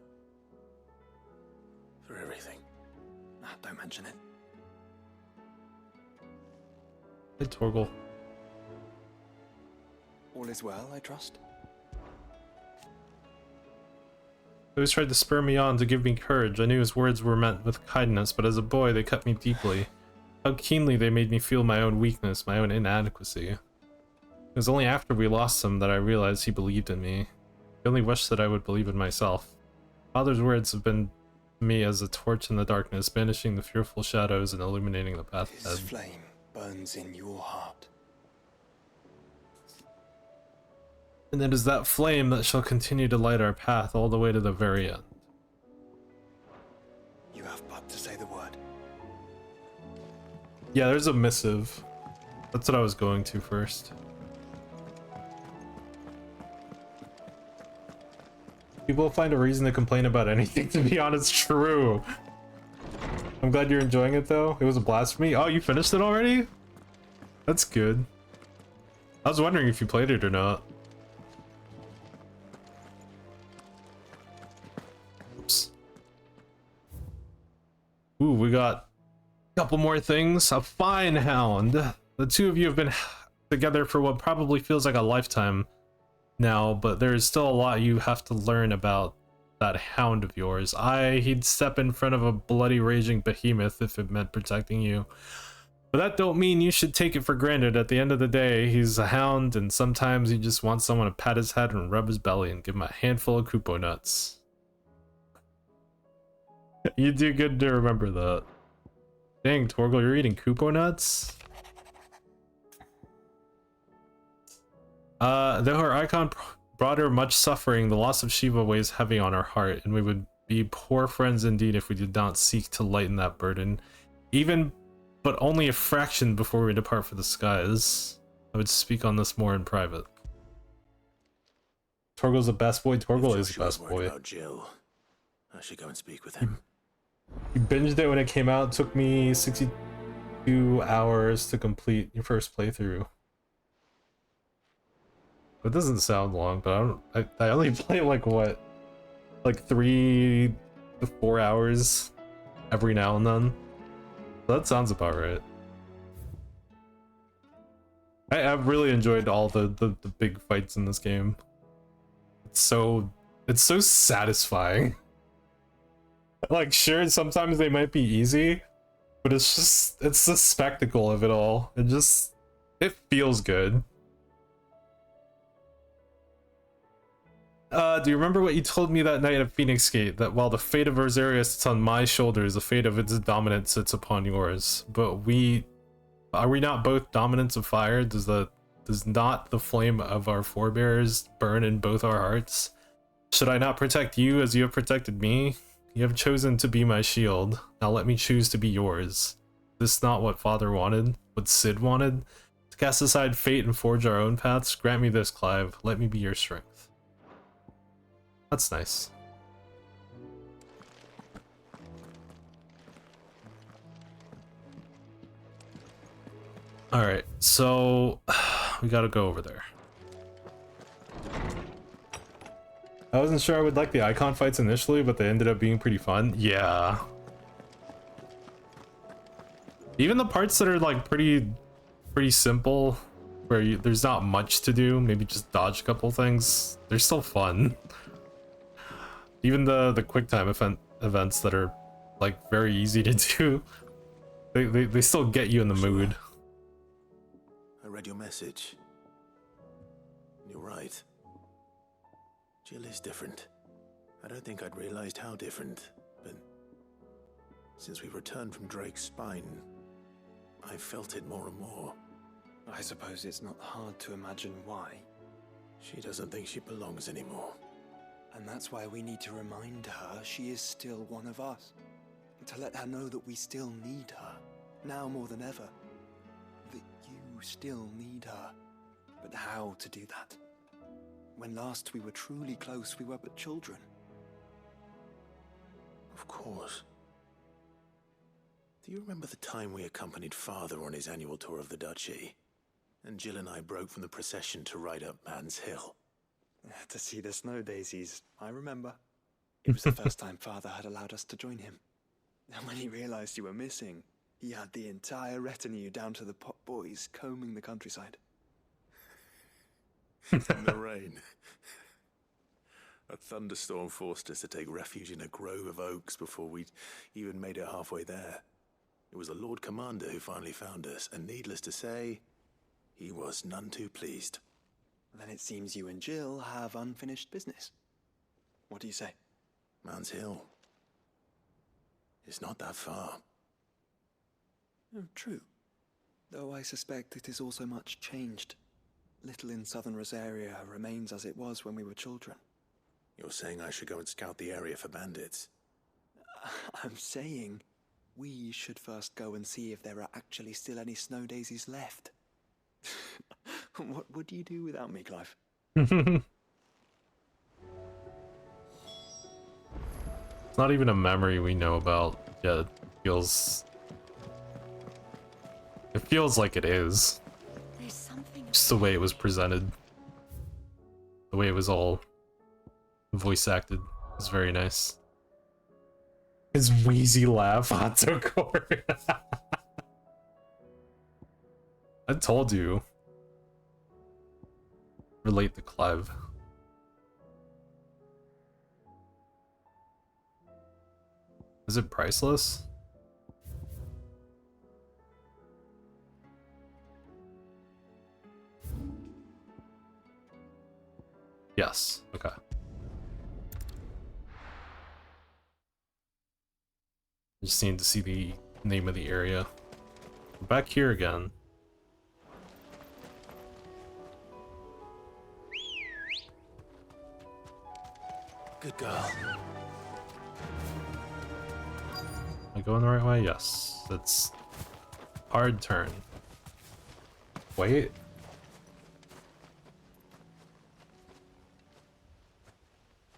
Speaker 6: For everything.
Speaker 2: Don't mention it.
Speaker 1: Hey, Torgal.
Speaker 2: All is well, I trust?
Speaker 1: He always tried to spur me on to give me courage. I knew his words were meant with kindness, but as a boy they cut me deeply. How keenly they made me feel my own weakness, my own inadequacy. It was only after we lost him that I realized he believed in me. He only wished that I would believe in myself. Father's words have been to me as a torch in the darkness, banishing the fearful shadows and illuminating the path ahead.
Speaker 2: His flame burns in your heart.
Speaker 1: And it is that flame that shall continue to light our path all the way to the very end.
Speaker 2: You have but to say the word.
Speaker 1: Yeah, there's a missive. That's what I was going to first. People find a reason to complain about anything, to be honest. True. I'm glad you're enjoying it though. It was a blast for me. Oh, you finished it already? That's good. I was wondering if you played it or not. Oops. Ooh, we got a couple more things. A fine hound. The two of you have been together for what probably feels like a lifetime now, but there is still a lot you have to learn about that hound of yours. He'd step in front of a bloody raging behemoth if it meant protecting you. But that don't mean you should take it for granted. At the end of the day, he's a hound, and sometimes he just wants someone to pat his head and rub his belly and give him a handful of Kupo nuts. You do good to remember that. Dang, Torgal, you're eating Kupo nuts? Though her icon brought her much suffering, the loss of Shiva weighs heavy on her heart, and we would be poor friends indeed if we did not seek to lighten that burden. Even, but only a fraction before we depart for the skies. I would speak on this more in private. Torgal's the best boy. Torgal is the best boy.
Speaker 6: About Jill, I should go and speak with him.
Speaker 1: You binged it when it came out. It took me 62 hours to complete your first playthrough. It doesn't sound long, but I only play like what, like 3 to 4 hours every now and then. So that sounds about right. I've really enjoyed all the big fights in this game. It's so satisfying. Like, sure, sometimes they might be easy, but it's the spectacle of it all. It feels good. Do you remember what you told me that night at Phoenix Gate? That while the fate of Rosaria sits on my shoulders, the fate of its dominant sits upon yours. But are we not both dominants of fire? Does not the flame of our forebears burn in both our hearts? Should I not protect you as you have protected me? You have chosen to be my shield. Now let me choose to be yours. Is this not what Father wanted? What Sid wanted? To cast aside fate and forge our own paths? Grant me this, Clive. Let me be your strength. That's nice. Alright, so we gotta go over there. I wasn't sure I would like the icon fights initially, but they ended up being pretty fun. Yeah. Even the parts that are like pretty simple, where there's not much to do, maybe just dodge a couple things, they're still fun. Even the quick time events that are like very easy to do, they still get you in the mood.
Speaker 6: I read your message. You're right. Jill is different. I don't think I'd realized how different, but since we returned from Drake's spine, I felt it more and more.
Speaker 2: I suppose it's not hard to imagine why.
Speaker 6: She doesn't think she belongs anymore.
Speaker 2: And that's why we need to remind her she is still one of us. To let her know that we still need her, now more than ever. That you still need her. But how to do that? When last we were truly close, we were but children.
Speaker 6: Of course. Do you remember the time we accompanied Father on his annual tour of the Duchy? And Jill and I broke from the procession to ride up Man's Hill.
Speaker 2: To see the snow daisies, I remember. It was the first time Father had allowed us to join him. And when he realized you were missing, he had the entire retinue down to the pot boys combing the countryside.
Speaker 6: In the rain. A thunderstorm forced us to take refuge in a grove of oaks before we'd even made it halfway there. It was the Lord Commander who finally found us, and needless to say, he was none too pleased.
Speaker 2: Then it seems you and Jill have unfinished business. What do you say?
Speaker 6: Man's Hill. It's not that far.
Speaker 2: Oh, true. Though I suspect it is also much changed. Little in southern Rosaria remains as it was when we were children.
Speaker 6: You're saying I should go and scout the area for bandits?
Speaker 2: I'm saying we should first go and see if there are actually still any snow daisies left. What would you do without me, Clive?
Speaker 1: It's not even a memory we know about yet. It feels like it is.
Speaker 19: There's something.
Speaker 1: Just the way it was presented. The way it was all voice acted was very nice. His wheezy laugh, Hanzo Core. I told you. Relate to Clive. Is it priceless? Yes. Okay. Just need to see the name of the area. We're back here again.
Speaker 6: Good girl.
Speaker 1: Am I going the right way? Yes. It's hard turn. Wait.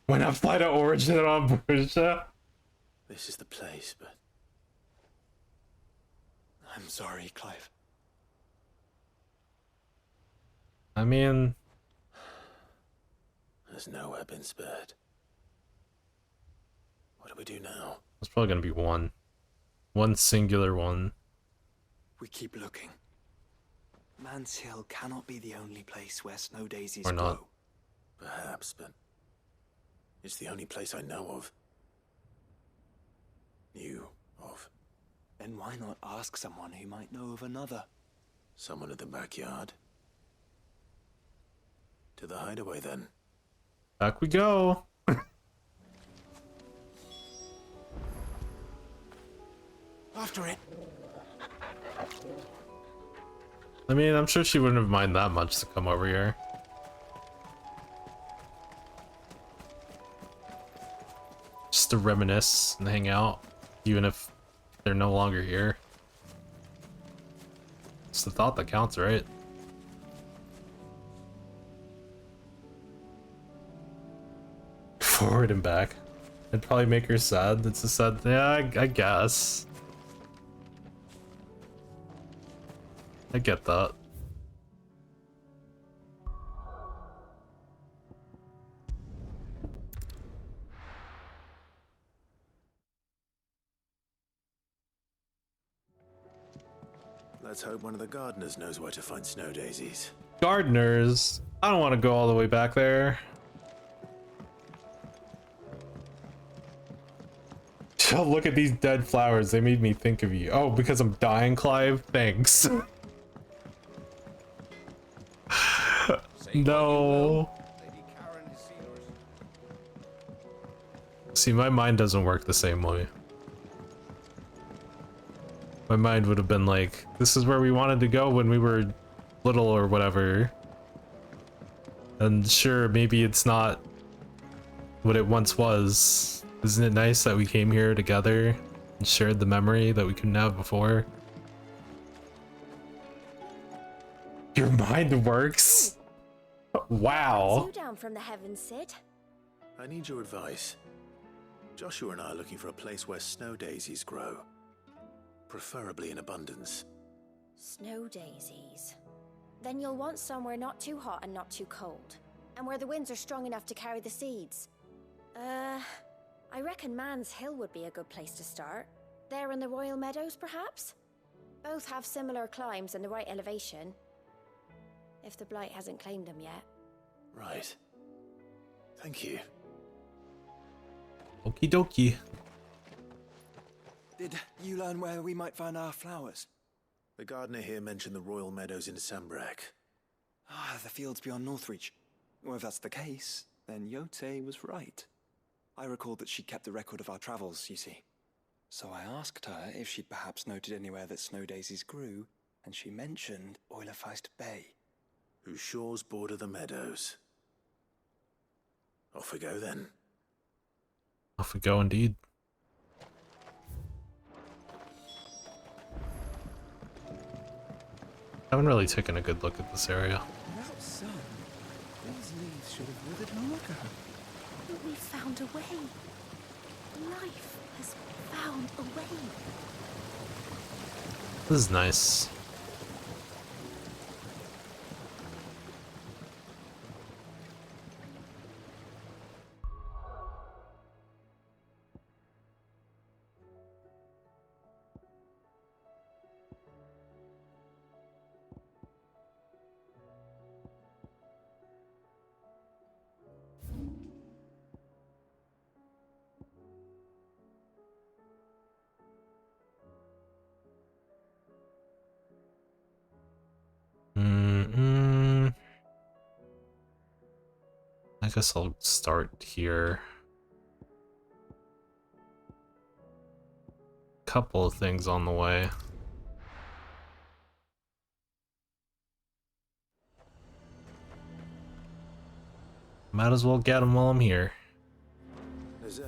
Speaker 1: When I fly to Origin on Borussia?
Speaker 6: This is the place, but...
Speaker 2: I'm sorry, Clive.
Speaker 1: I mean...
Speaker 6: There's nowhere been spared. What do we do now?
Speaker 1: It's probably gonna be one. One singular one.
Speaker 2: We keep looking. Man's Hill cannot be the only place where snow daisies
Speaker 1: Or not.
Speaker 2: grow.
Speaker 6: Perhaps, but... it's the only place I know of. Knew of.
Speaker 2: Then why not ask someone who might know of another?
Speaker 6: Someone in the backyard. To the hideaway, then.
Speaker 1: Back we go!
Speaker 2: After it!
Speaker 1: I mean, I'm sure she wouldn't have minded that much to come over here. Just to reminisce and hang out, even if they're no longer here. It's the thought that counts, right? Forward and back. It'd probably make her sad. It's a sad... yeah, I guess. I get that.
Speaker 6: Let's hope one of the gardeners knows where to find snow daisies.
Speaker 1: Gardeners? I don't want to go all the way back there. Oh, look at these dead flowers. They made me think of you. Oh, because I'm dying, Clive? Thanks. No. See, my mind doesn't work the same way. My mind would have been like, this is where we wanted to go when we were little or whatever. And sure, maybe it's not what it once was. Isn't it nice that we came here together and shared the memory that we couldn't have before? Your mind works? Wow.
Speaker 20: You down from the heavens, Sid?
Speaker 6: I need your advice. Joshua and I are looking for a place where snow daisies grow. Preferably in abundance.
Speaker 20: Snow daisies. Then you'll want somewhere not too hot and not too cold. And where the winds are strong enough to carry the seeds. I reckon Man's Hill would be a good place to start. There in the Royal Meadows, perhaps? Both have similar climbs and the right elevation. If the Blight hasn't claimed them yet.
Speaker 6: Right. Thank you.
Speaker 1: Okie dokie.
Speaker 2: Did you learn where we might find our flowers?
Speaker 6: The gardener here mentioned the Royal Meadows in Sambrak.
Speaker 2: Ah, the fields beyond Northreach. Well, if that's the case, then Yote was right. I recalled that she kept a record of our travels, you see. So I asked her if she'd perhaps noted anywhere that snow daisies grew, and she mentioned Oilerfeist Bay.
Speaker 6: Whose shores border the meadows. Off we go then.
Speaker 1: Off we go indeed. I haven't really taken a good look at this area.
Speaker 2: Without sun, these leaves should have withered long ago.
Speaker 8: But we found a way. Life has found a way.
Speaker 1: This is nice. I guess I'll start here. Couple of things on the way. Might as well get them while I'm here.
Speaker 6: I'd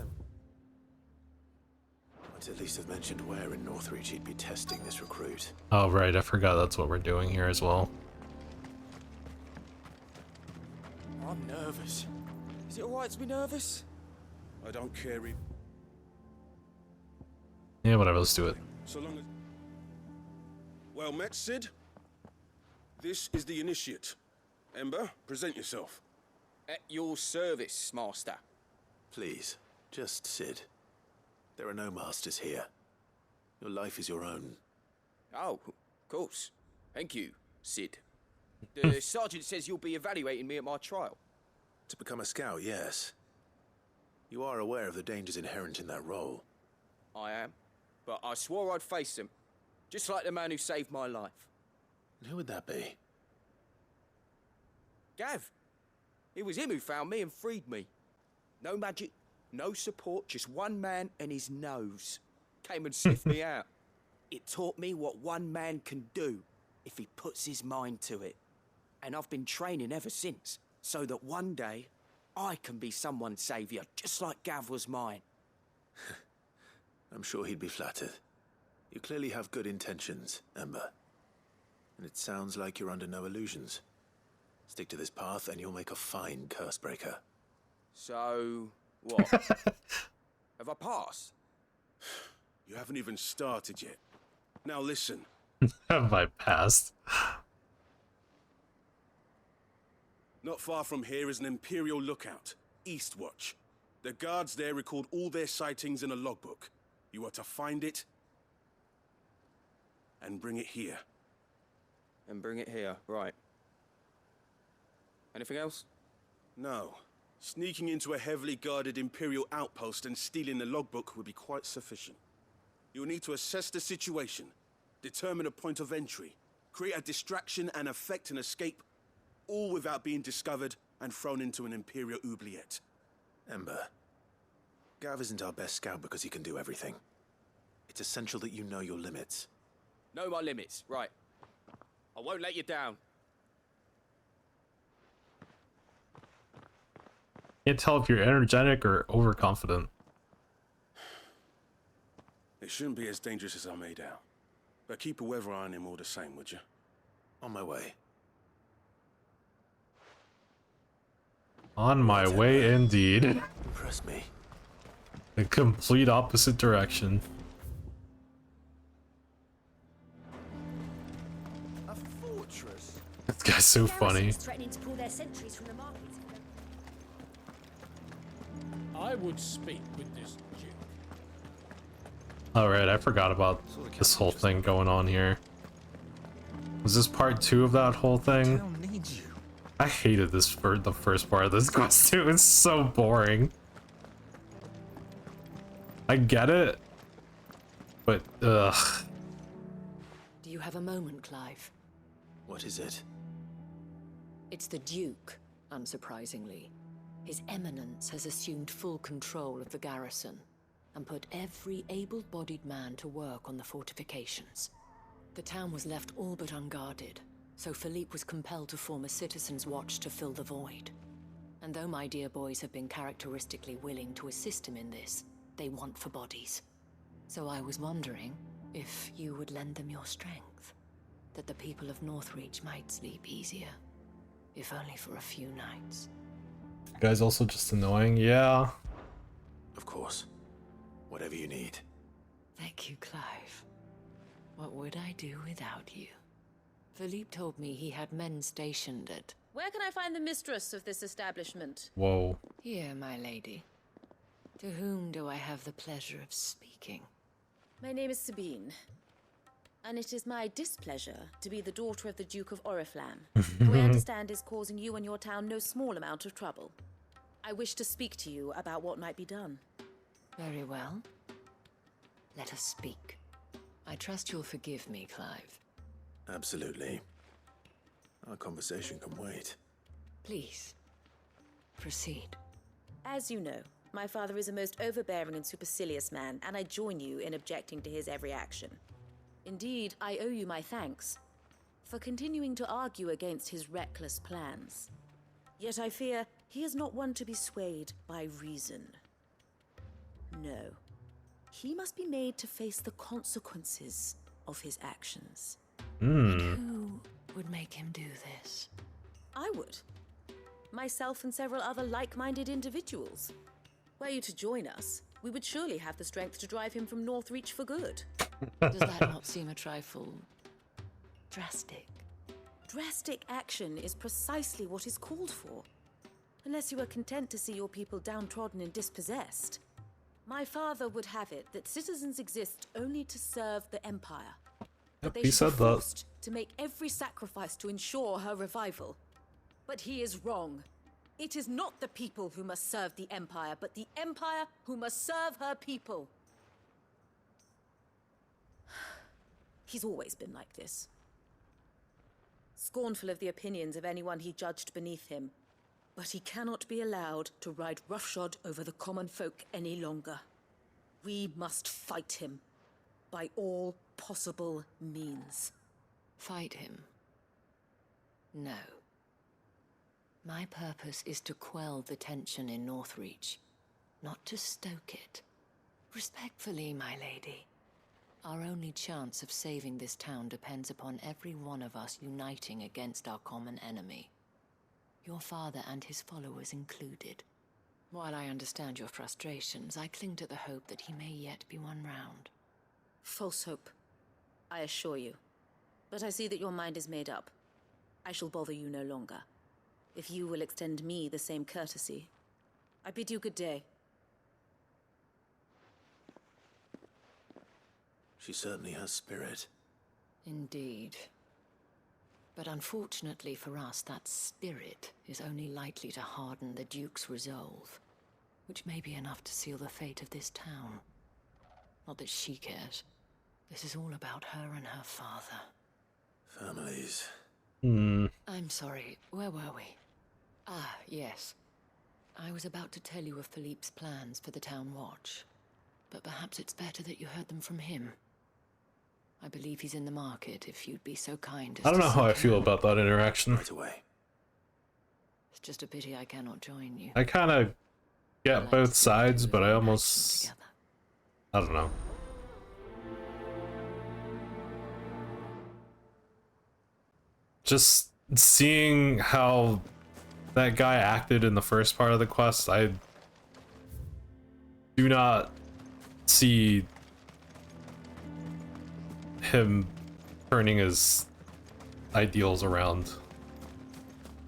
Speaker 6: at least have mentioned where in Northreach he'd be testing this recruit.
Speaker 1: Oh right, I forgot that's what we're doing here as well.
Speaker 3: I'm nervous. Is it alright to be nervous? I don't care if...
Speaker 1: Yeah, whatever, let's do it.
Speaker 3: So long as... Well met, Sid. This is the initiate. Ember, present yourself.
Speaker 11: At your service, Master.
Speaker 6: Please, just Sid. There are no masters here. Your life is your own.
Speaker 11: Oh, of course. Thank you, Sid. The sergeant says you'll be evaluating me at my trial.
Speaker 6: To become a scout, yes. You are aware of the dangers inherent in that role.
Speaker 11: I am. But I swore I'd face them. Just like the man who saved my life.
Speaker 6: And who would that be?
Speaker 11: Gav. It was him who found me and freed me. No magic, no support, just one man and his nose. Came and sniffed me out. It taught me what one man can do if he puts his mind to it. And I've been training ever since, so that one day I can be someone's saviour, just like Gav was mine.
Speaker 6: I'm sure he'd be flattered. You clearly have good intentions, Ember. And it sounds like you're under no illusions. Stick to this path and you'll make a fine cursebreaker.
Speaker 11: So, what? Have I passed?
Speaker 3: You haven't even started yet. Now listen.
Speaker 1: Have I passed?
Speaker 3: Not far from here is an Imperial lookout, Eastwatch. The guards there record all their sightings in a logbook. You are to find it and bring it here.
Speaker 11: And bring it here, right. Anything else?
Speaker 3: No. Sneaking into a heavily guarded Imperial outpost and stealing the logbook would be quite sufficient. You'll need to assess the situation, determine a point of entry, create a distraction and effect an escape, all without being discovered and thrown into an Imperial oubliette.
Speaker 6: Ember, Gav isn't our best scout because he can do everything. It's essential that you know your limits.
Speaker 11: Know my limits, right. I won't let you down.
Speaker 1: Can't tell if you're energetic or overconfident.
Speaker 3: It shouldn't be as dangerous as I made out. But keep a weather eye on him all the same, would you?
Speaker 6: On my way.
Speaker 1: On my way, indeed.
Speaker 6: Impress me.
Speaker 1: The complete opposite direction.
Speaker 22: A fortress?
Speaker 1: This guy's so funny.
Speaker 20: Threatening to pull their sentries from the market.
Speaker 15: I would speak with this Duke.
Speaker 1: Alright, I forgot about this whole thing going on here. Was this part 2 of that whole thing? I hated this for the first part of this quest too. It's so boring. I get it, but ugh.
Speaker 12: Do you have a moment, Clive?
Speaker 6: What is it?
Speaker 12: It's the Duke, unsurprisingly. His Eminence has assumed full control of the garrison and put every able-bodied man to work on the fortifications. The town was left all but unguarded, so Philippe was compelled to form a citizens' watch to fill the void. And though my dear boys have been characteristically willing to assist him in this, they want for bodies. So I was wondering if you would lend them your strength, that the people of Northreach might sleep easier, if only for a few nights.
Speaker 1: You guys also just annoying, yeah.
Speaker 6: Of course. Whatever you need.
Speaker 12: Thank you, Clive. What would I do without you? Philippe told me he had men stationed at...
Speaker 16: Where can I find the mistress of this establishment?
Speaker 1: Whoa.
Speaker 12: Here, my lady. To whom do I have the pleasure of speaking?
Speaker 16: My name is Sabine, and it is my displeasure to be the daughter of the Duke of Oriflamme, who I understand is causing you and your town no small amount of trouble. I wish to speak to you about what might be done.
Speaker 12: Very well. Let us speak. I trust you'll forgive me, Clive.
Speaker 6: Absolutely. Our conversation can wait.
Speaker 12: Please, proceed.
Speaker 16: As you know, my father is a most overbearing and supercilious man, and I join you in objecting to his every action. Indeed, I owe you my thanks for continuing to argue against his reckless plans. Yet I fear he is not one to be swayed by reason. No. He must be made to face the consequences of his actions.
Speaker 12: Who would make him do this?
Speaker 16: I would. Myself and several other like-minded individuals. Were you to join us, we would surely have the strength to drive him from Northreach for good.
Speaker 12: Does that not seem a trifle... drastic?
Speaker 16: Drastic action is precisely what is called for. Unless you are content to see your people downtrodden and dispossessed. My father would have it that citizens exist only to serve the Empire.
Speaker 1: Yep,
Speaker 16: They
Speaker 1: he
Speaker 16: should
Speaker 1: said
Speaker 16: be
Speaker 1: that.
Speaker 16: forced to make every sacrifice to ensure her revival. But he is wrong. It is not the people who must serve the Empire, but the Empire who must serve her people. He's always been like this. Scornful of the opinions of anyone he judged beneath him. But he cannot be allowed to ride roughshod over the common folk any longer. We must fight him by all possible means.
Speaker 12: Fight him? No. My purpose is to quell the tension in Northreach, not to stoke it. Respectfully, my lady. Our only chance of saving this town depends upon every one of us uniting against our common enemy. Your father and his followers included. While I understand your frustrations, I cling to the hope that he may yet be won round.
Speaker 16: False hope, I assure you. But I see that your mind is made up. I shall bother you no longer. If you will extend me the same courtesy, I bid you good day.
Speaker 6: She certainly has spirit.
Speaker 12: Indeed. But unfortunately for us, that spirit is only likely to harden the Duke's resolve, which may be enough to seal the fate of this town. Not that she cares. This is all about her and her father.
Speaker 6: Families.
Speaker 12: I'm sorry, where were we? Ah, yes. I was about to tell you of Philippe's plans for the town watch, but perhaps it's better that you heard them from him. I believe he's in the market, if you'd be so kind as
Speaker 1: I don't
Speaker 12: to
Speaker 1: know how I
Speaker 12: seek him
Speaker 1: feel
Speaker 12: out.
Speaker 1: about that interaction.
Speaker 6: Right away.
Speaker 12: It's just a pity I cannot join you.
Speaker 1: I kind of get both sides, but I almost... I don't know. Just seeing how that guy acted in the first part of the quest, I do not see him turning his ideals around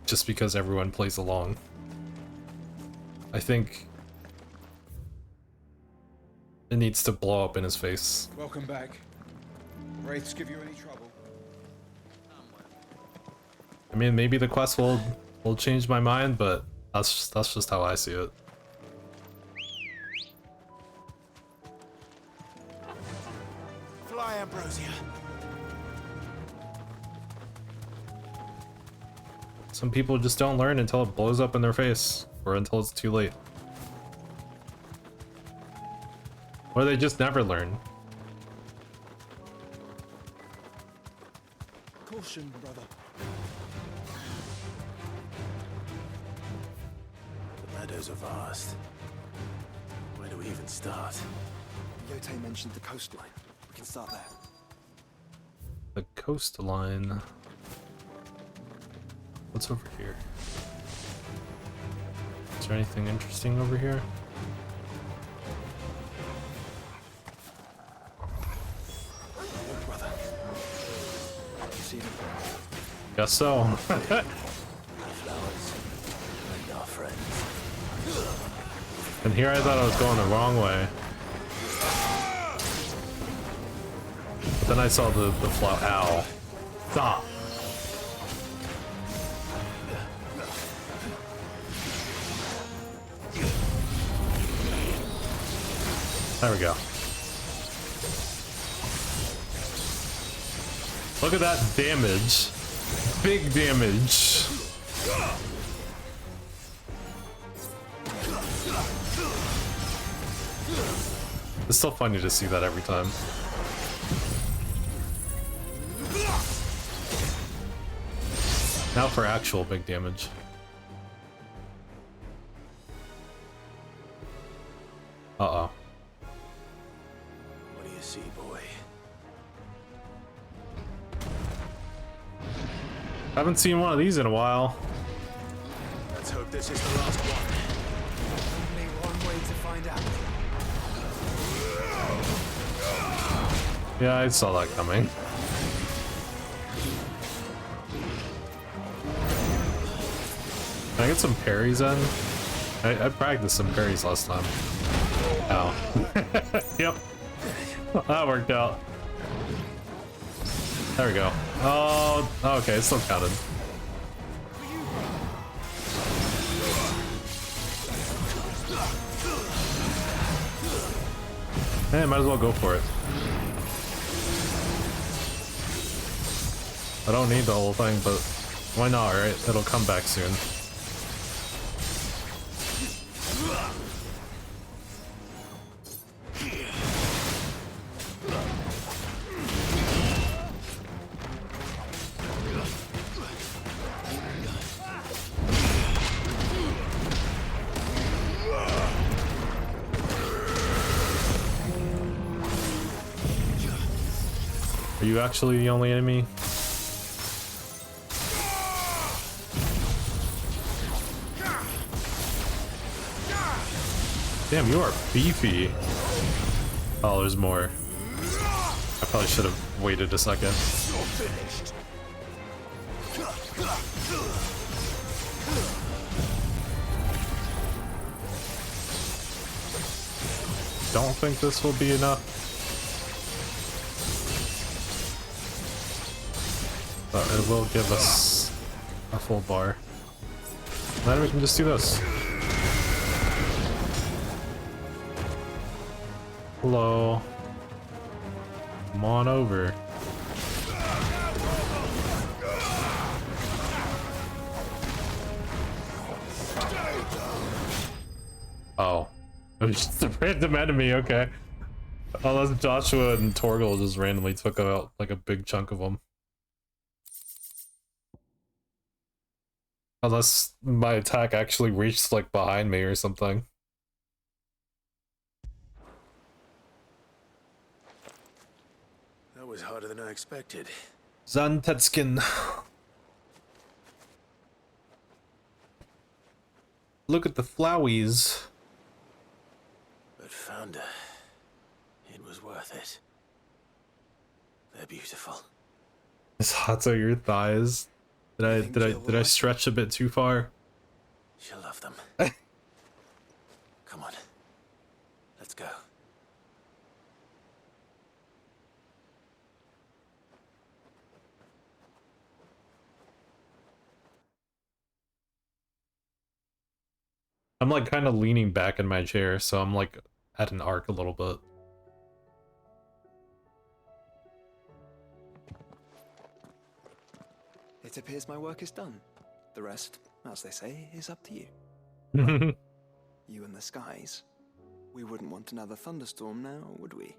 Speaker 1: just because everyone plays along. I think it needs to blow up in his face.
Speaker 9: Welcome back. Wraiths give you any trouble?
Speaker 1: I mean, maybe the quest will change my mind, but that's just how I see it.
Speaker 9: Fly, Ambrosia.
Speaker 1: Some people just don't learn until it blows up in their face, or until it's too late. Or they just never learn.
Speaker 9: Caution, brother.
Speaker 6: The meadows are vast. Where do we even start?
Speaker 2: Yote mentioned the coastline. We can start there.
Speaker 1: The coastline. What's over here? Is there anything interesting over here?
Speaker 2: Look, brother. You see them?
Speaker 1: Guess so.
Speaker 6: Flowers and our friends.
Speaker 1: And here I thought I was going the wrong way. But then I saw the flower. Ow. Stop. There we go. Look at that damage. Big damage. It's still funny to see that every time. Now for actual big damage. Uh-oh.
Speaker 6: What do you see, boy?
Speaker 1: Haven't seen one of these in a while.
Speaker 9: Let's hope this is the last one. Only one way to find out.
Speaker 1: Yeah, I saw that coming. Can I get some parries in? I practiced some parries last time. Ow. Yep. That worked out. There we go. Oh, okay, it's still counted. Hey, might as well go for it. I don't need the whole thing, but why not, right? It'll come back soon. Are you actually the only enemy? Damn, you are beefy. Oh, there's more. I probably should have waited a second. Don't think this will be enough. But it will give us a full bar. Then we can just do this. Hello. Come on over. Oh. It was just a random enemy, okay. Unless Joshua and Torgal just randomly took out like a big chunk of them. Unless my attack actually reached like behind me or something.
Speaker 6: That was harder than I expected.
Speaker 1: Zantetskin. Look at the flowies.
Speaker 6: But Founder, it was worth it. They're beautiful.
Speaker 1: It's hot on your thighs. Did I stretch a bit too far?
Speaker 6: She'll love them. Come on. Let's go.
Speaker 1: I'm like kind of leaning back in my chair, so I'm like at an arc a little bit.
Speaker 2: It appears my work is done. The rest, as they say, is up to you. You and the skies. We wouldn't want another thunderstorm now, would we?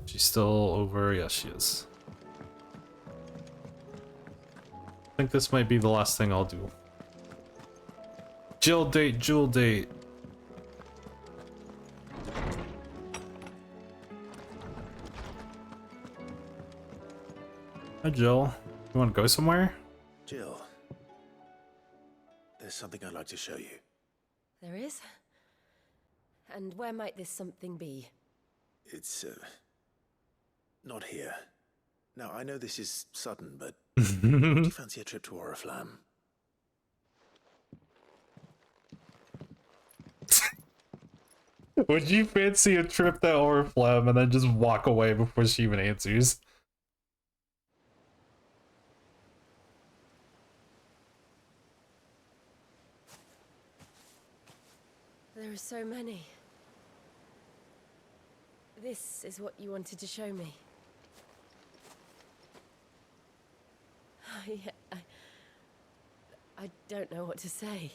Speaker 1: She's still over. Yes, she is. I think this might be the last thing I'll do. Jill date, jewel date. Hi, Jill. You want to go somewhere?
Speaker 6: Jill, there's something I'd like to show you.
Speaker 5: There is? And where might this something be?
Speaker 6: It's, not here. Now, I know this is sudden, but would you fancy a trip to Oriflamme?
Speaker 1: Would you fancy a trip to Oriflamme and then just walk away before she even answers?
Speaker 5: There are so many. This is what you wanted to show me. I don't know what to say.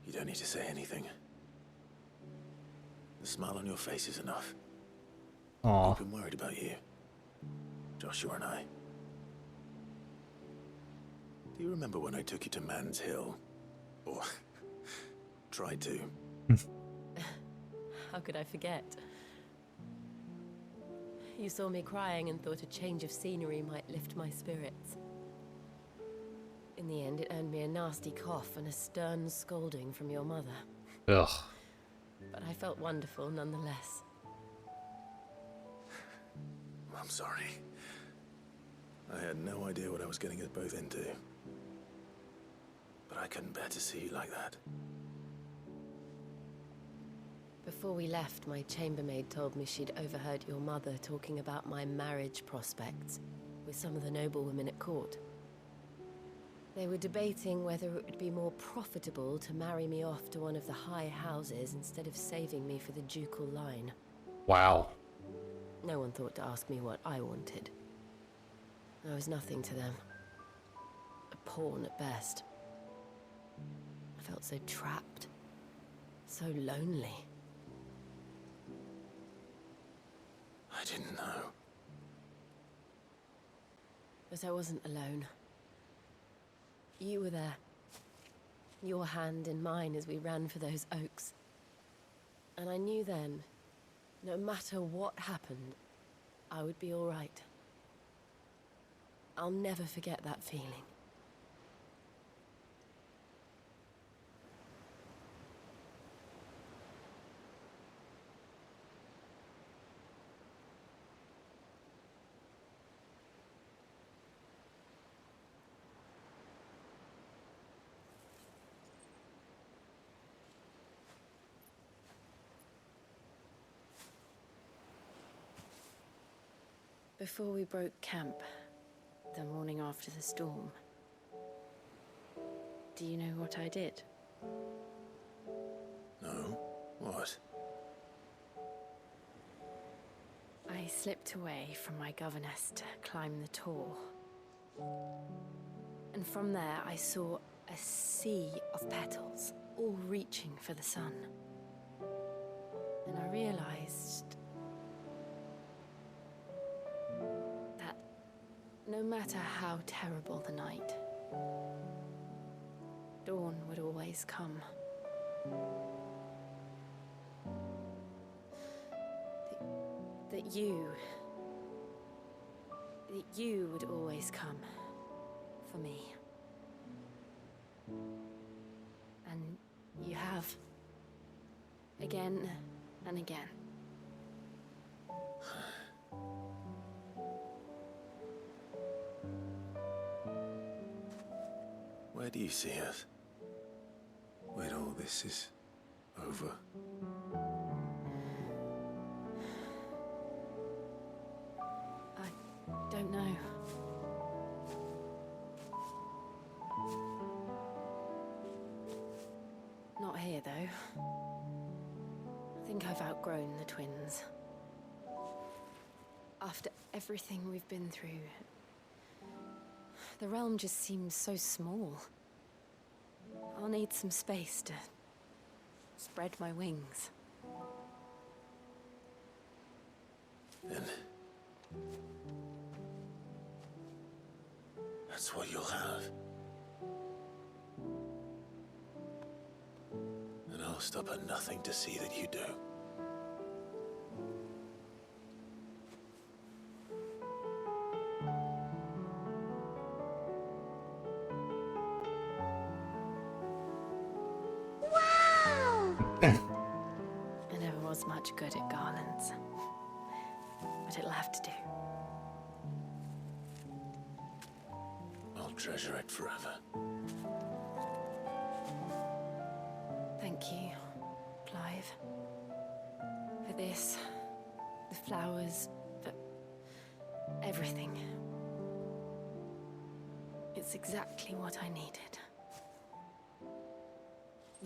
Speaker 6: You don't need to say anything. The smile on your face is enough.
Speaker 1: Aww.
Speaker 6: We've been worried about you, Joshua and I. Do you remember when I took you to Man's Hill? Or tried to?
Speaker 5: How could I forget? You saw me crying and thought a change of scenery might lift my spirits. In the end, it earned me a nasty cough and a stern scolding from your mother.
Speaker 1: Ugh.
Speaker 5: But I felt wonderful nonetheless.
Speaker 6: I'm sorry. I had no idea what I was getting us both into. But I couldn't bear to see you like that.
Speaker 5: Before we left, my chambermaid told me she'd overheard your mother talking about my marriage prospects with some of the noblewomen at court. They were debating whether it would be more profitable to marry me off to one of the high houses instead of saving me for the ducal line.
Speaker 1: Wow.
Speaker 5: No one thought to ask me what I wanted. I was nothing to them. A pawn at best. I felt so trapped. So lonely.
Speaker 6: I didn't know.
Speaker 5: But I wasn't alone. You were there. Your hand in mine as we ran for those oaks. And I knew then, no matter what happened, I would be all right. I'll never forget that feeling. Before we broke camp, the morning after the storm, do you know what I did?
Speaker 6: No? What?
Speaker 5: I slipped away from my governess to climb the tor. And from there I saw a sea of petals, all reaching for the sun. And I realized that no matter how terrible the night, dawn would always come. That you would always come for me. And you have. Again and again.
Speaker 6: Where do you see us? When all this is over?
Speaker 5: I don't know. Not here, though. I think I've outgrown the twins. After everything we've been through, the realm just seems so small. I'll need some space to spread my wings.
Speaker 6: Then that's what you'll have. And I'll stop at nothing to see that you do.
Speaker 5: I never was much good at garlands, but it'll have to do.
Speaker 6: I'll treasure it forever.
Speaker 5: Thank you, Clive. For this, the flowers, for everything. It's exactly what I needed.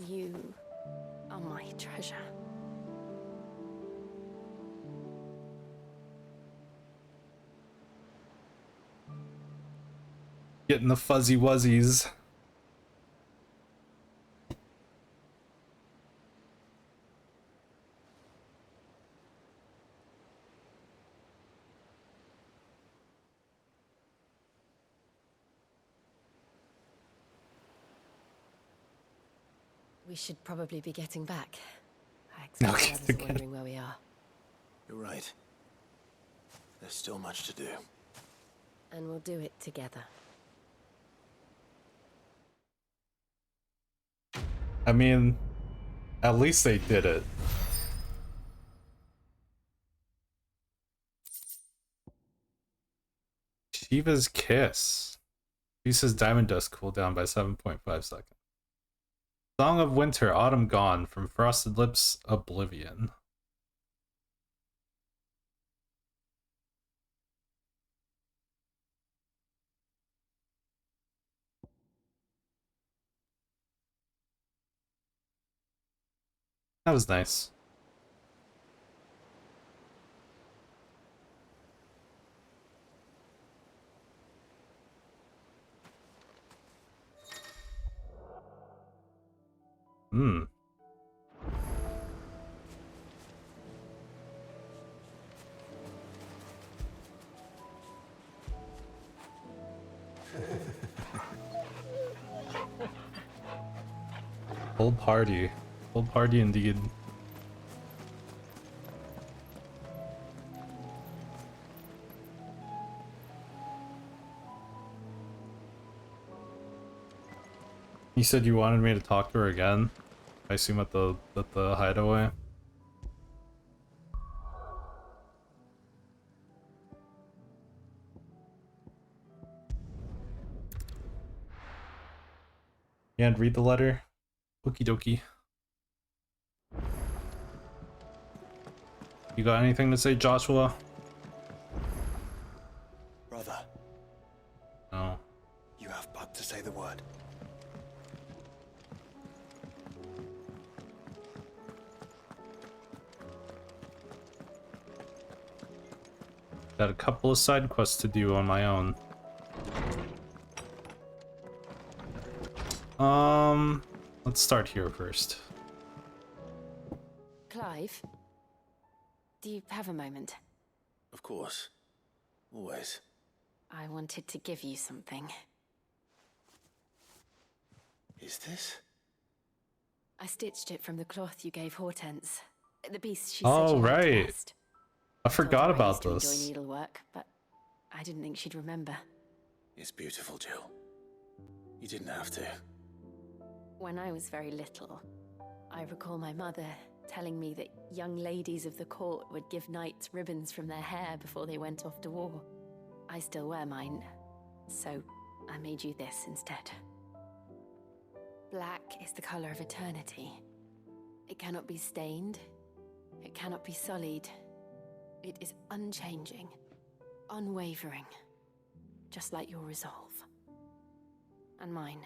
Speaker 5: You are my treasure.
Speaker 1: Getting the fuzzy wuzzies.
Speaker 5: We should probably be getting back. I expect the others are wondering where we are.
Speaker 6: You're right. There's still much to do.
Speaker 5: And we'll do it together.
Speaker 1: I mean, at least they did it. Shiva's Kiss. Uses diamond dust cooldown by 7.5 seconds. Song of Winter, Autumn Gone from Frosted Lips Oblivion. That was nice. Hmm. Full party. Full party indeed. You said you wanted me to talk to her again? I assume at the hideaway. And read the letter. Okie dokie. You got anything to say, Joshua?
Speaker 2: Brother.
Speaker 1: No.
Speaker 2: You have but to say the word.
Speaker 1: Got a couple of side quests to do on my own. Let's start here first.
Speaker 5: Clive, Do you have a moment?
Speaker 11: Of course. Always.
Speaker 5: I wanted to give you something.
Speaker 11: Is this?
Speaker 5: I stitched it from the cloth you gave Hortense. The piece she said
Speaker 1: Oh,
Speaker 5: she liked
Speaker 1: right.
Speaker 5: best.
Speaker 1: I forgot
Speaker 5: Told her I
Speaker 1: about
Speaker 5: used to enjoy
Speaker 1: this.
Speaker 5: needlework, but I didn't think she'd remember.
Speaker 11: It's beautiful, Jill. You didn't have to.
Speaker 5: When I was very little, I recall my mother telling me that young ladies of the court would give knights ribbons from their hair before they went off to war. I still wear mine, so I made you this instead. Black is the color of eternity. It cannot be stained. It cannot be sullied. It is unchanging, unwavering, just like your resolve. And mine.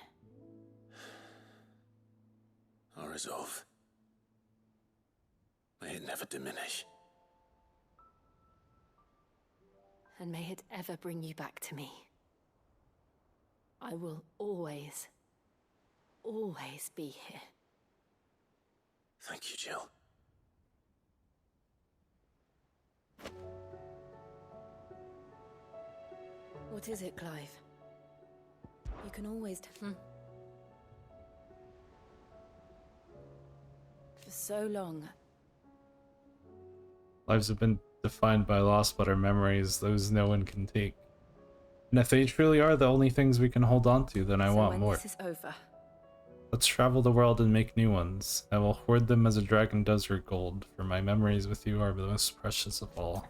Speaker 11: Our resolve. May it never diminish.
Speaker 5: And may it ever bring you back to me. I will always be here.
Speaker 11: Thank you, Jill.
Speaker 5: What is it, Clive? You can always For so long.
Speaker 1: Lives have been defined by loss, but our memories, those no one can take. And if they truly are the only things we can hold on to, then I want more.
Speaker 5: This is over.
Speaker 1: Let's travel the world and make new ones. I will hoard them as a dragon does her gold, for my memories with you are the most precious of all.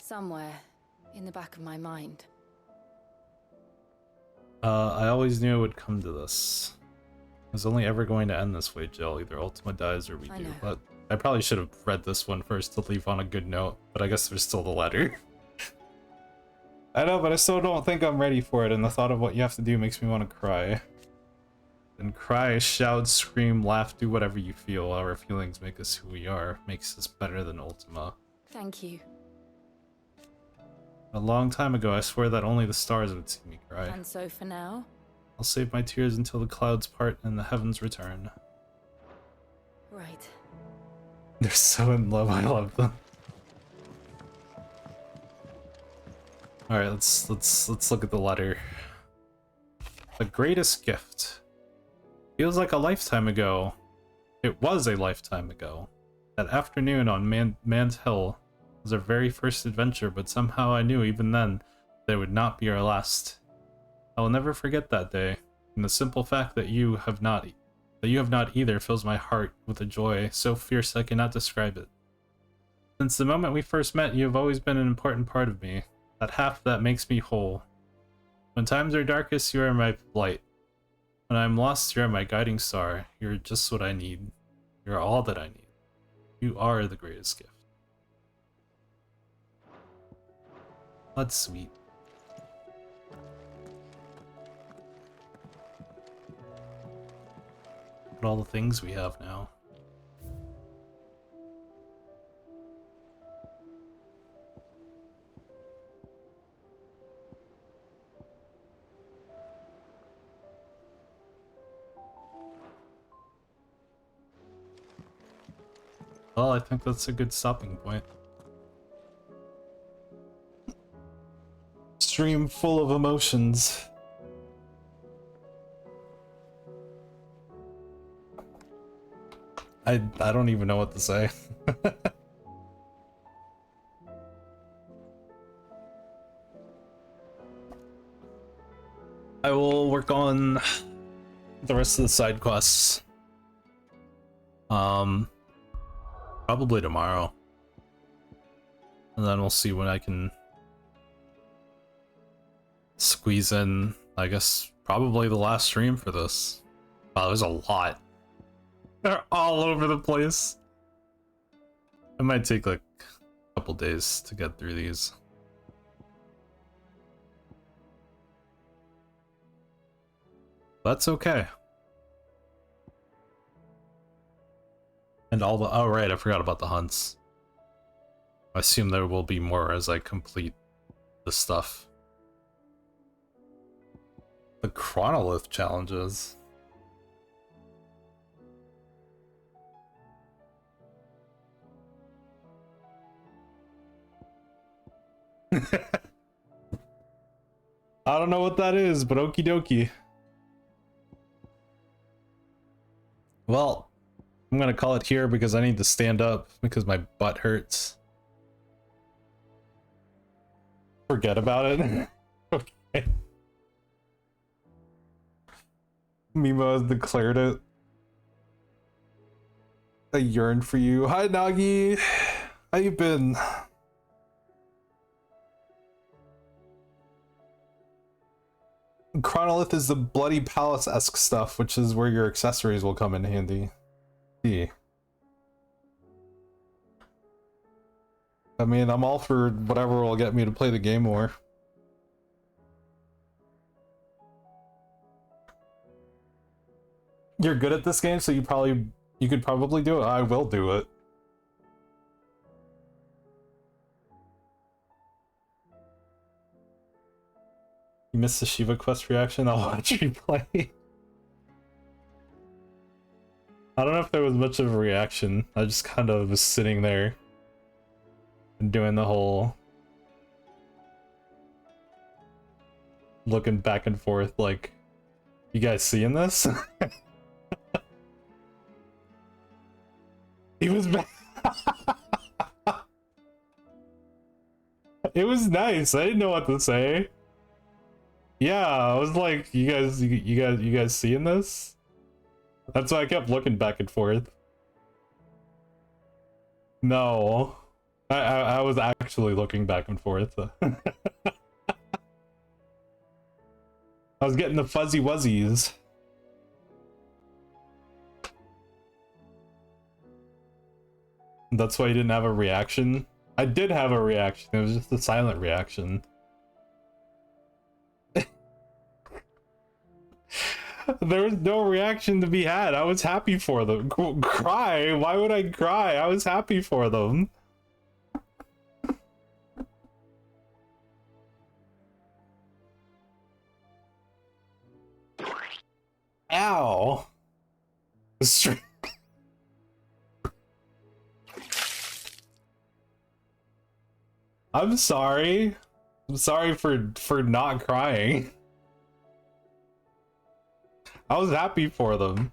Speaker 5: Somewhere in the back of my mind.
Speaker 1: I always knew it would come to this. It was only ever going to end this way, Jill. Either Ultima dies or we do. But I probably should have read this one first to leave on a good note, but I guess there's still the letter. I know, but I still don't think I'm ready for it, and the thought of what you have to do makes me want to cry. And cry, shout, scream, laugh, do whatever you feel. Our feelings make us who we are, makes us better than Ultima.
Speaker 5: Thank you.
Speaker 1: A long time ago, I swore that only the stars would see me cry.
Speaker 5: And so for now?
Speaker 1: I'll save my tears until the clouds part and the heavens return.
Speaker 5: Right.
Speaker 1: They're so in love, I love them. Alright, let's look at the letter. The greatest gift. Feels like a lifetime ago. It was a lifetime ago. That afternoon on Man's Hill was our very first adventure, but somehow I knew even then that it would not be our last. I will never forget that day, and the simple fact that you have not either fills my heart with a joy so fierce I cannot describe it. Since the moment we first met, you have always been an important part of me, that half that makes me whole. When times are darkest, you are my light. When I am lost, you are my guiding star. You are just what I need. You are all that I need. You are the greatest gift. That's sweet. Look at all the things we have now. Well, I think that's a good stopping point. Stream full of emotions. I don't even know what to say. I will work on the rest of the side quests. Probably tomorrow. And then we'll see when I can squeeze in, I guess, probably the last stream for this. Wow, there's a lot. They're all over the place. It might take like a couple days to get through these. That's okay. And all the, oh right, I forgot about the hunts. I assume there will be more as I complete the stuff. The chronolith challenges. I don't know what that is, but okie dokie. Well, I'm gonna call it here because I need to stand up because my butt hurts. Forget about it. Okay. Mimo has declared it. I yearn for you. Hi, Nagi. How you been? Chronolith is the Bloody Palace-esque stuff, which is where your accessories will come in handy. Yeah. I mean, I'm all for whatever will get me to play the game more. You're good at this game, so you could probably do it. I will do it. You missed the Shiva Quest reaction? I'll watch you play. I don't know if there was much of a reaction. I just kind of was sitting there and doing the whole looking back and forth like, you guys seeing this? He was bad. It was nice. I didn't know what to say. Yeah, I was like, you guys seeing this? That's why I kept looking back and forth. No. I was actually looking back and forth. I was getting the fuzzy wuzzies. That's why you didn't have a reaction? I did have a reaction. It was just a silent reaction. There was no reaction to be had. I was happy for them. Cry? Why would I cry? I was happy for them. Ow. I'm sorry. I'm sorry for not crying. I was happy for them.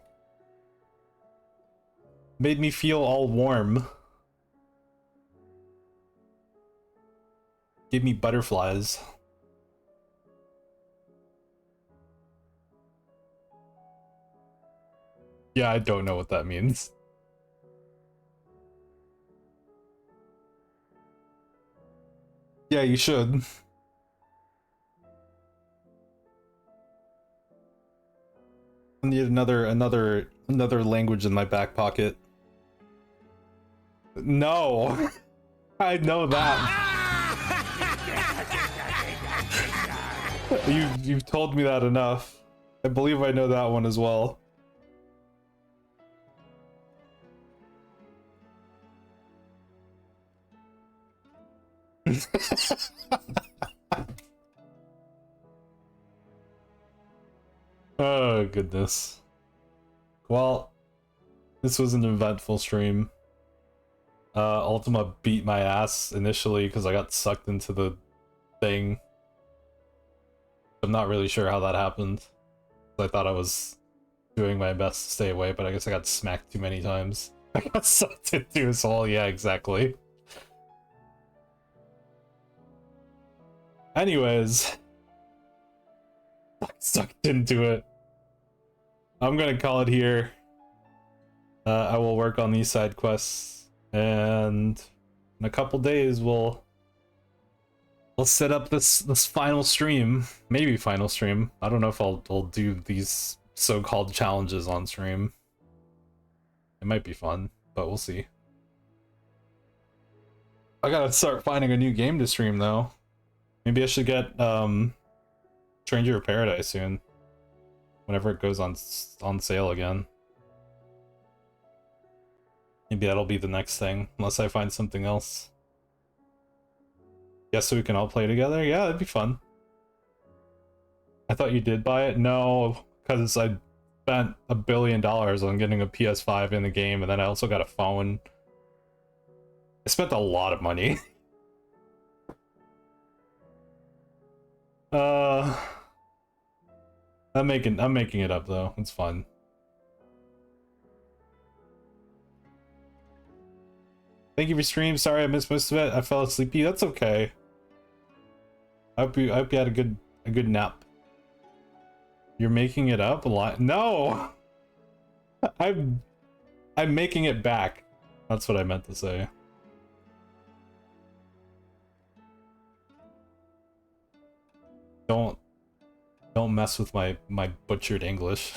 Speaker 1: Made me feel all warm. Gave me butterflies. Yeah, I don't know what that means. Yeah, you should. I need another language in my back pocket. No. I know that. You've told me that enough. I believe I know that one as well. Oh goodness. Well, this was an eventful stream. Ultima beat my ass initially because I got sucked into the thing. I'm not really sure how that happened. I thought I was doing my best to stay away, but I guess I got smacked too many times. I got sucked into his hole, yeah, exactly. Anyways, sucked into it. I'm gonna call it here. I will work on these side quests, and in a couple days we'll set up this final stream. Maybe final stream. I don't know if I'll do these so-called challenges on stream. It might be fun, but we'll see. I gotta start finding a new game to stream though. Maybe I should get Stranger of Paradise soon. Whenever it goes on sale again. Maybe that'll be the next thing, unless I find something else. Yeah, so we can all play together? Yeah, that'd be fun. I thought you did buy it? No, because I spent $1 billion on getting a PS5 in the game, and then I also got a phone. I spent a lot of money. I'm making it up though. It's fun. Thank you for stream. Sorry I missed most of it. I fell asleepy. That's okay. I hope you had a good nap. You're making it up a lot. No, I'm making it back. That's what I meant to say. Don't mess with my butchered English.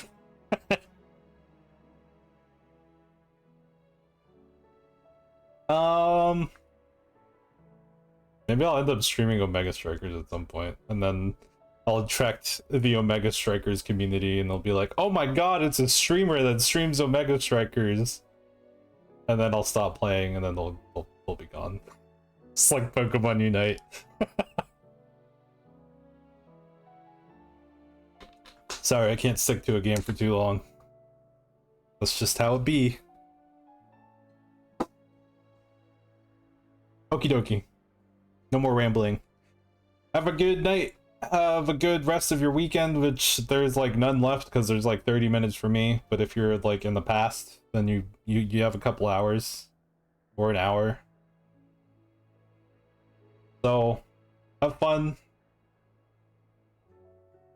Speaker 1: Maybe I'll end up streaming Omega Strikers at some point, and then I'll attract the Omega Strikers community, and they'll be like, "Oh my god, it's a streamer that streams Omega Strikers," and then I'll stop playing, and then they'll be gone. It's like Pokemon Unite. Sorry, I can't stick to a game for too long. That's just how it be. Okie dokie. No more rambling. Have a good night. Have a good rest of your weekend, which there's like none left because there's like 30 minutes for me. But if you're like in the past, then you have a couple hours or an hour. So have fun.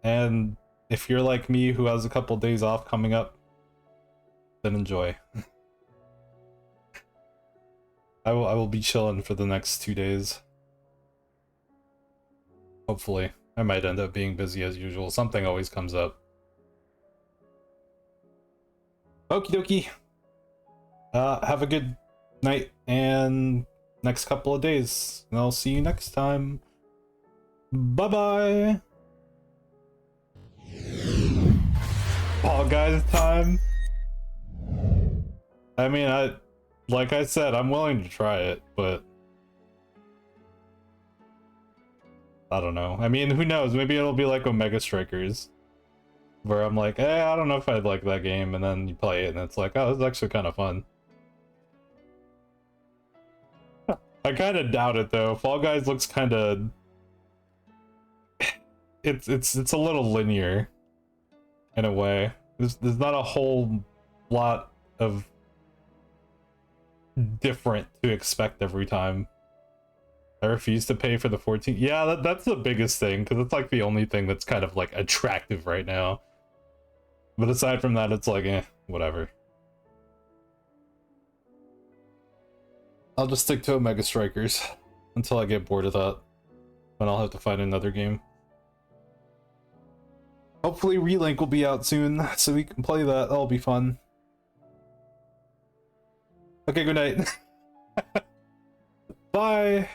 Speaker 1: And if you're like me who has a couple days off coming up, then enjoy. I will be chilling for the next 2 days. Hopefully. I might end up being busy as usual. Something always comes up. Okie dokie. Have a good night and next couple of days. And I'll see you next time. Bye-bye. Fall Guys time. I mean, like I said, I'm willing to try it, but I don't know. I mean, who knows? Maybe it'll be like Omega Strikers, where I'm like, I don't know if I'd like that game, and then you play it, and it's like, oh, this is actually kind of fun. I kind of doubt it though. Fall Guys looks kind of, it's a little linear, in a way. There's not a whole lot of different to expect every time. I refuse to pay for the 14. Yeah, that's the biggest thing, because it's like the only thing that's kind of like attractive right now. But aside from that, it's like, whatever. I'll just stick to Omega Strikers until I get bored of that. Then I'll have to find another game. Hopefully Relink will be out soon, so we can play that. That'll be fun. Okay, good night. Bye!